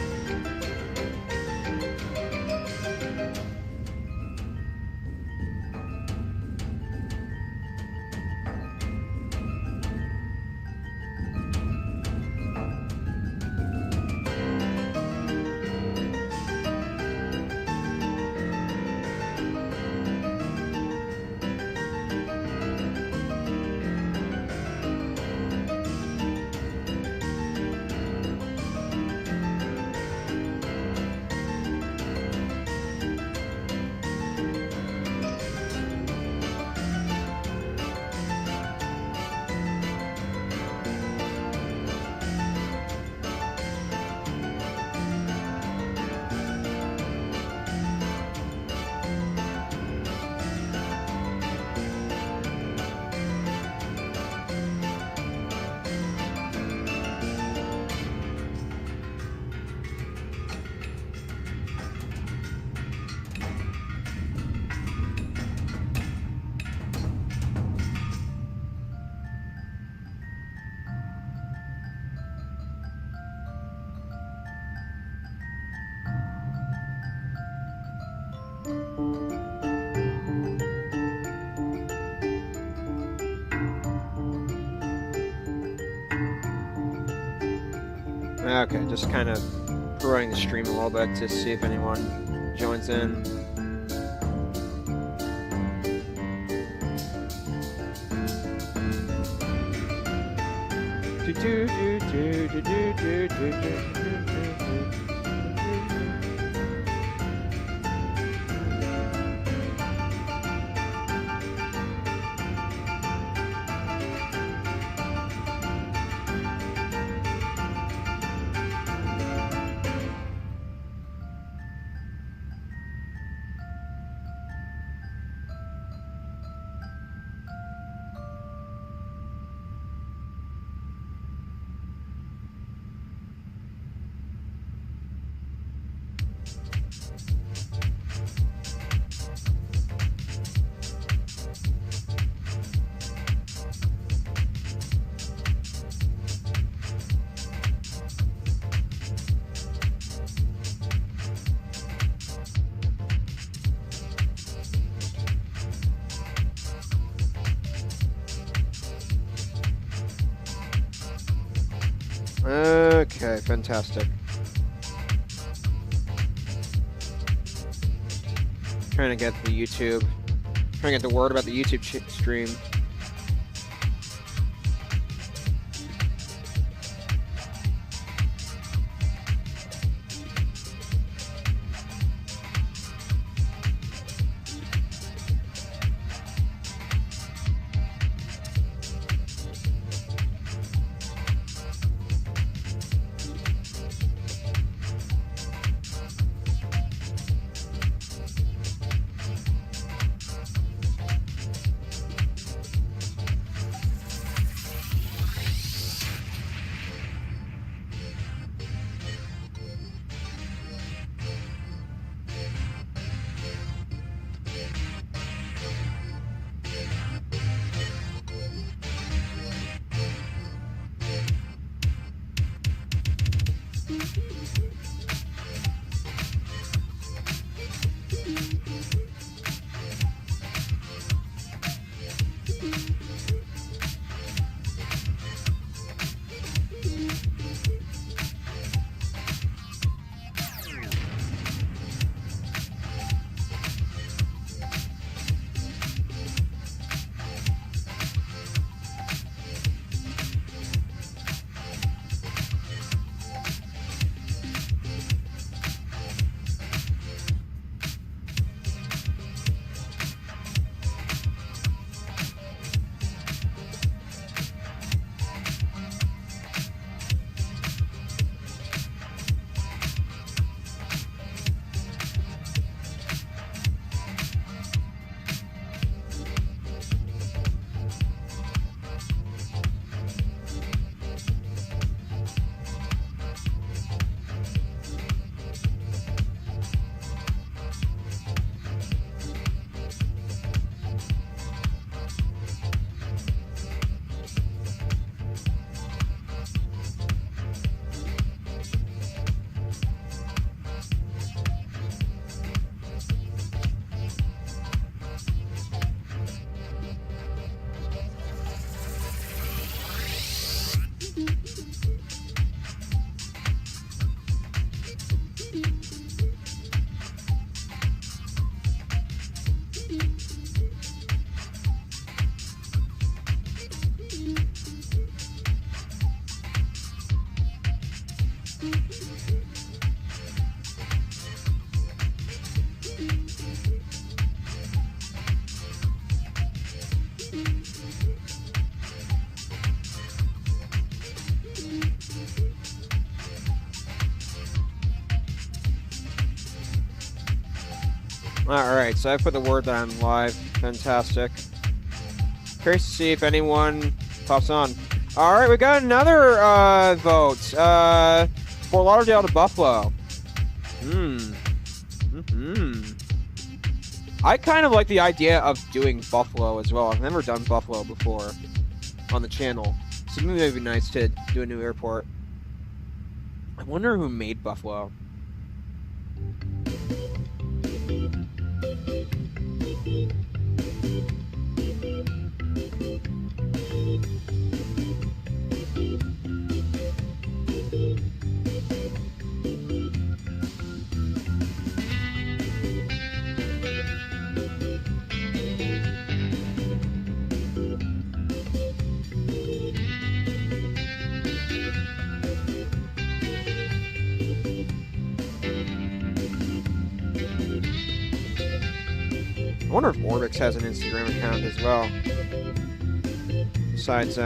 Okay, just kind of promoting the stream a little bit to see if anyone joins in. Okay, fantastic. Trying to get the YouTube, trying to get the word about the YouTube stream. Alright, so I put the word that I'm live. Fantastic. Curious to see if anyone pops on. Alright, we got another vote. Fort Lauderdale to Buffalo. I kind of like the idea of doing Buffalo as well. I've never done Buffalo before on the channel. So maybe it'd be nice to do a new airport. I wonder who made Buffalo. I wonder if Orbix has an Instagram account as well. Besides,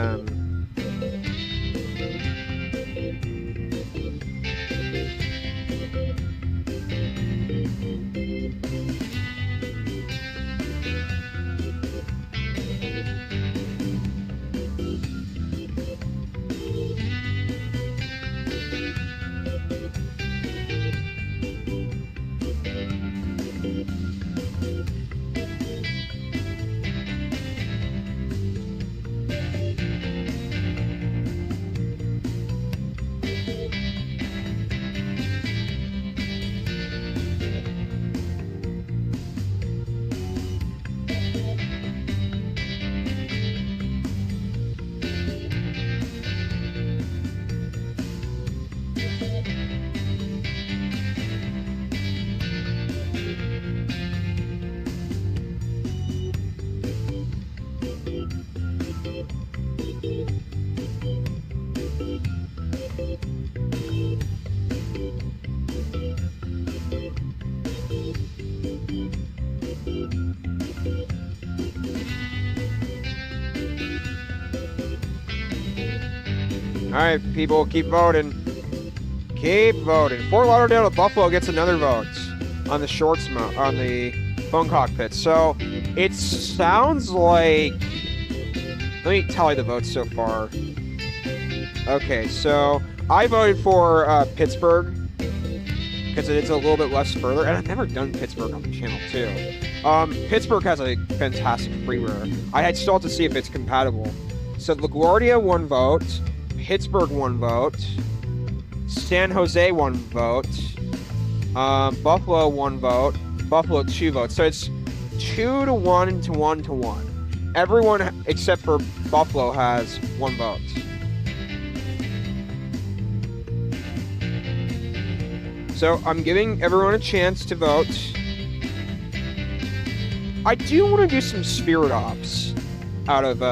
all right, people, keep voting. Keep voting. Fort Lauderdale to Buffalo gets another vote on the shorts on the phone cockpit. So it sounds like. Let me tally the votes so far. Okay, so I voted for Pittsburgh because it's a little bit less further, and I've never done Pittsburgh on the channel too. Pittsburgh has a fantastic freeware. I still have to see if it's compatible. So LaGuardia 1 vote, Pittsburgh 1 vote, San Jose 1 vote, Buffalo 1 vote, Buffalo 2 votes. So it's 2 to 1 to 1 to 1. Everyone except for Buffalo has 1 vote. So I'm giving everyone a chance to vote. I do want to do some Spirit Ops out of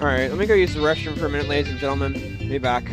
Alright, let me go use the restroom for a minute, ladies and gentlemen. Be back.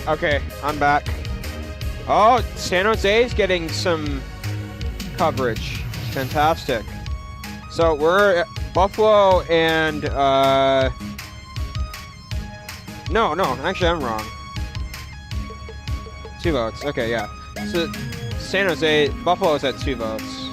Okay, I'm back. Oh, San Jose is getting some coverage. Fantastic. So we're at Buffalo and no, actually I'm wrong. 2 votes. Okay, yeah. So San Jose, Buffalo is at 2 votes.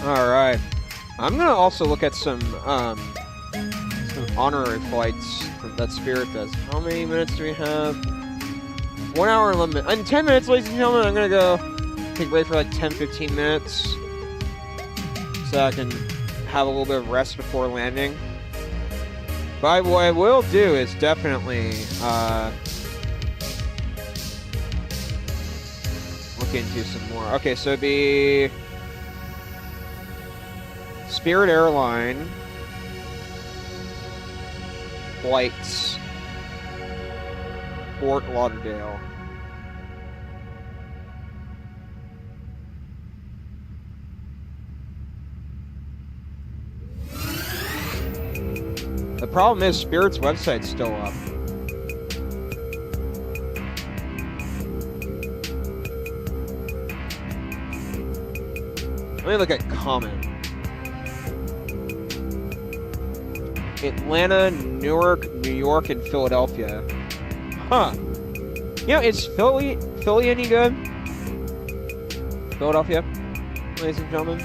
All right. I'm gonna also look at some honorary flights that Spirit does. How many minutes do we have? 1 hour limit. In 10 minutes, ladies and gentlemen, I'm gonna go take a break for like 10-15 minutes so I can have a little bit of rest before landing. But what I will do is definitely look into some more. Okay, so it'd be Spirit Airline flights Fort Lauderdale. The problem is Spirit's website's still up. Let me look at common. Atlanta, Newark, New York, and Philadelphia. Huh. You know, is Philly any good? Philadelphia, ladies and gentlemen.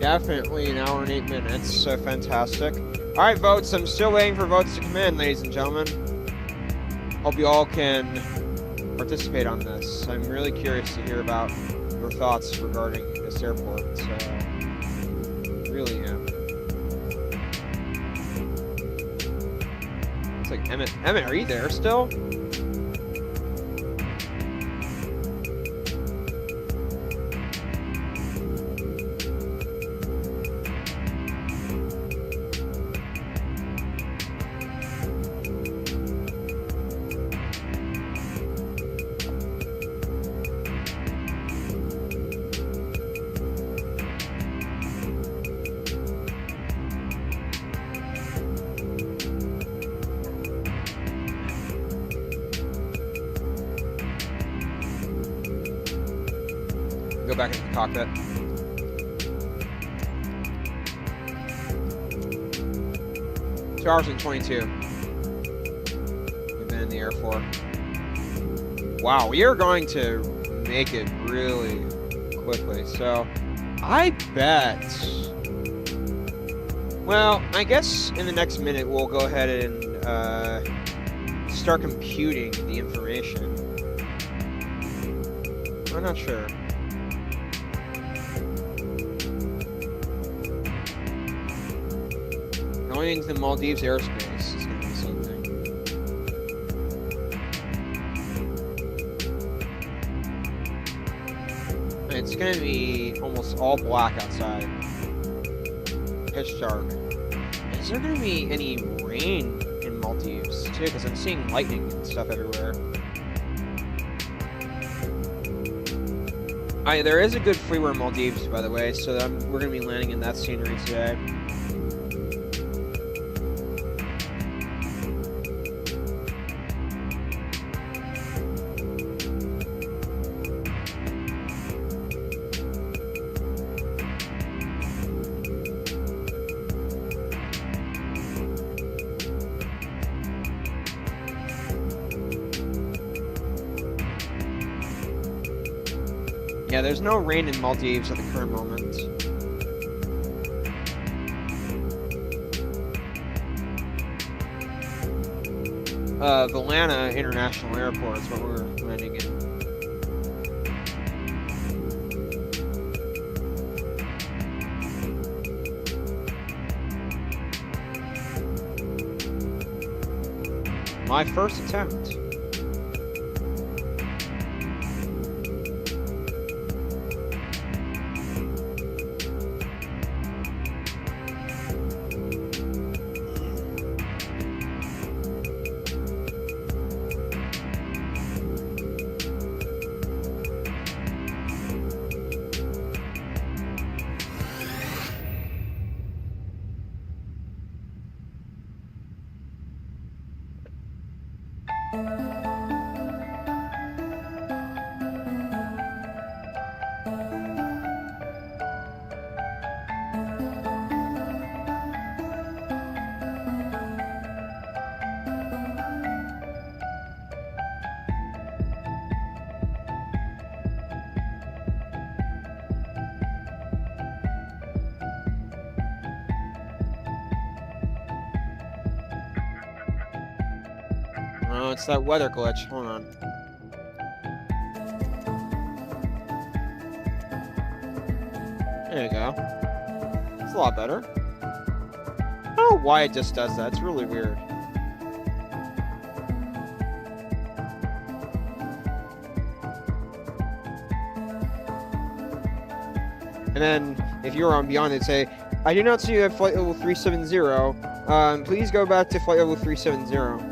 Definitely an hour and 8 minutes, so fantastic. All right, votes. I'm still waiting for votes to come in, ladies and gentlemen. Hope you all can participate on this. I'm really curious to hear about your thoughts regarding this airport, so really am. It's like, Emmett, are you there still? go back into the cockpit. 2 hours and 22. We've been in the air for. Wow, we are going to make it really quickly. So, I bet. Well, I guess in the next minute we'll go ahead and start computing the information. I'm not sure. Going into the Maldives airspace is going to be something. It's going to be almost all black outside. Pitch dark. Is there going to be any rain in Maldives too? Because I'm seeing lightning and stuff everywhere. There is a good freeware in Maldives, by the way, so we're going to be landing in that scenery today. Yeah, there's no rain in Maldives at the current moment. Velana International Airport is what we're landing in. My first attempt. Oh, it's that weather glitch. Hold on. There you go. It's a lot better. I don't know why it just does that. It's really weird. And then, if you were on Beyond, it'd say, I do not see you at flight level 370. Please go back to flight level 370.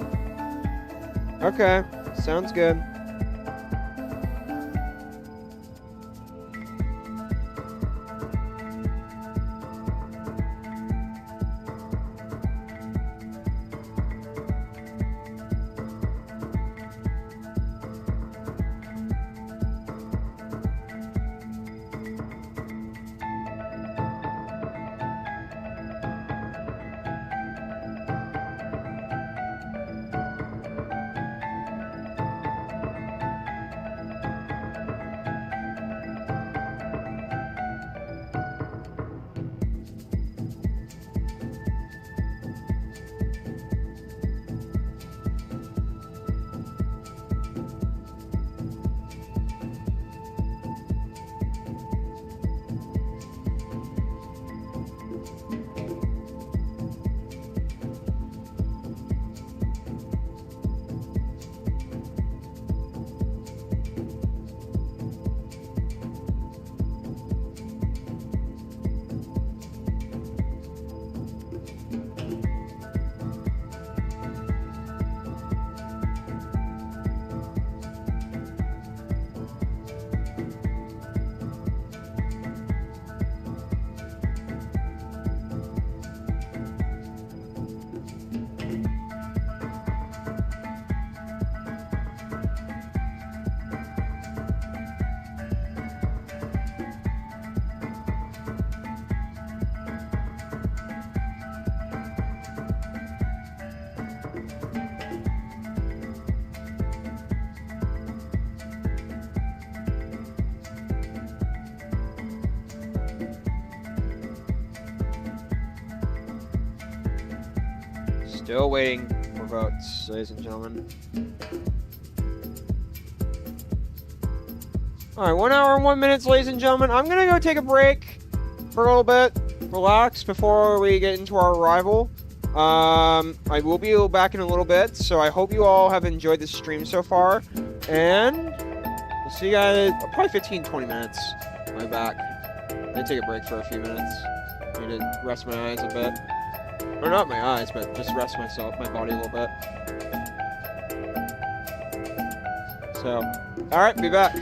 Okay, sounds good. Still waiting for votes, ladies and gentlemen. All right, 1 hour and 1 minute, ladies and gentlemen. I'm gonna go take a break for a little bit, relax before we get into our arrival. I will be back in a little bit, so I hope you all have enjoyed this stream so far, and we'll see you guys probably 15-20 minutes. I'll be back. I'm gonna take a break for a few minutes. I need to rest my eyes a bit. Or not my eyes, but just rest my body a little bit. So, alright, be back.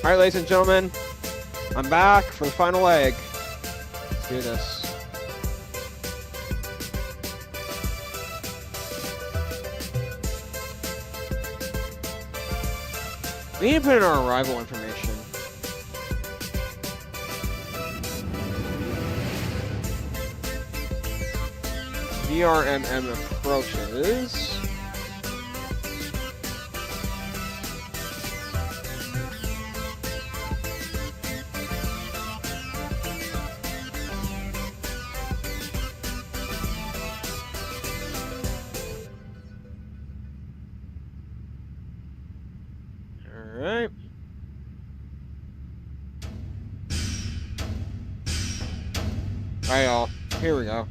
All right, ladies and gentlemen, I'm back for the final leg. Let's do this. We need to put in our arrival information. VRMM approaches. Alright. Alright, y'all. Here we go.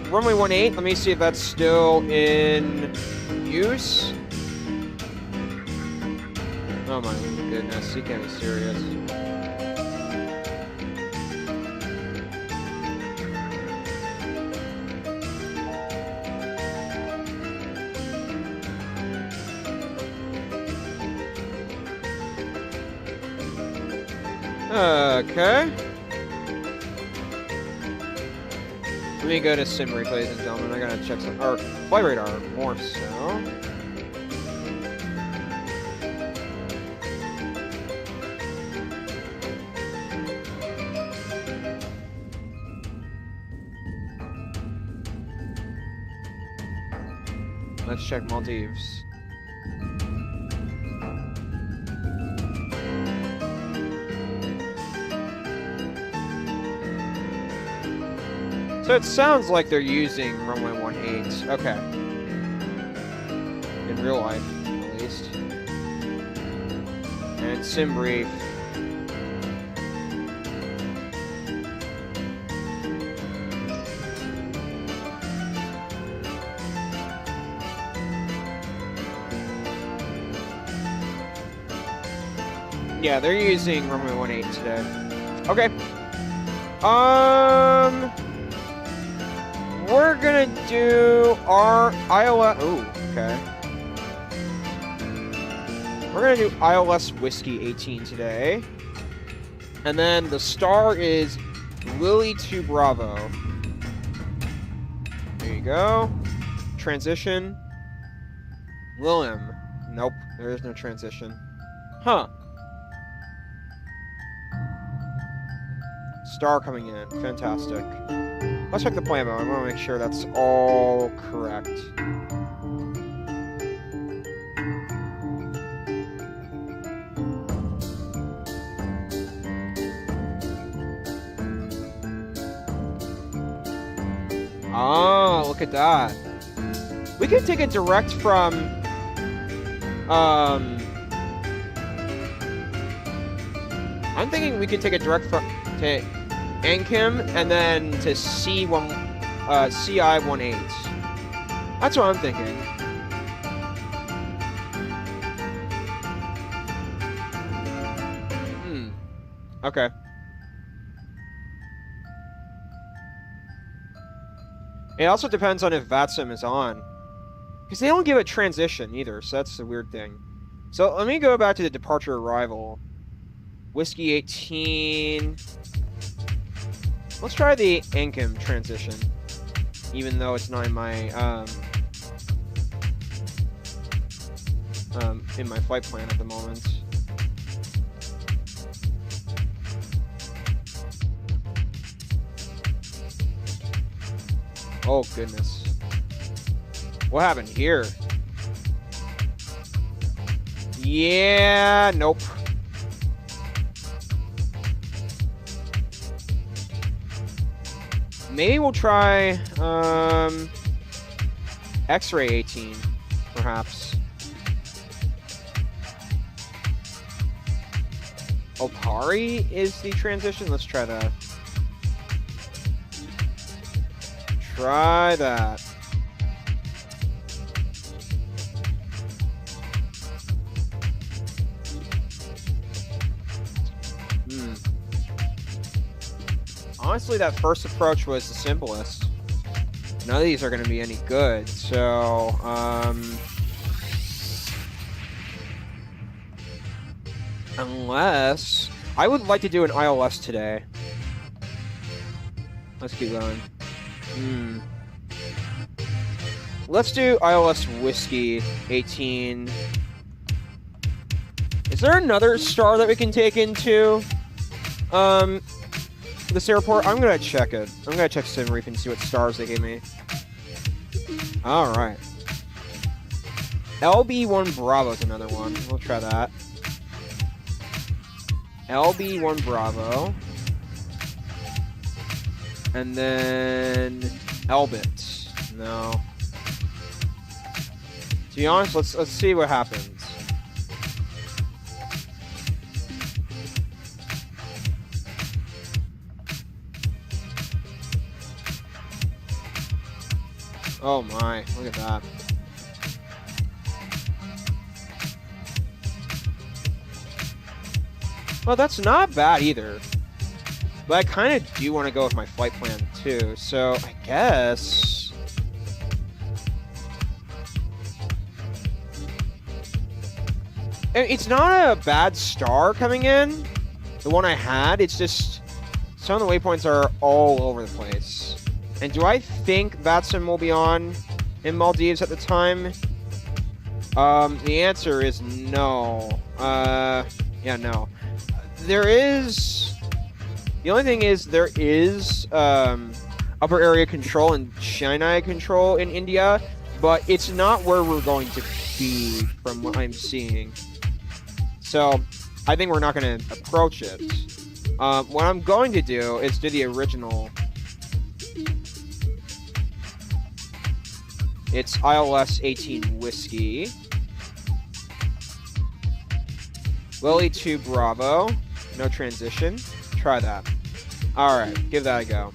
Runway 18. Let me see if that's still in use. Oh my goodness, you can't be serious. Okay. Let me go to sim brief, ladies and gentlemen. I gotta check some, or flight radar more so. Let's check Maldives. So it sounds like they're using runway 18. Okay. In real life, at least. And sim brief. Yeah, they're using runway 18 today. Okay. We're gonna do our ILS. Oh, okay. We're gonna do ILS Whiskey 18 today. And then the star is Lily 2 Bravo. There you go. Transition. William. Nope, there is no transition. Huh. Star coming in. Fantastic. Let's check the plan mode. I want to make sure that's all correct. Ah, look at that. We can take it direct from I'm thinking we could take it direct from to Ankim and then to CI-18. That's what I'm thinking. Okay. It also depends on if VATSIM is on. Because they don't give a transition either, so that's the weird thing. So let me go back to the departure arrival. Whiskey 18. Let's try the Ankim transition, even though it's not in my in my flight plan at the moment. Oh goodness, what happened here? Yeah, nope. Maybe we'll try X-ray 18, perhaps. Opari is the transition. Let's try that. Try that. Honestly, that first approach was the simplest. None of these are going to be any good, so, Unless... I would like to do an ILS today. Let's keep going. Let's do ILS Whiskey 18. Is there another star that we can take into this airport? I'm gonna check it. I'm gonna check SimReef and see what stars they gave me. Alright. LB1 Bravo is another one. We'll try that. LB1 Bravo. And then Elbit. No. To be honest, let's see what happens. Oh my, look at that. Well, that's not bad either. But I kind of do want to go with my flight plan too, so I guess... It's not a bad star coming in, the one I had, it's just some of the waypoints are all over the place. And do I think VATSIM will be on in Maldives at the time? The answer is no. Yeah, no. There is... The only thing is, there is upper area control and Chennai control in India, but it's not where we're going to be from what I'm seeing. So, I think we're not going to approach it. What I'm going to do is do the original. It's ILS 18 Whiskey. Lily 2 Bravo. No transition. Try that. Alright, give that a go.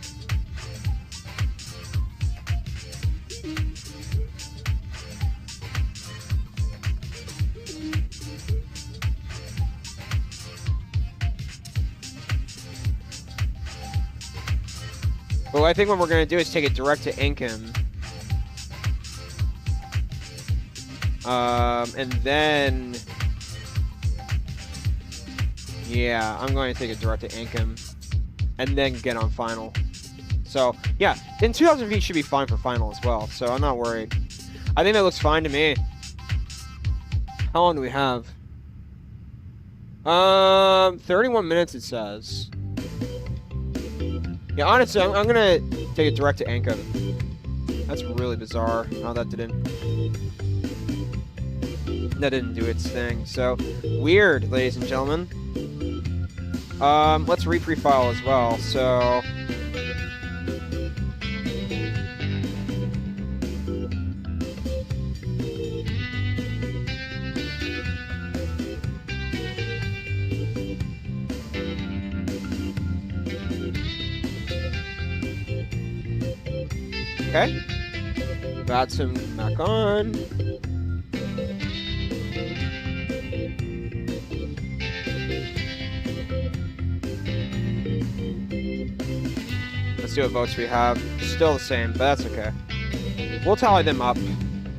Well, I think what we're going to do is take it direct to Incan. And then... Yeah, I'm going to take it direct to Incan. And then get on final. So, yeah, in 2,000 feet should be fine for final as well. So, I'm not worried. I think that looks fine to me. How long do we have? 31 minutes it says. Yeah, honestly, I'm gonna take it direct to Anchor. That's really bizarre. Oh, that didn't do its thing. So, weird, ladies and gentlemen. Let's re-prefile as well. So... Okay. VATSIM back on. Let's see what votes we have. Still the same, but that's okay. We'll tally them up,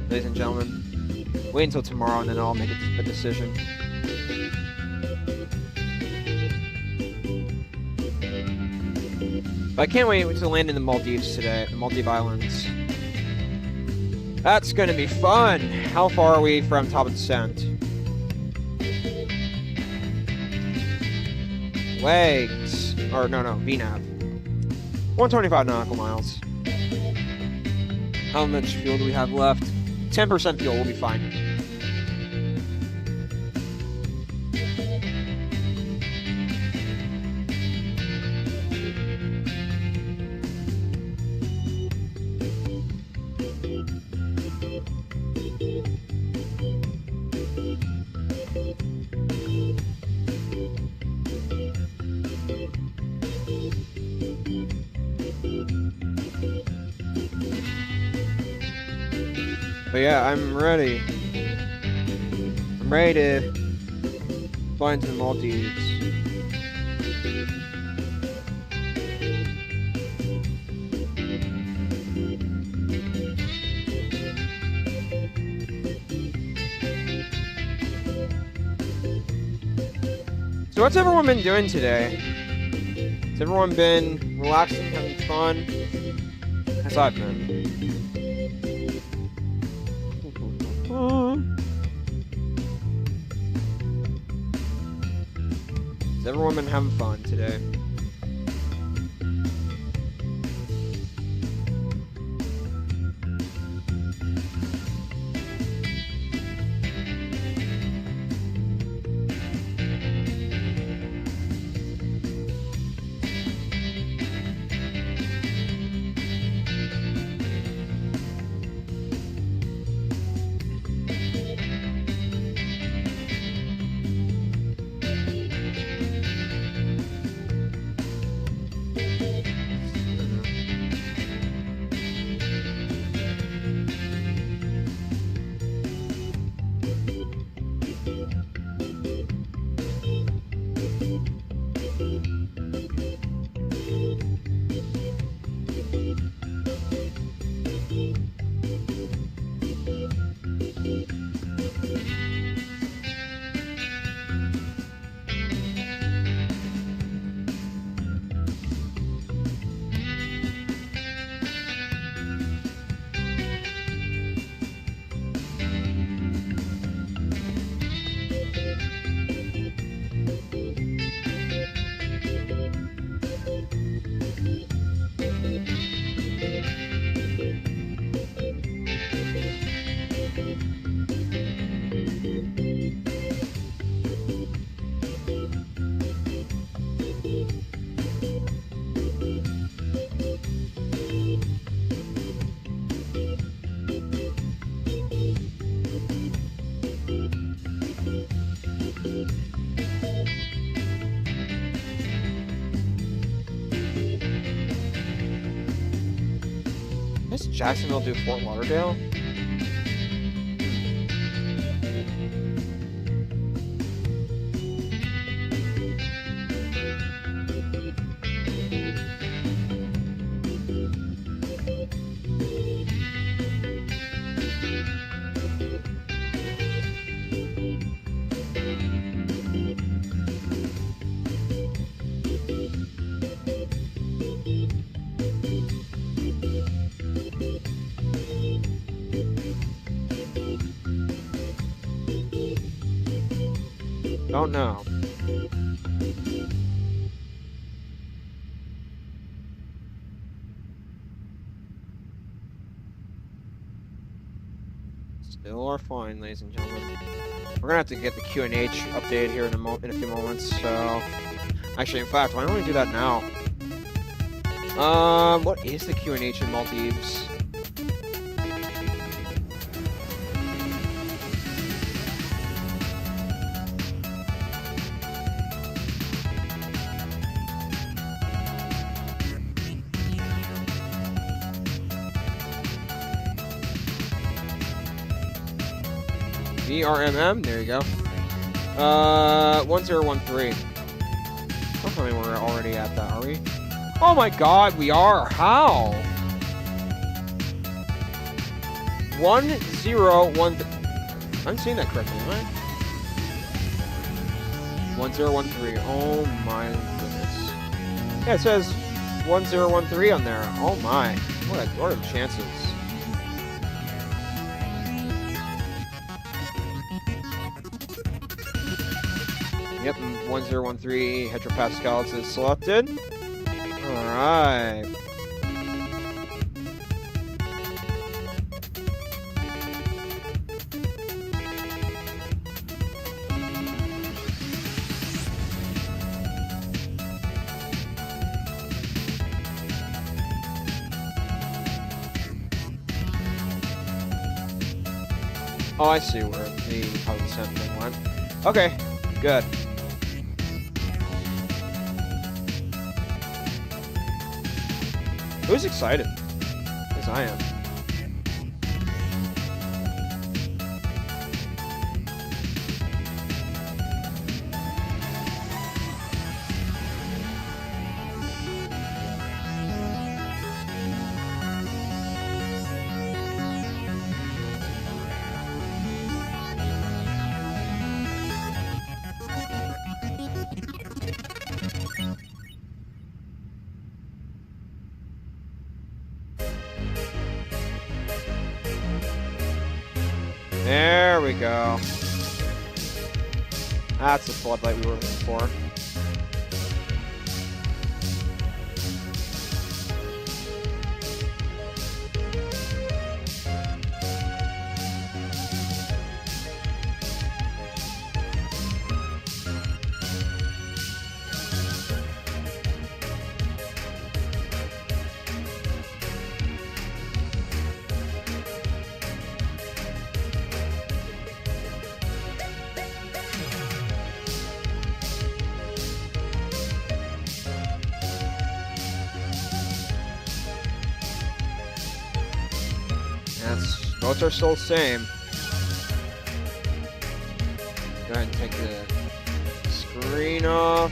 ladies and gentlemen. Wait until tomorrow and then I'll make a decision. But I can't wait to land in the Maldives today, the Maldive Islands. That's gonna be fun! How far are we from top of descent? Legs. Or no, VNAV. 125 nautical miles. How much fuel do we have left? 10% fuel, we'll be fine. But yeah, I'm ready. I'm ready to fly into the Maldives. So what's everyone been doing today? Has everyone been relaxing, having fun? As I've been. Has everyone been having fun today? Does Jacksonville do Fort Lauderdale? Don't know. Still are fine, ladies and gentlemen. We're gonna have to get the Q&H update here in a few moments. So, actually, in fact, why don't we do that now? What is the Q&H in Maldives? VRMM, there you go. 1013. Don't tell me we're already at that, are we? Oh my god, we are! How? 1013. I'm seeing that correctly, am I? 1013. Oh my goodness. Yeah, it says 1013 on there. Oh my. What are the chances? Yep, 1013 hectopascals is selected. Alright. Oh, I see where how the scent thing went. Okay, good. Who's excited? As I am. we go. That's the floodlight we were looking for. Both are still the same. Go ahead and take the screen off.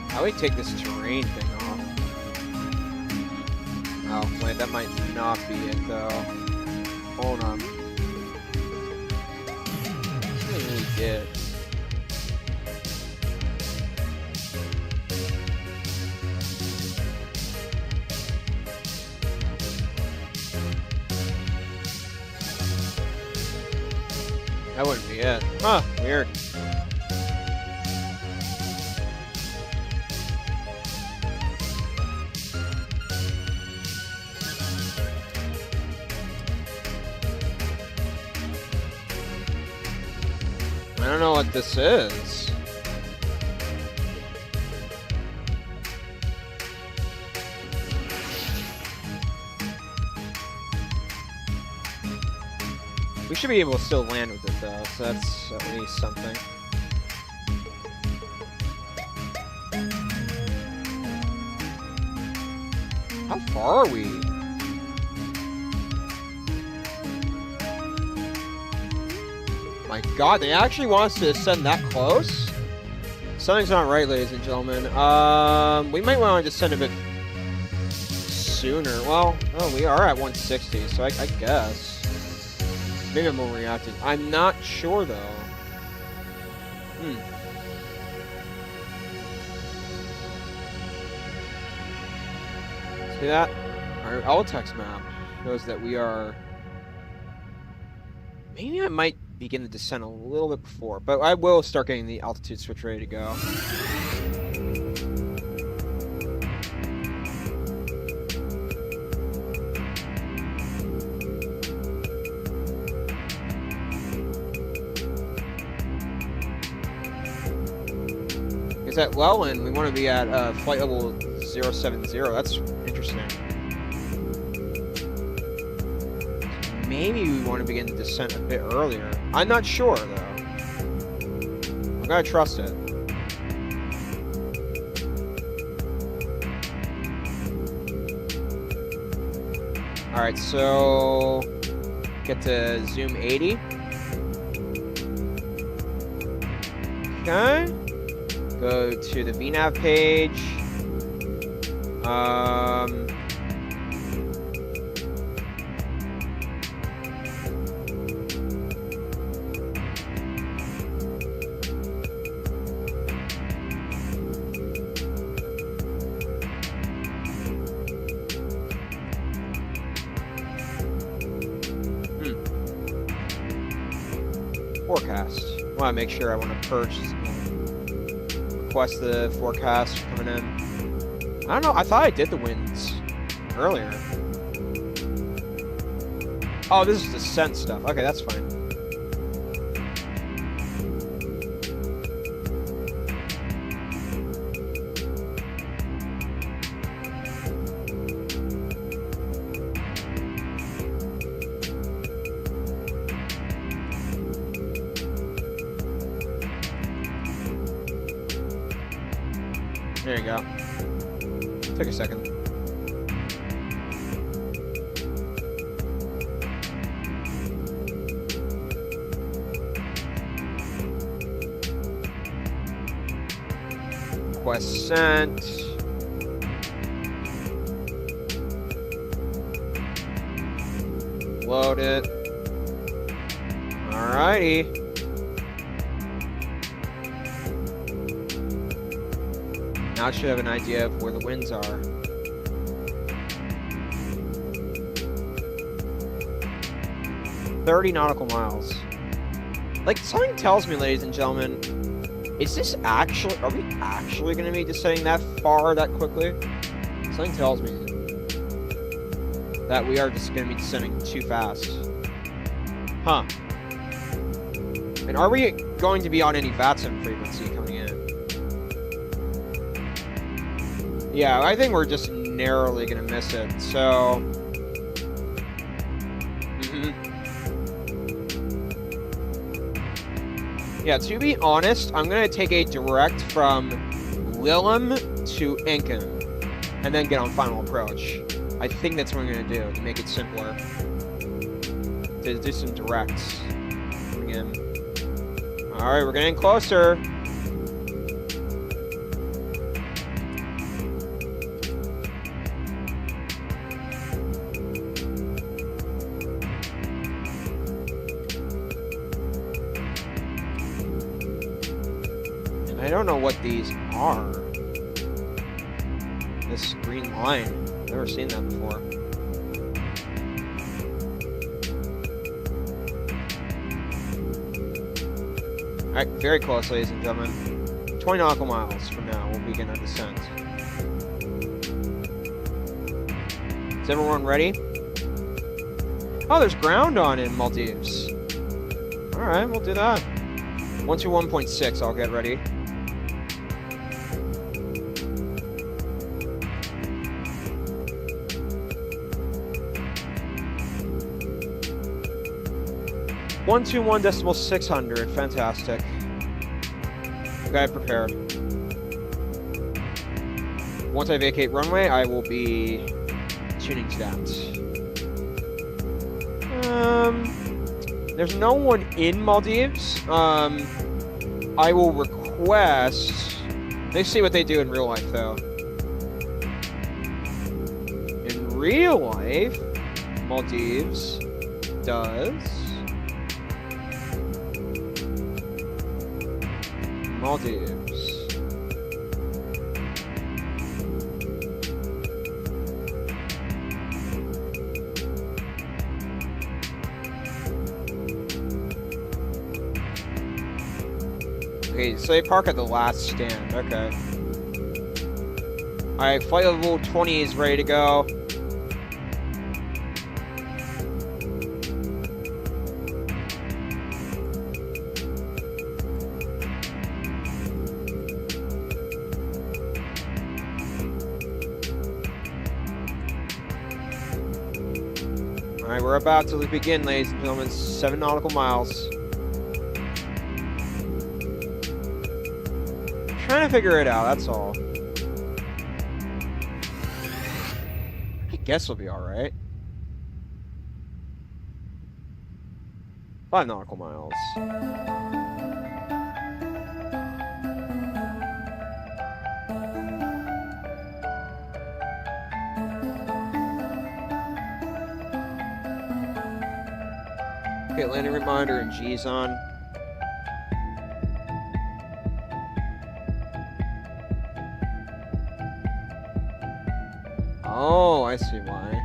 How do we take this terrain thing off? Oh, wait, that might not be it, though. Hold on. That's what we did. That wouldn't be it. Huh, weird. I don't know what this is. We should be able to still land with it though, so that's at least something. How far are we? My God, they actually want us to ascend that close? Something's not right, ladies and gentlemen. We might want to descend a bit sooner. Well, oh, we are at 160, so I guess. Maybe I'm overreacting. I'm not sure, though. See that? Our Altex map shows that we are... Maybe I might begin the descent a little bit before, but I will start getting the altitude switch ready to go. Because at Welland, we want to be at flight level 070. That's interesting. Maybe we want to begin the descent a bit earlier. I'm not sure, though. I'm gonna trust it. Alright, so... Get to zoom 80. Okay. Go to the VNav page. Forecast. I want to make sure I want to purchase. Request the forecast coming in. I don't know. I thought I did the winds earlier. Oh, this is descent stuff. Okay, that's fine. There you go. Took a second. Request sent. doubt it. Alrighty. Now I should have an idea of where the winds are. $30 nautical miles. Like, something tells me, ladies and gentlemen, is this actually, are we actually going to be descending that far that quickly? Something tells me that we are just going to be descending too fast. Huh. And are we going to be on any VATSIM frequency coming in? Yeah, I think we're just narrowly going to miss it, so... Yeah, to be honest, I'm going to take a direct from Willem to Incan, and then get on final approach. I think that's what I'm going to do, to make it simpler. To do some directs. Coming in. Alright, we're getting closer. I don't know what these are. This green line. Never seen that before. Alright, very close, ladies and gentlemen. 20 nautical miles from now, we'll begin our descent. Is everyone ready? Oh, there's ground on in Maldives. Alright, we'll do that. 121.6, I'll get ready. .600, fantastic. Okay, prepared. Once I vacate runway, I will be tuning to that. There's no one in Maldives. I will request... Let's see what they do in real life, though. In real life, Maldives does... Maldives. Okay, so they park at the last stand. Okay. Alright, flight level 20 is ready to go. Alright, we're about to begin, ladies and gentlemen. 7 nautical miles. Trying to figure it out, that's all. I guess we'll be alright. 5 nautical miles. Okay, landing reminder and G's on. Oh, I see why.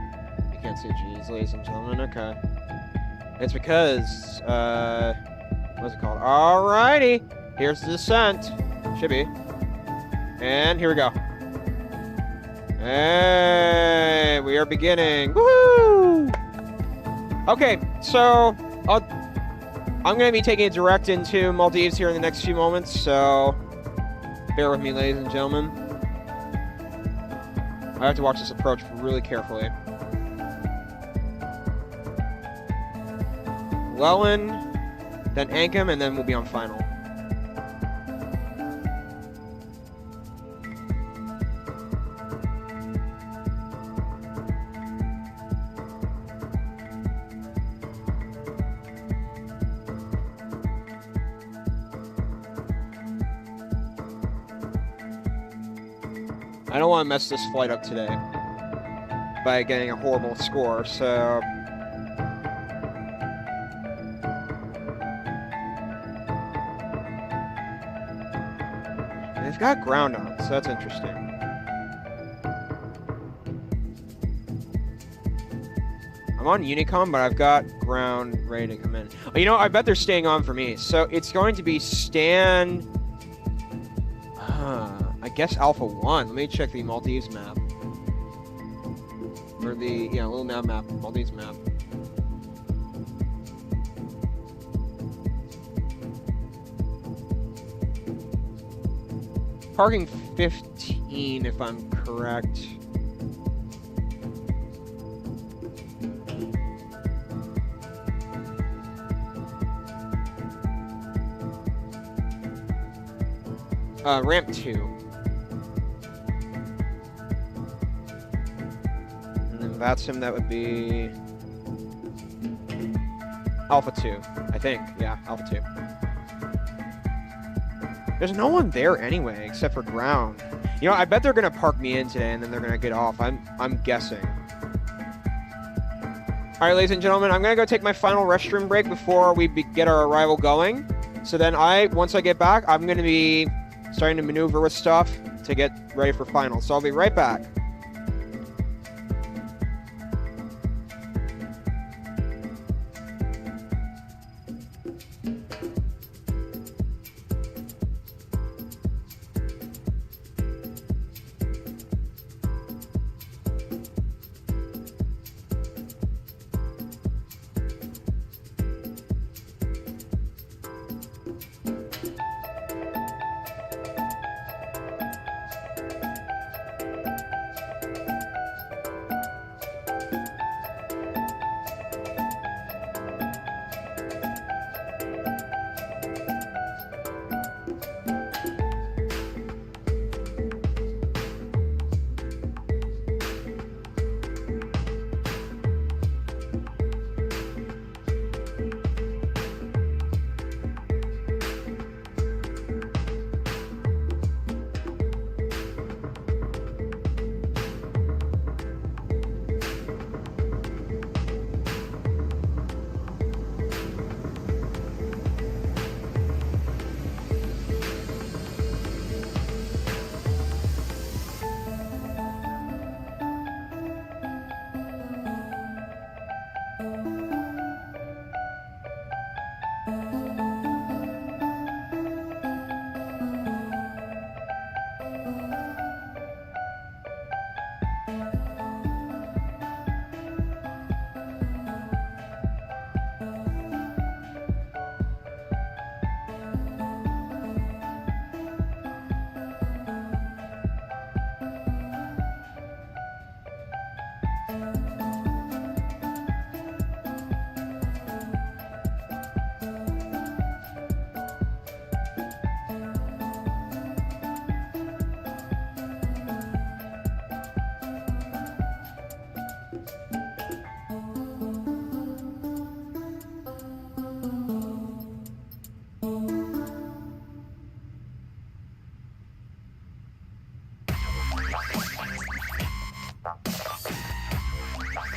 You can't see G's, ladies and gentlemen. Okay. It's because, what's it called? Alrighty. Here's the descent. Should be. And here we go. Hey, we are beginning. Woohoo! Okay, so I'm going to be taking it direct into Maldives here in the next few moments, so bear with me, ladies and gentlemen. I have to watch this approach really carefully. Welland, then Ankham, and then we'll be on final. I don't want to mess this flight up today by getting a horrible score, so I've got ground on, so that's interesting. I'm on Unicom, but I've got ground ready to come in. Oh, you know, I bet they're staying on for me. So it's going to be Stan... I guess Alpha 1. Let me check the Maldives map. Or the, yeah, little nav map, Maldives map. Parking 15, if I'm correct. Ramp 2. And then VATSIM, that would be Alpha 2, I think. Yeah, Alpha 2. There's no one there anyway, except for ground. You know, I bet they're gonna park me in today and then they're gonna get off. I'm guessing. All right, ladies and gentlemen, I'm gonna go take my final restroom break before we get our arrival going. So then once I get back, I'm gonna be starting to maneuver with stuff to get ready for final. So I'll be right back.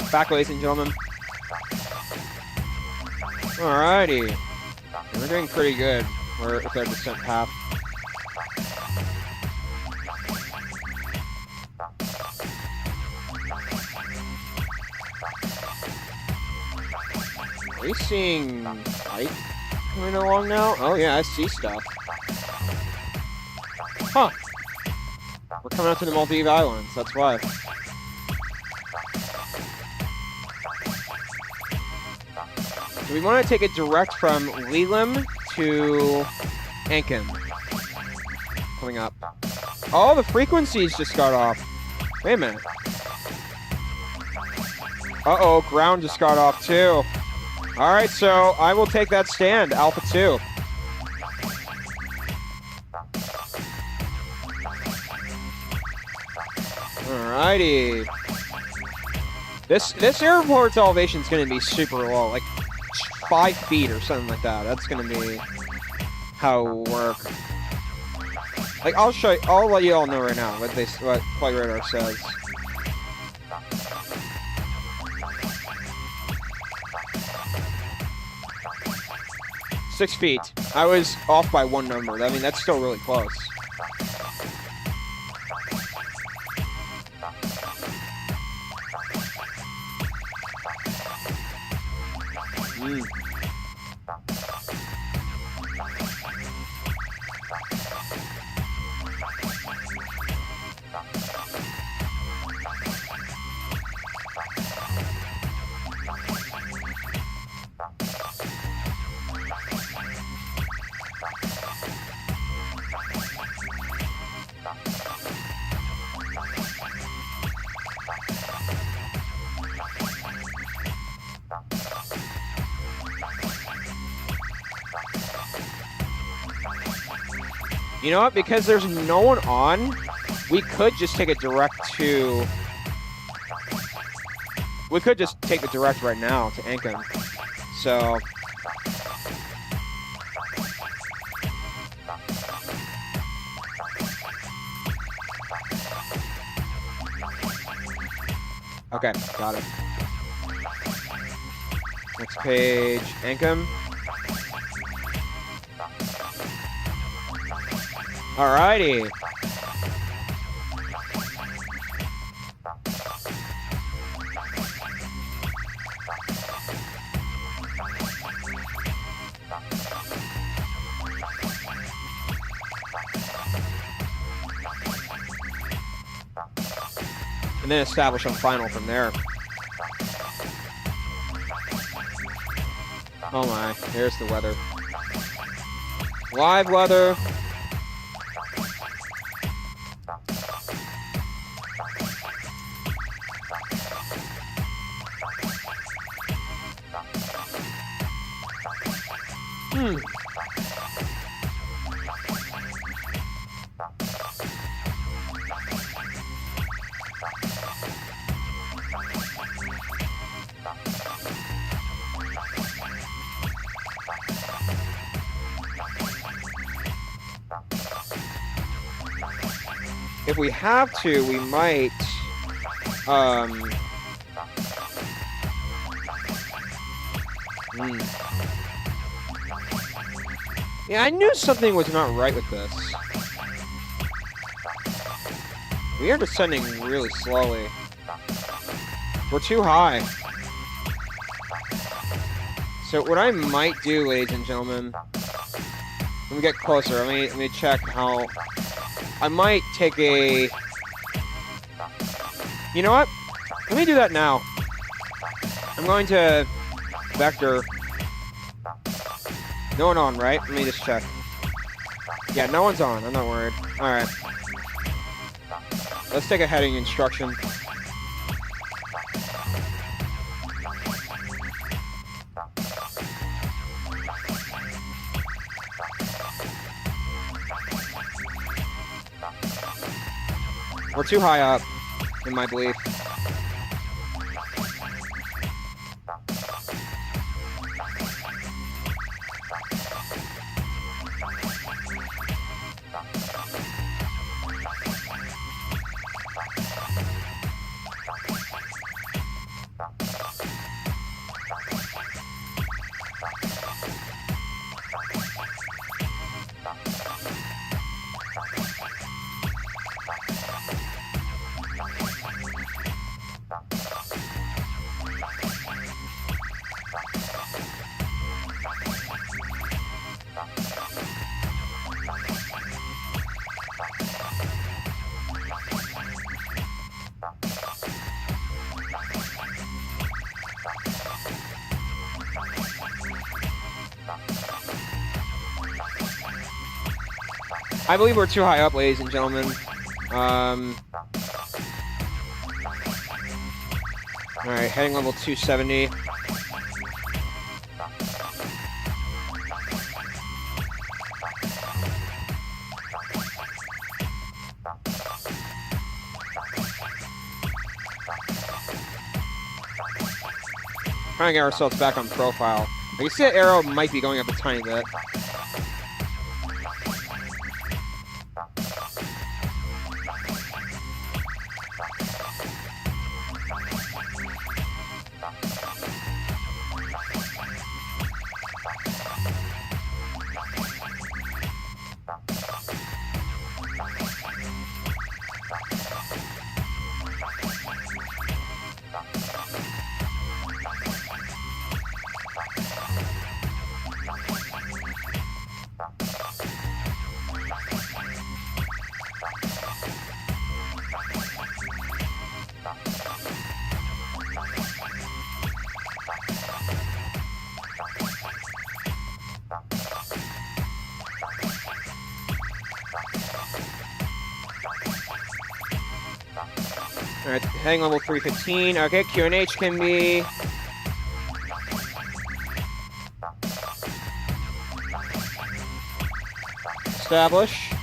Back, ladies and gentlemen. Alrighty. We're doing pretty good. We're with our descent path. Are you seeing light coming along now? Oh yeah, I see stuff. Huh. We're coming out to the Maldives Islands, that's why. So we want to take it direct from Leland to Ankin. Coming up. Oh, the frequencies just got off. Wait a minute. Uh-oh, ground just got off too. All right, so I will take that stand, Alpha 2. Alrighty. This airport's elevation is going to be super low, like 5 feet or something like that. That's going to be how it will work. Like, I'll let you all know right now what Flight Radar says. "6 feet. I was off by 1 number. I mean, that's still really close. Mm. You know what? Because there's no one on, we could just take a direct to... We could just take the direct right now to Ancham. So... Okay, got it. Next page, Ancham. Alrighty. And then establish a final from there. Oh my, there's the weather. Live weather. If we have to, we might, Yeah, I knew something was not right with this. We are descending really slowly. We're too high. So what I might do, ladies and gentlemen, when we get closer, let me check how... I might take a... You know what? Let me do that now. I'm going to vector. No one on, right? Let me just check. Yeah, no one's on. I'm not worried. All right. Let's take a heading instruction. We're too high up, in my belief. I believe we're too high up, ladies and gentlemen. Alright, heading level 270. Trying to get ourselves back on profile. I can see that arrow might be going up a tiny bit. All right, heading level 315. Okay, QNH can be. Establish.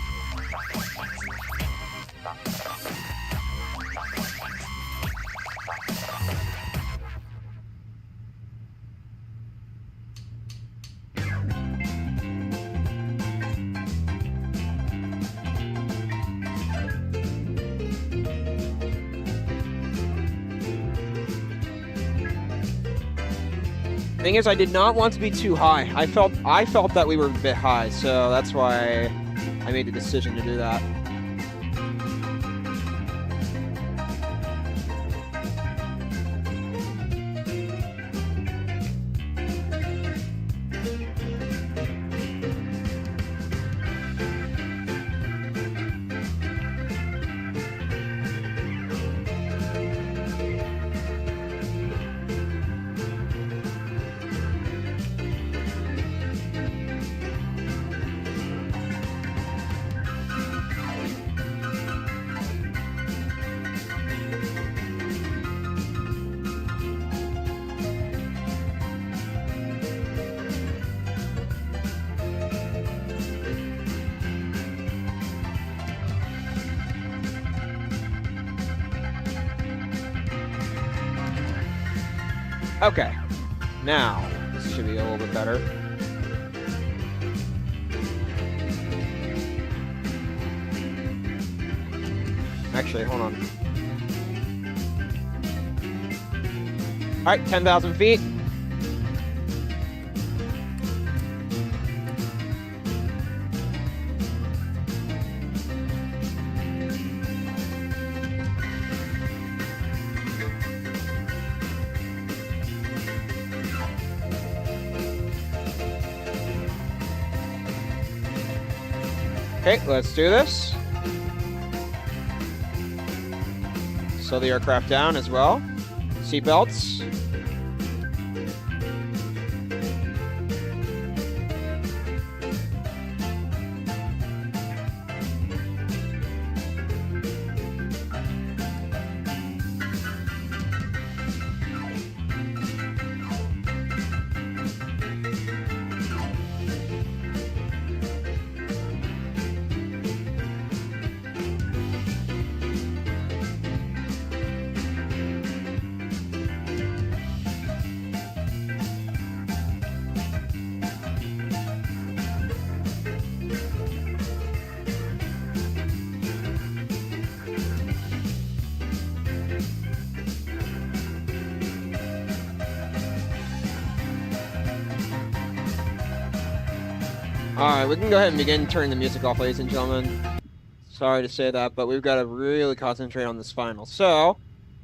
Thing is, I did not want to be too high. I felt that we were a bit high, so that's why I made the decision to do that. Okay, now this should be a little bit better. Actually, hold on. All right, 10,000 feet. Okay, let's do this. Slow the aircraft down as well. Seatbelts. Alright, we can go ahead and begin turning the music off, ladies and gentlemen. Sorry to say that, but we've got to really concentrate on this final. So,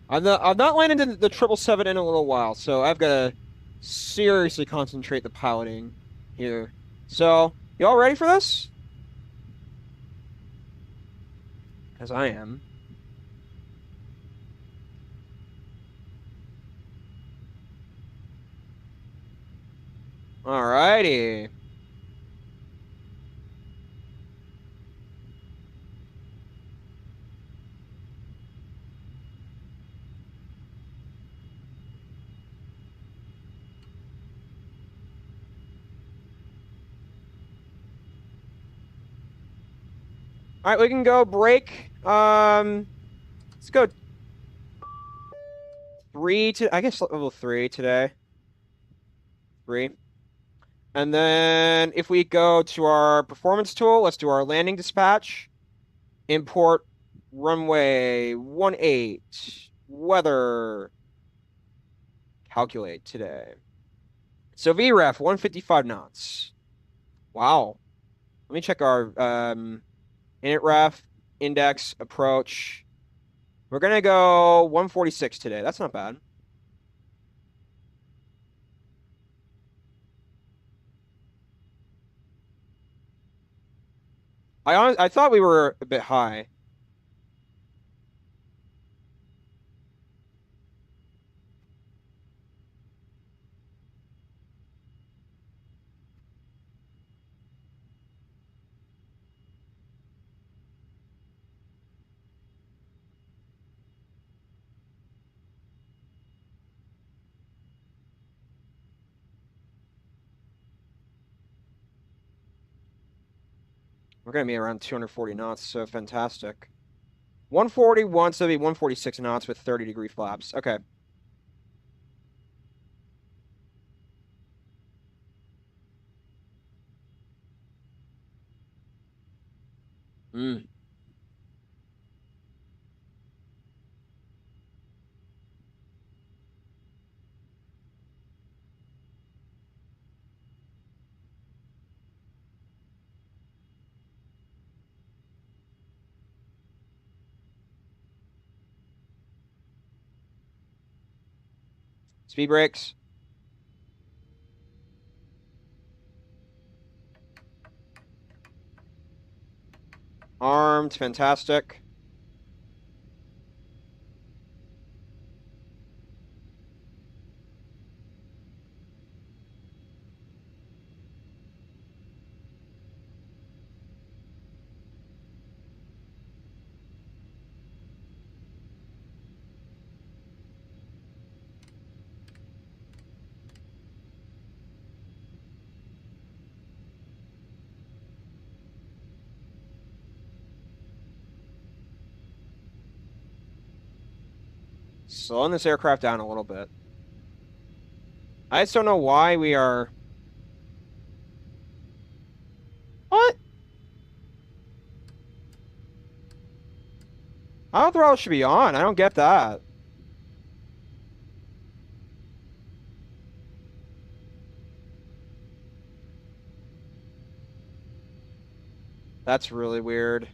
I've not landed in the 777 in a little while, so I've got to seriously concentrate the piloting here. So, you all ready for this? Because I am. Alrighty. All right, we can go break. Let's go 3 to, I guess level 3 today. 3. And then if we go to our performance tool, let's do our landing dispatch. Import runway 18. Weather. Calculate today. So VREF 155 knots. Wow. Let me check our init ref, index, approach. We're going to go 146 today. That's not bad. I thought we were a bit high. We're going to be around 240 knots, so fantastic. 141, so it'll be 146 knots with 30-degree flaps. Okay. Mm. Speed brakes. Armed, fantastic. Slowing this aircraft down a little bit. I just don't know why we are... What? Auto throttle should be on. I don't get that. That's really weird.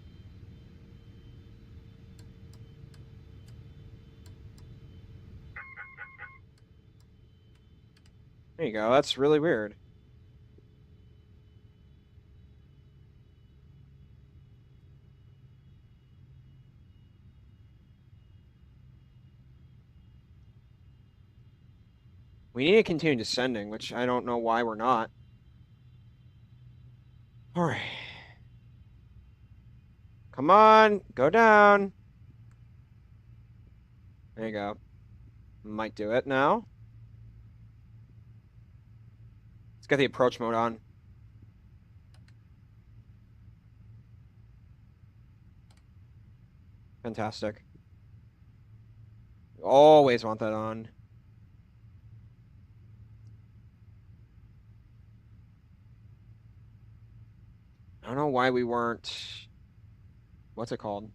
There you go. That's really weird. We need to continue descending, which I don't know why we're not. All right. Come on, go down. There you go. Might do it now. Let's get the approach mode on. Fantastic. Always want that on. I don't know why we weren't... What's it called?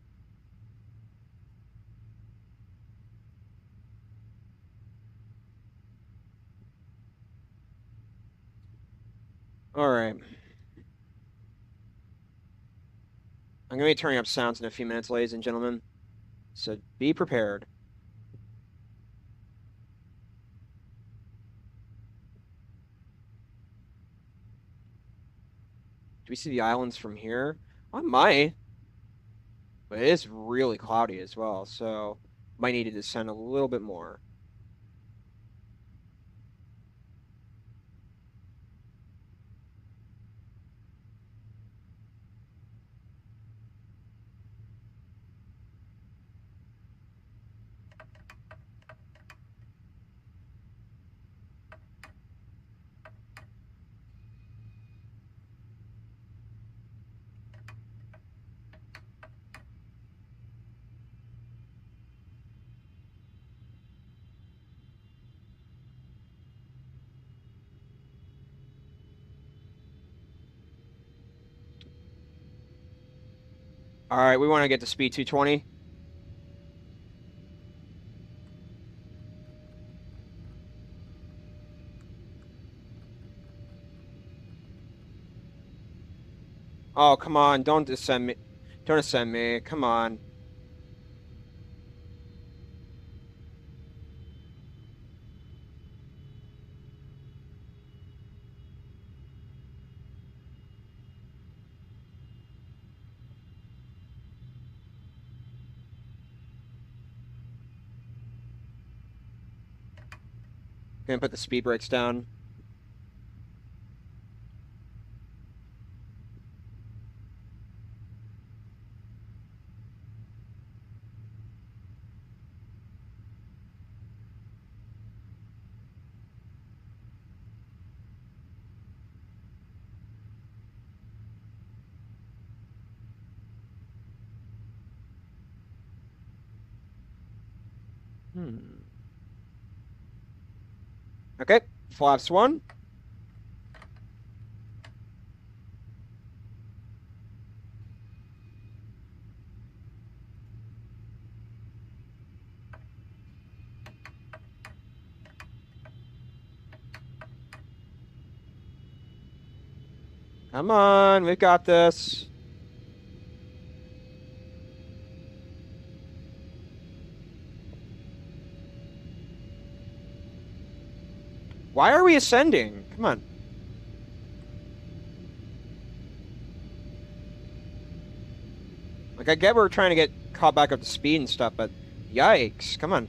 All right. I'm going to be turning up sounds in a few minutes, ladies and gentlemen. So be prepared. Do we see the islands from here? I might. But it is really cloudy as well, so might need to descend a little bit more. All right, we want to get to speed 220. Oh, come on, don't descend me. Don't descend me. Come on. Gonna put the speed brakes down. Okay, flaps 1. Come on, we've got this. Why are we ascending? Come on. Like, I get we're trying to get caught back up to speed and stuff, but yikes, come on.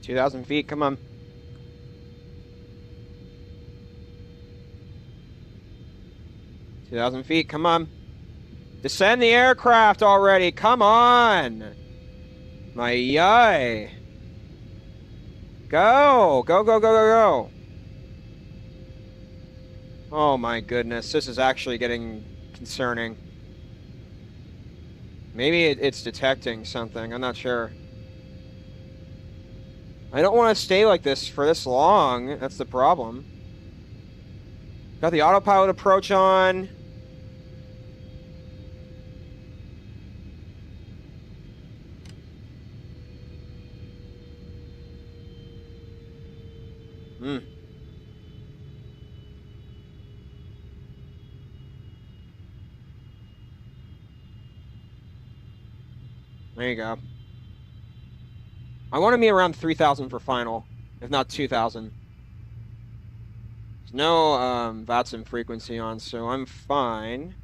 $2,000 feet, come on. $2,000 feet, come on. Descend the aircraft already, come on. My yay. Go, go, go, go, go, go. Oh my goodness, this is actually getting concerning. Maybe it's detecting something, I'm not sure. I don't want to stay like this for this long, that's the problem. Got the autopilot approach on. There you go. I want to be around 3,000 for final, if not 2,000. There's no VATSIM frequency on, so I'm fine.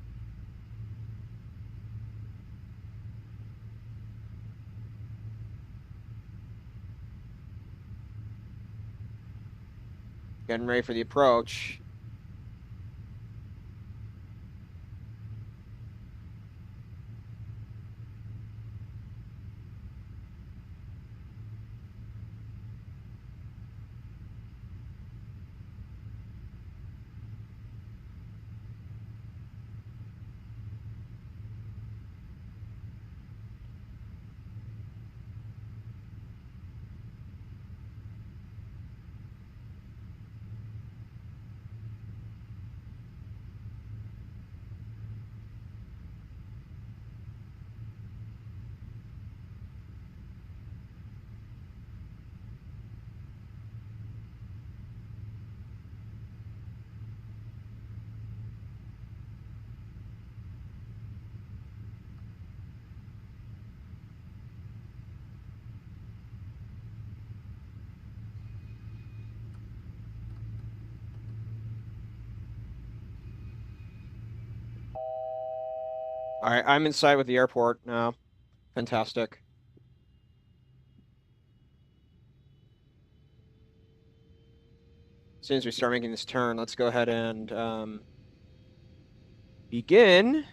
Getting ready for the approach. All right, I'm inside with the airport now. Fantastic. As soon as we start making this turn, let's go ahead and begin.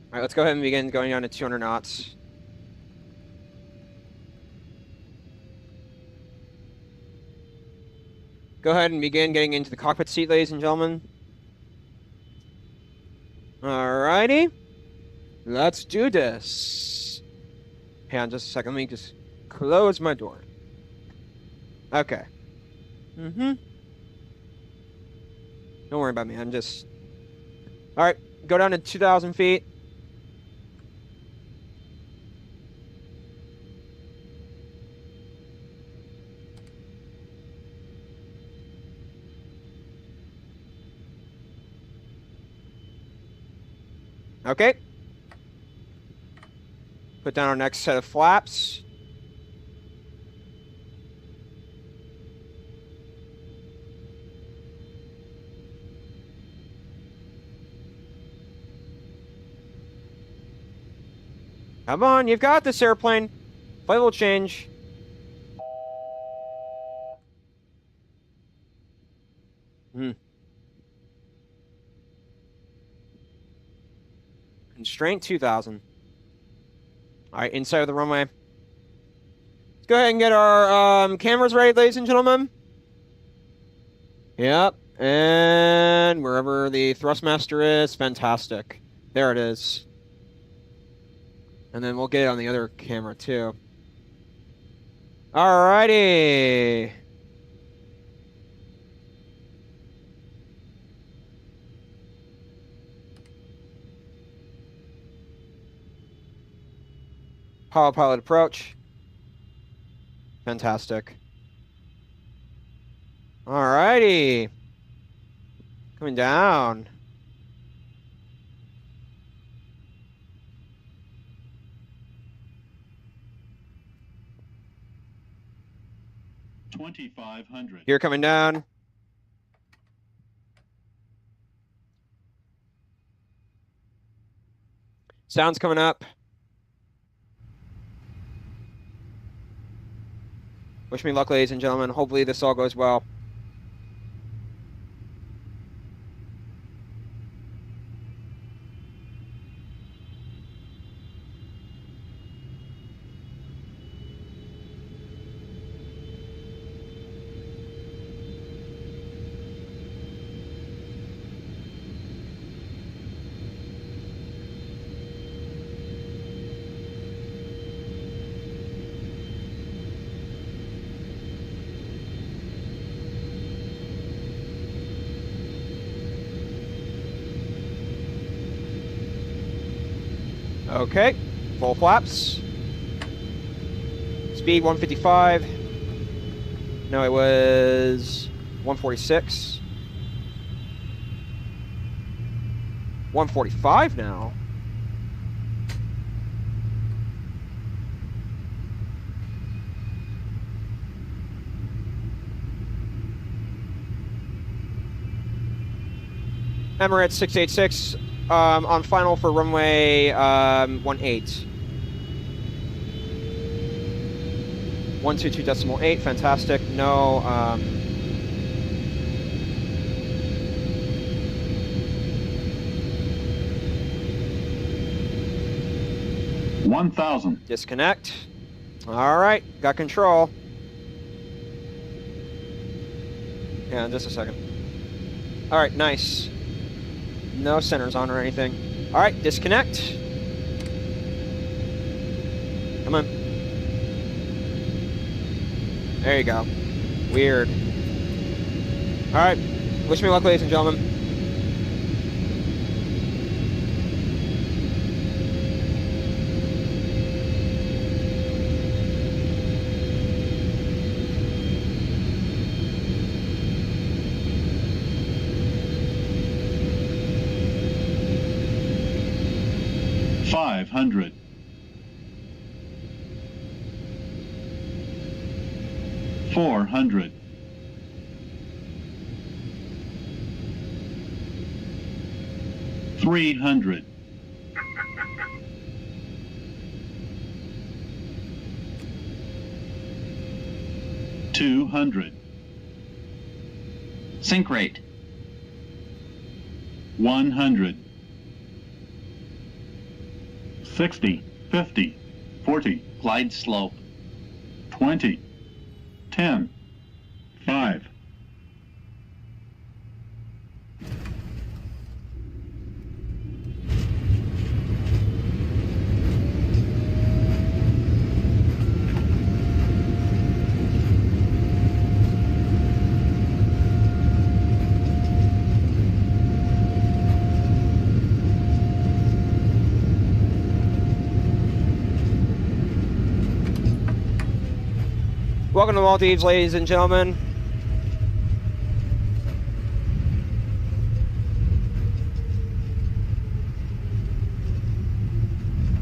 All right, let's go ahead and begin going down to 200 knots. Go ahead and begin getting into the cockpit seat, ladies and gentlemen. Alrighty. Let's do this. Hang on just a second. Let me just close my door. Okay. Don't worry about me. I'm just... Alright. Go down to 2,000 feet. Okay. Put down our next set of flaps. Come on, you've got this airplane. Flight will change. Constraint 2000. All right, inside of the runway. Let's go ahead and get our cameras ready, ladies and gentlemen. Yep, and wherever the thrustmaster is, fantastic. There it is. And then we'll get it on the other camera too. Alrighty. Pilot approach. Fantastic. Alrighty. Coming down. $2,500. Here coming down. Sound's coming up. Wish me luck, ladies and gentlemen. Hopefully this all goes well. Okay, full flaps. Speed 155. No, it was 146. 145 now. Emirates 686. On final for runway 18. 122.8, fantastic. No, 1,000. disconnect. All right, got control. Yeah, in just a second. All right, nice. No centers on or anything. All right, disconnect. Come on. There you go. Weird. All right. Wish me luck, ladies and gentlemen. $500. 400. 300. 200. Sync rate. 100. 60, 50, 40, Glide slope. 20, 10, 5. Welcome to Maldives, ladies and gentlemen.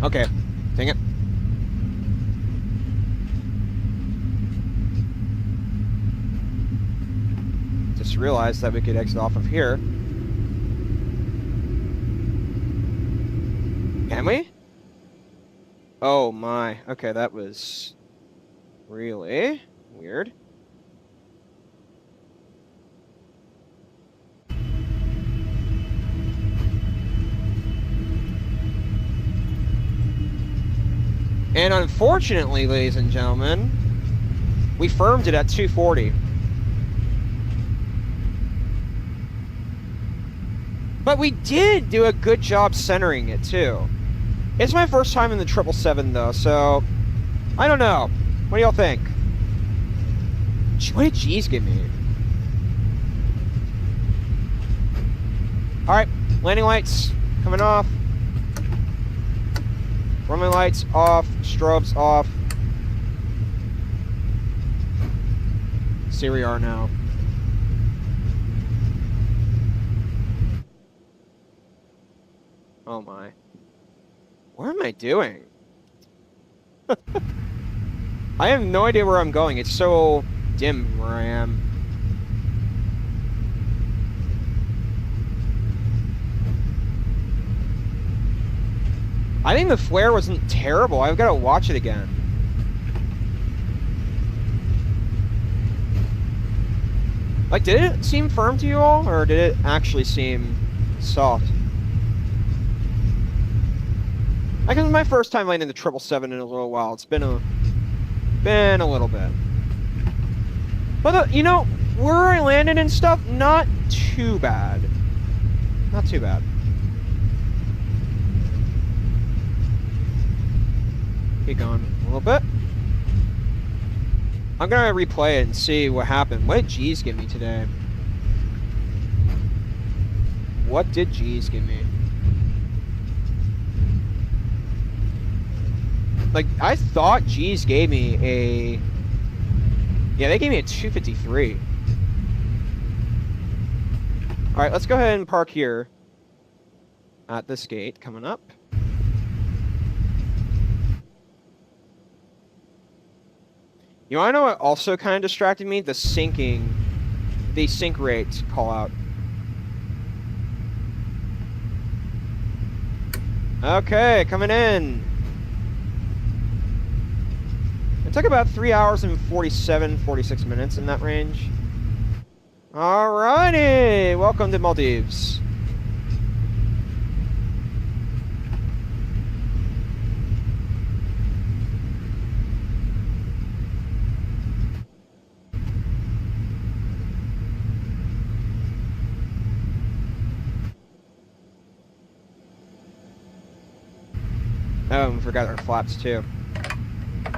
Okay. Dang it. Just realized that we could exit off of here. Can we? Oh my. Okay, that was really weird. And unfortunately, ladies and gentlemen, we firmed it at 240. But we did do a good job centering it, too. It's my first time in the 777, though, so I don't know. What do y'all think? What did G's give me? Alright, landing lights coming off. Runway lights off, strobes off. See where we are now. Oh my. What am I doing? I have no idea where I'm going. It's so dim where I am. I think the flare wasn't terrible. I've got to watch it again. Like, did it seem firm to you all, or did it actually seem soft? Like, it was my first time landing the 777 in a little while. It's been a little bit. But, you know, where I landed and stuff, not too bad. Not too bad. Keep going a little bit. I'm gonna replay it and see what happened. What did G's give me today? What did G's give me? Like, I thought G's gave me a... Yeah, they gave me a 253. Alright, let's go ahead and park here. At this gate coming up. You wanna know what also kind of distracted me? The sync rate call out. Okay, coming in. It took about 3 hours and 46 minutes in that range. Alrighty, welcome to Maldives. Oh, and we forgot our flaps too.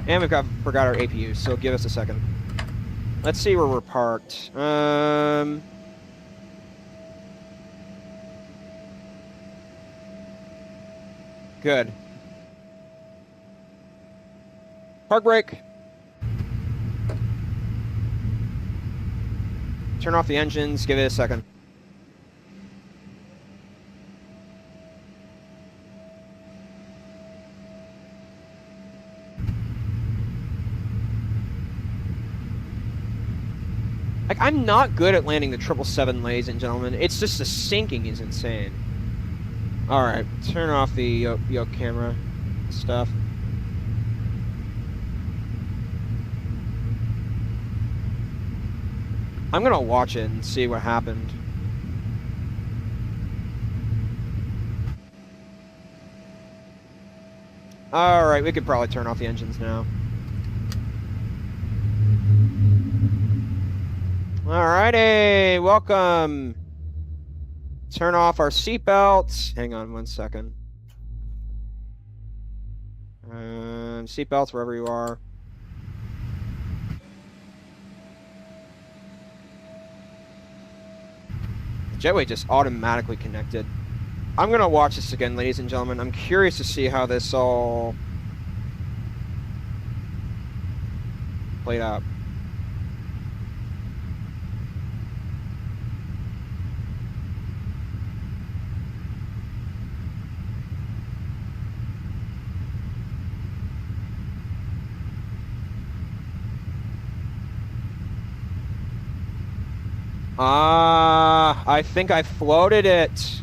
And we've forgot our APUs, so give us a second. Let's see where we're parked. Good. Park brake. Turn off the engines, give it a second. Like, I'm not good at landing the 777, ladies and gentlemen. It's just the syncing is insane. Alright, turn off the yoke camera stuff. I'm gonna watch it and see what happened. Alright, we could probably turn off the engines now. Alrighty, welcome. Turn off our seatbelts. Hang on one second. Seatbelts wherever you are. The jetway just automatically connected. I'm gonna watch this again, ladies and gentlemen. I'm curious to see how this all played out. I think I floated it.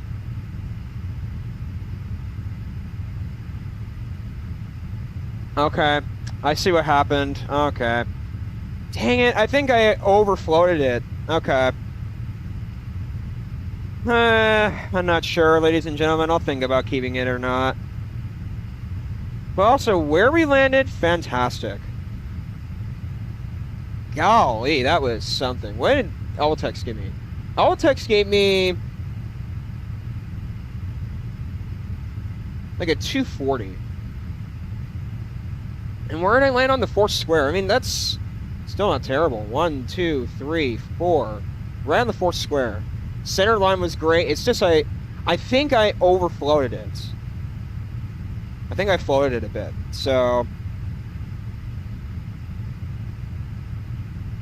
Okay. I see what happened. Okay. Dang it. I think I overfloated it. Okay. I'm not sure, ladies and gentlemen. I'll think about keeping it or not. But also, where we landed, fantastic. Golly, that was something. What did Altex give me? Altex gave me like a 240. And where did I land on the fourth square? I mean, that's still not terrible. 1, 2, 3, 4. Right on the fourth square. Center line was great. It's just I think I overfloated it. I think I floated it a bit. So,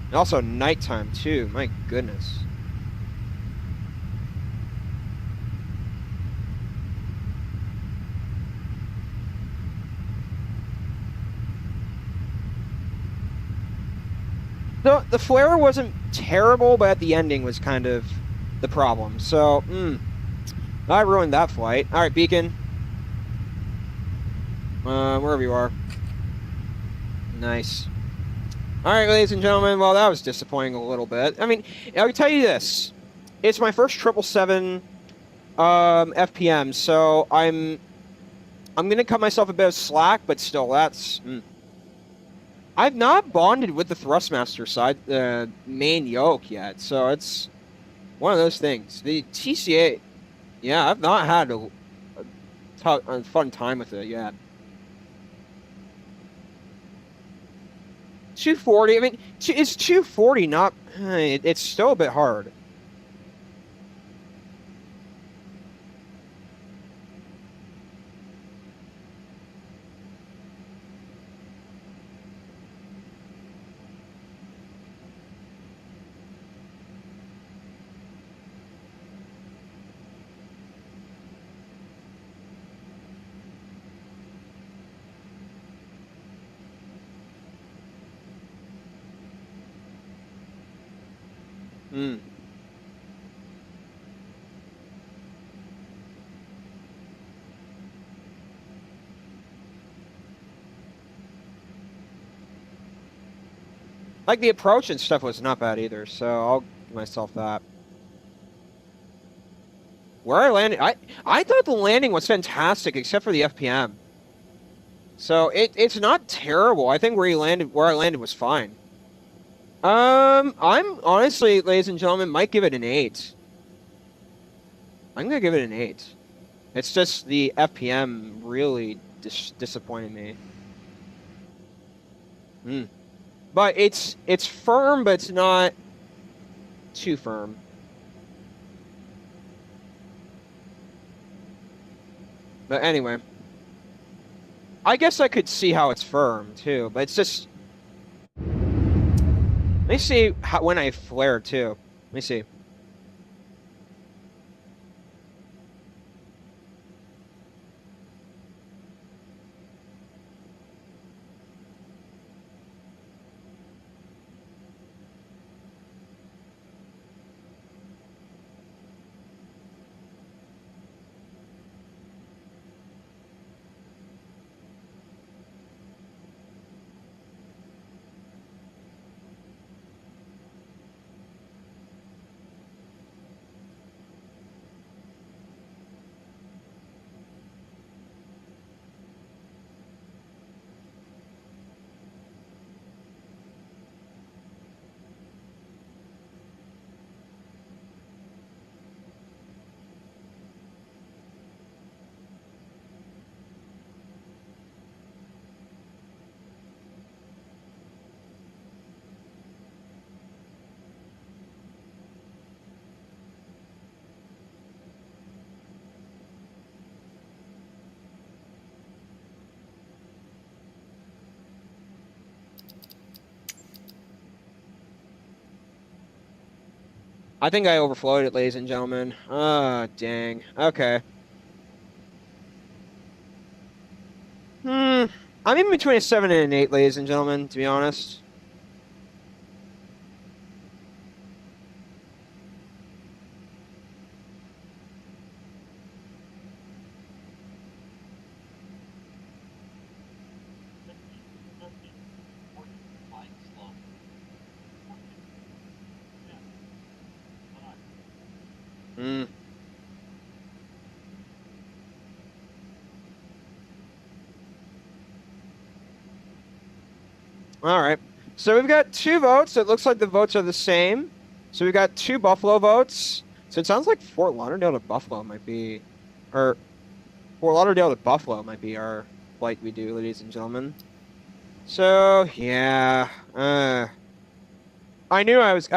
and also nighttime too. My goodness. The flare wasn't terrible, but at the ending was kind of the problem. So, I ruined that flight. All right, Beacon. Wherever you are. Nice. All right, ladies and gentlemen. Well, that was disappointing a little bit. I mean, I'll tell you this: it's my first 777 FPM, so I'm gonna cut myself a bit of slack, but still, that's. I've not bonded with the thrustmaster side, the main yoke yet, so it's one of those things. The TCA, yeah, I've not had a fun time with it yet. 240. I mean, it's 240. Not. It's still a bit hard. Like, the approach and stuff was not bad either, so I'll give myself that. Where I landed, I thought the landing was fantastic, except for the FPM. So it's not terrible. I think where I landed was fine. I'm honestly, ladies and gentlemen, might give it an 8. I'm gonna give it an 8. It's just the FPM really disappointed me. But it's firm, but it's not too firm. But anyway, I guess I could see how it's firm too, but it's just. Let me see when I flare too. Let me see. I think I overflowed it, ladies and gentlemen. Ah, dang. Okay. I'm in between a 7 and an 8, ladies and gentlemen, to be honest. Hmm. All right. So we've got 2 votes. It looks like the votes are the same. So we've got 2 Buffalo votes. So it sounds like Fort Lauderdale to Buffalo might be, or Fort Lauderdale to Buffalo might be our flight we do, ladies and gentlemen. So yeah, I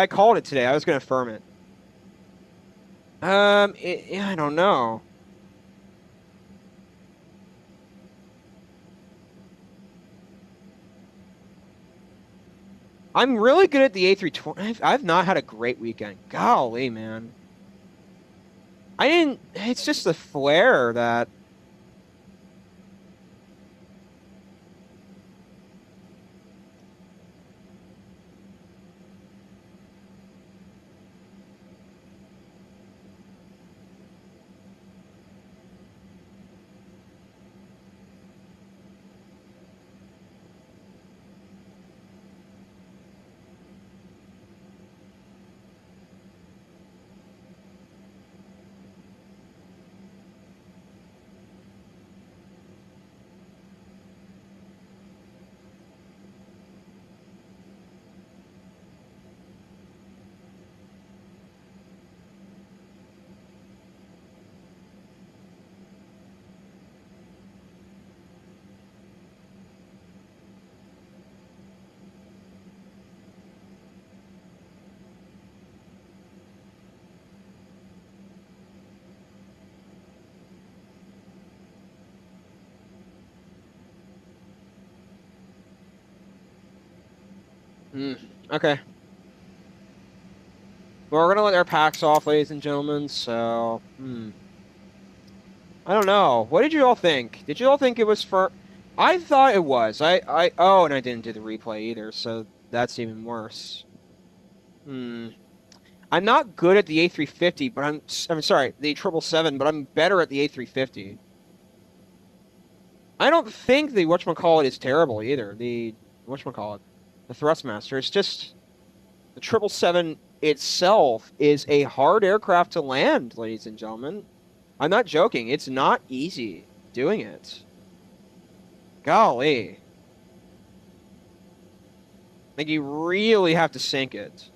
called it today. I was gonna firm it. Yeah, I don't know. I'm really good at the A320. I've not had a great weekend. Golly, man. I didn't. It's just the flare that. Okay. Well, we're gonna let our packs off, ladies and gentlemen. So, I don't know. What did you all think? Did you all think it was for? I thought it was. Oh, and I didn't do the replay either, so that's even worse. I'm not good at the A350, but I'm sorry, the 777, but I'm better at the A350. I don't think the whatchamacallit is terrible either. The whatchamacallit, the Thrustmaster. It's just the 777 itself is a hard aircraft to land, ladies and gentlemen. I'm not joking. It's not easy doing it. Golly. Like, you really have to sink it.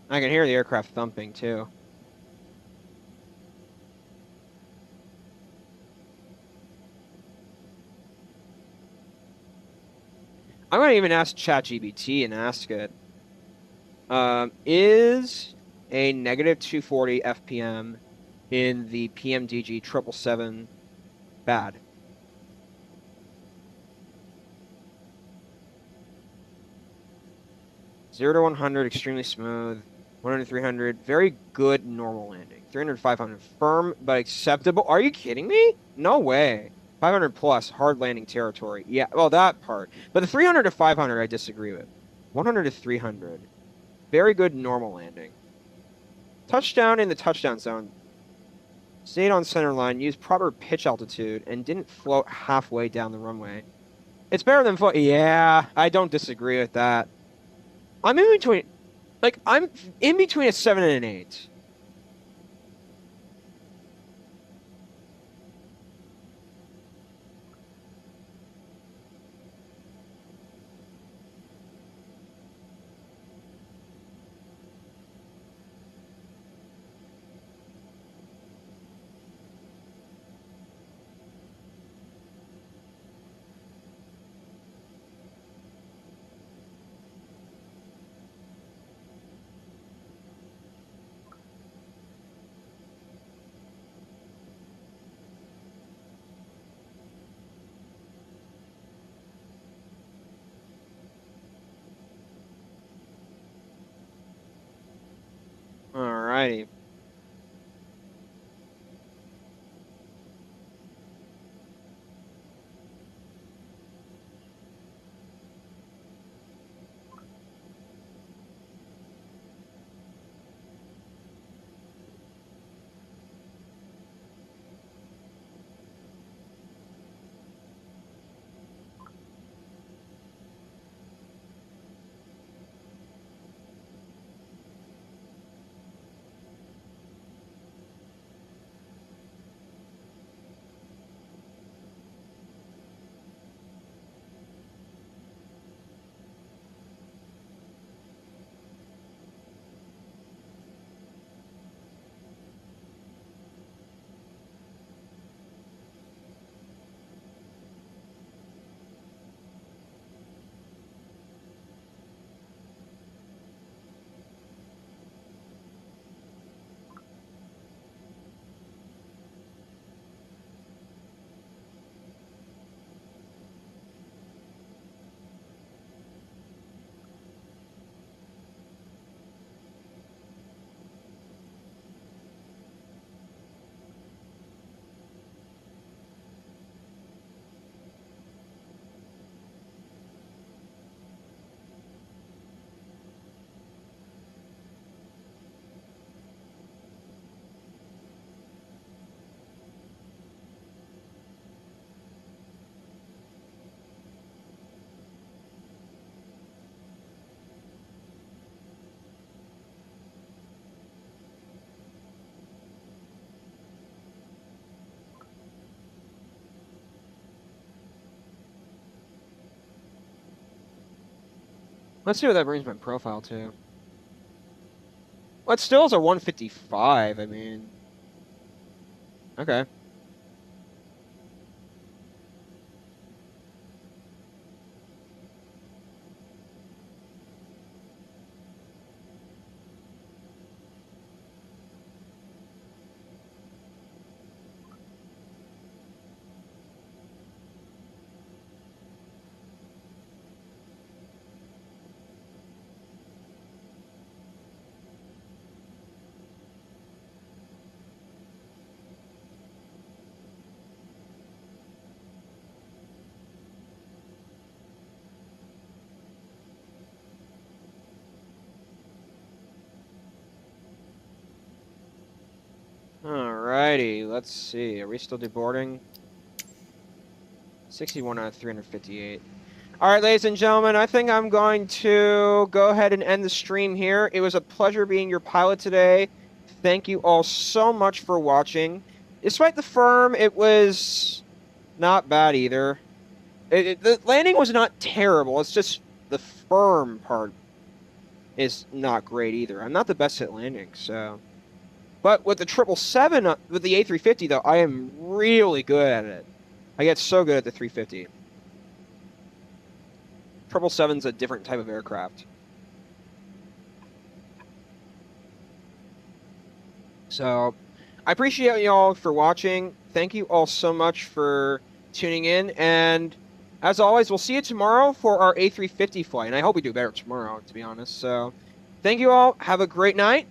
I can hear the aircraft thumping, too. I'm going to even ask ChatGPT and ask it, is a negative 240 FPM in the PMDG 777 bad? Zero to 100, extremely smooth. 100 to 300, very good normal landing. 300 to 500, firm but acceptable. Are you kidding me? No way. 500 plus, hard landing territory. Yeah, well, that part. But the 300 to 500, I disagree with. 100 to 300, very good normal landing. Touchdown in the touchdown zone. Stayed on center line, used proper pitch altitude, and didn't float halfway down the runway. It's better than float. Yeah, I don't disagree with that. I'm in between. Like, I'm in between a 7 and an 8. Alrighty. Let's see what that brings my profile to. Well, it still is a 155, I mean. Okay. Alrighty, let's see. Are we still deboarding? 61 out of 358. All right, ladies and gentlemen, I think I'm going to go ahead and end the stream here. It was a pleasure being your pilot today. Thank you all so much for watching. Despite the firm, it was not bad either. The landing was not terrible. It's just the firm part is not great either. I'm not the best at landing, so... But with the 777, with the A350, though, I am really good at it. I get so good at the 350. 777's a different type of aircraft. So, I appreciate y'all for watching. Thank you all so much for tuning in. And, as always, we'll see you tomorrow for our A350 flight. And I hope we do better tomorrow, to be honest. So, thank you all. Have a great night.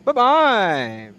Bye-bye.